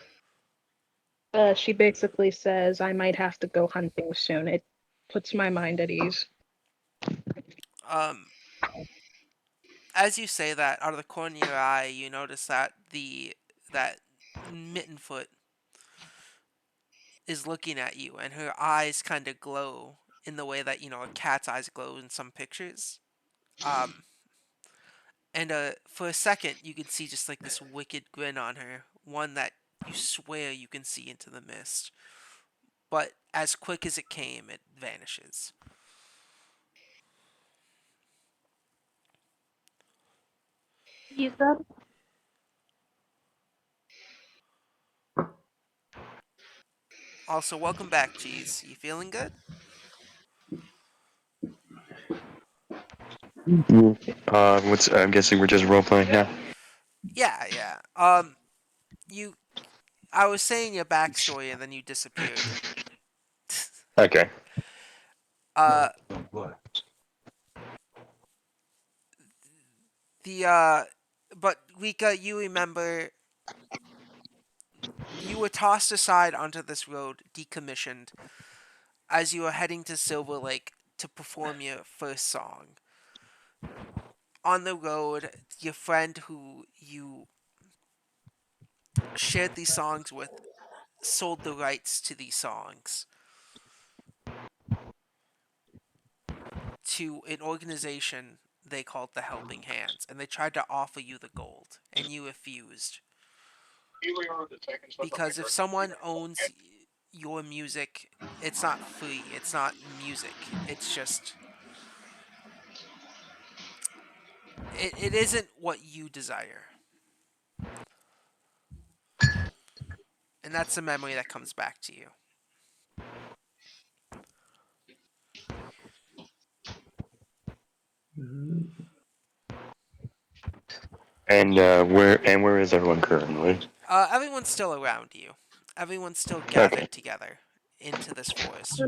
She basically says I might have to go hunting soon. It puts my mind at ease. Um, as you say that, out of the corner of your eye, you notice that that Mittenfoot is looking at you, and her eyes kind of glow in the way that a cat's eyes glow in some pictures. Um, and for a second, you can see just like this wicked grin on her, one that you swear you can see into the mist. But as quick as it came, it vanishes. You good? Also, welcome back, Cheese. You feeling good? I'm guessing we're just role playing now. Yeah. You. I was saying your backstory, and then you disappeared. Okay. uh, the. But Rika, you remember you were tossed aside onto this road, decommissioned, as you were heading to Silver Lake to perform your first song. On the road, your friend who you shared these songs with sold the rights to these songs to an organization they called the Helping Hands, and they tried to offer you the gold, and you refused. Because if someone owns your music, it's not free, it's not music, it's just it isn't what you desire. And that's the memory that comes back to you. And where is everyone currently? Everyone's still around you. Everyone's still Okay. gathered together into this forest.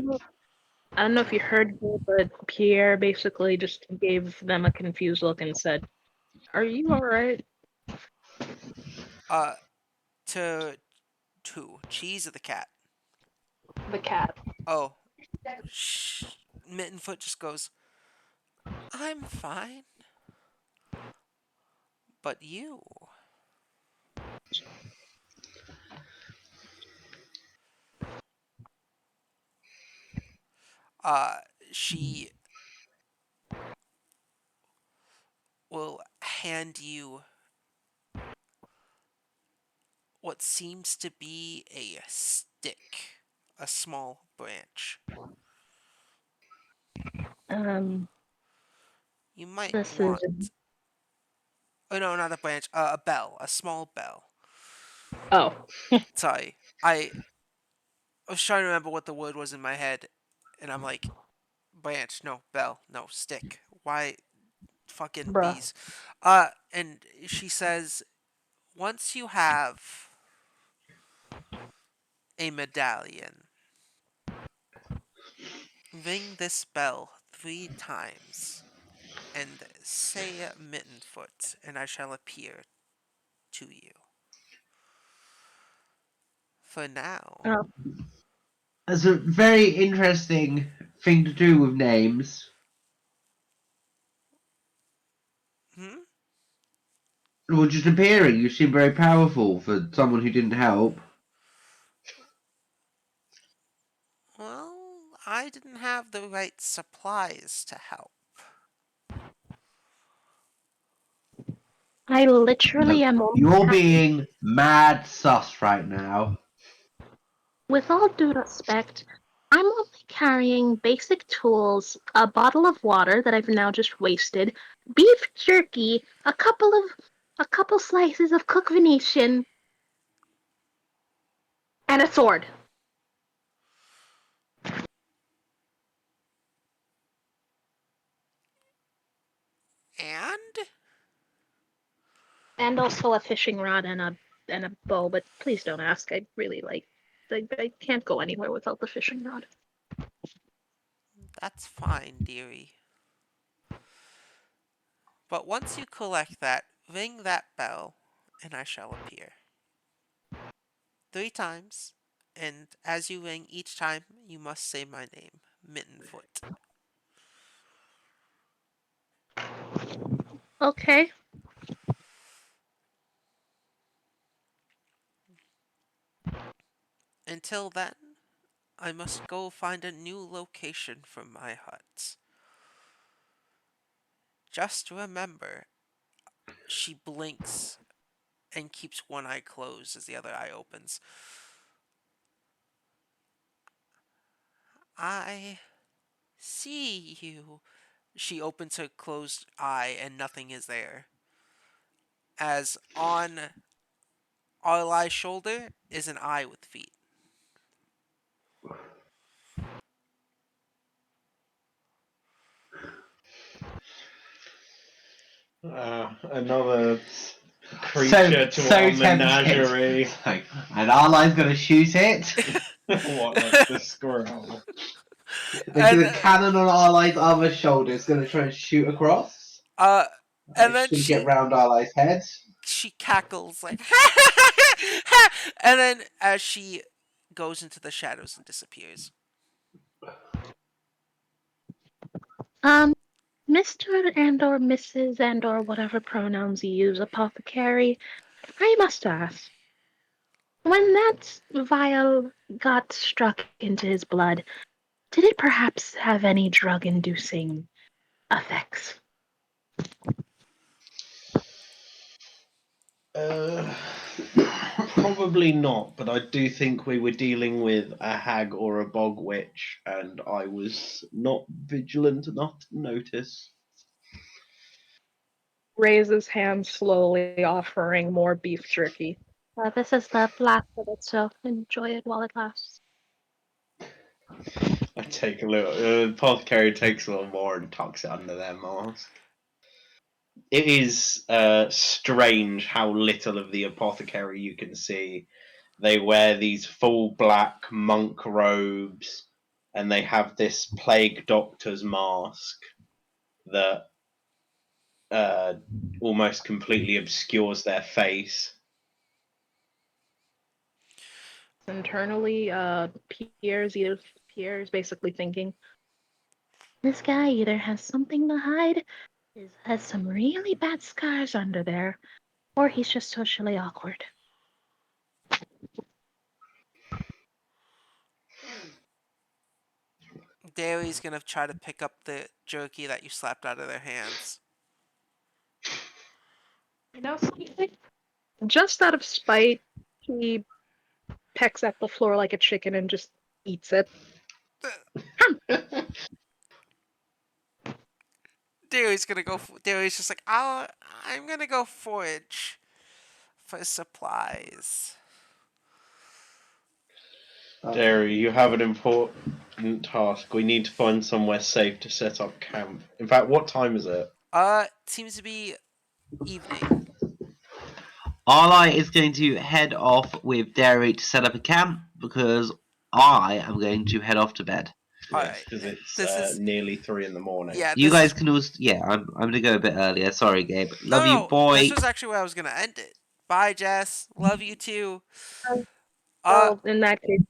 I don't know if you heard me, but Pierre basically just gave them a confused look and said, "Are you all right?" Uh, to Cheese or the cat? The cat. Oh, Mittenfoot just goes, I'm fine. But you. Uh, she will hand you what seems to be a stick, a small branch. Um, You might this is. want. Oh no, not a branch. A bell, a small bell. Oh, Sorry, I was trying to remember what the word was in my head, and I'm like, branch, no, bell, no, stick. Why, fucking bruh. bees? And she says, once you have a medallion, ring this bell 3 times, and say Mittenfoot, and I shall appear to you. For now. Oh, That's a very interesting thing to do with names. Hmm? Well, just appearing, you seem very powerful for someone who didn't help. Well, I didn't have the right supplies to help. I literally Look, am only you're carrying, being mad sus right now. with all due respect, I'm only carrying basic tools, a bottle of water that I've now just wasted, beef jerky, a couple slices of cooked Venetian, and a sword. And? and also a fishing rod and a bow. But please don't ask. I really like. I can't go anywhere without the fishing rod. That's fine, dearie. But once you collect that, ring that bell, and I shall appear. 3 times, and as you ring each time, you must say my name, Mittenfoot. Okay. Until then, I must go find a new location for my hut. Just remember, she blinks and keeps one eye closed as the other eye opens. I see you. She opens her closed eye and nothing is there. As on Arlai's shoulder is an eye with feet. Another So, creature to so our tempted. menagerie. Like, and Arline's gonna shoot it. What, like the squirrel? They're and gonna cannon on Arline's other shoulder. It's gonna try and shoot across. uh and It's then gonna get she round Arline's head. she cackles like and then as she goes into the shadows and disappears. Um, Mr. and or Mrs. and or whatever pronouns you use, apothecary, I must ask, when that vial got struck into his blood, did it perhaps have any drug-inducing effects? Uh, Probably not, but I do think we were dealing with a hag or a bog witch, and I was not vigilant enough to notice. raises hand slowly, offering more beef jerky. This is the black of it, so enjoy it while it lasts. I take a little. The apothecary takes a little more and tucks it under their mask. It is strange how little of the apothecary you can see. They wear these full black monk robes, and they have this plague doctor's mask that almost completely obscures their face. Internally, Pierre's basically thinking, This guy either has something to hide, has some really bad scars under there, or he's just socially awkward. Daly's gonna try to pick up the jerky that you slapped out of their hands. you know something? Just out of spite, he pecks at the floor like a chicken and just eats it. Daly's just like, I'm gonna go forage for supplies. Derry, you have an important task. We need to find somewhere safe to set up camp. In fact, what time is it? Seems to be evening. Arlai is going to head off with Derry to set up a camp because I am going to head off to bed. Alright, Because it's this is nearly 3 in the morning. yeah. You This guys is, can also, yeah, I'm gonna go a bit earlier. Sorry, Gabe. no, Love you, no. boy. This was actually where I was gonna end it. Bye, Jess. Love you too. Well, in that case,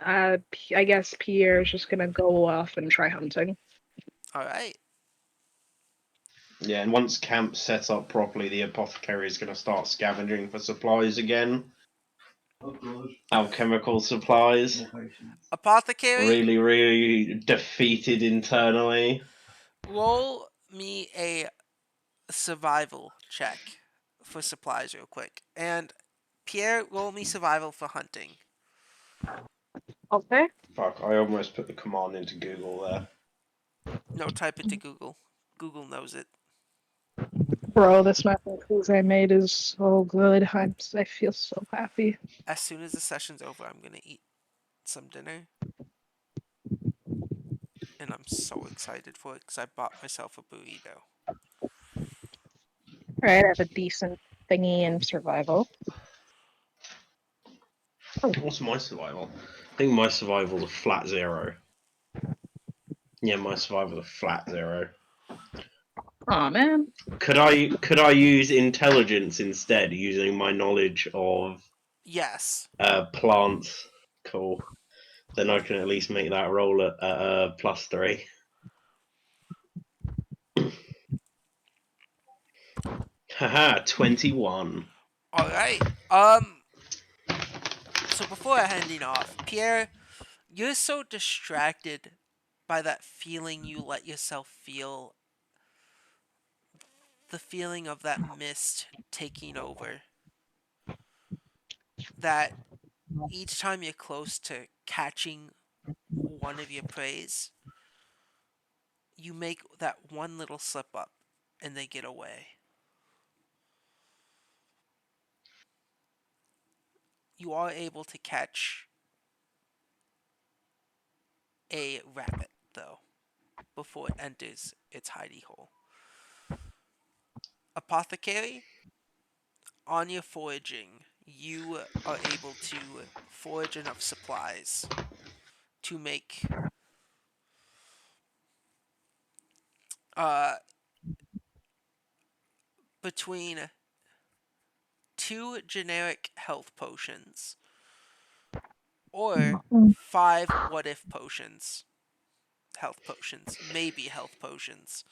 I guess Pierre's just gonna go off and try hunting. All right. Yeah, and once camp's set up properly, the apothecary is going to start scavenging for supplies again. Alchemical supplies. Apothecary, Really, really defeated internally. roll me a survival check for supplies real quick, and Pierre, roll me survival for hunting. Okay. Fuck, I almost put the command into Google there. No, type it to Google. Google knows it. Bro, this macaroni and cheese I made is so good. I feel so happy. As soon as the session's over, I'm gonna eat some dinner, and I'm so excited for it because I bought myself a burrito. Alright, I have a decent thingy in survival. What's my survival? I think my survival's a flat 0. Yeah, my survival's a flat 0. Aw, man. Could I use intelligence instead, using my knowledge of Yes. plants? Cool. Then I can at least make that roll at +3. Haha, 21. All right. So before handing off, Pierre, you're so distracted by that feeling you let yourself feel, the feeling of that mist taking over, that each time you're close to catching one of your preys, you make that one little slip up and they get away. You are able to catch a rabbit, though, before it enters its hidey hole. Apothecary, on your foraging, you are able to forage enough supplies to make uh, between 2 generic health potions or 5 health potions, maybe health potions.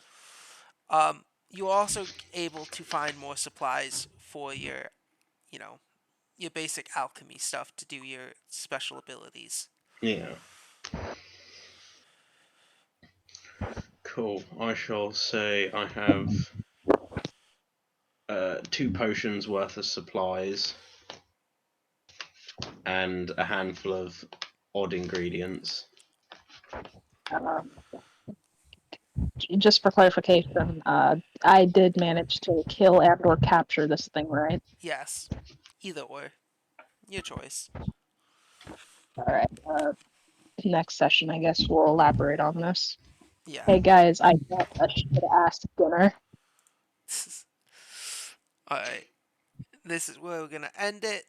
You're also able to find more supplies for your, you know, your basic alchemy stuff to do your special abilities. Yeah. Cool. I shall say I have 2 potions worth of supplies and a handful of odd ingredients. just for clarification, I did manage to kill and or capture this thing, right? Yes. Either way, your choice. All right. Next session, I guess we'll elaborate on this. Yeah. Hey guys, I got a shit ass dinner. All right. This is where we're gonna end it.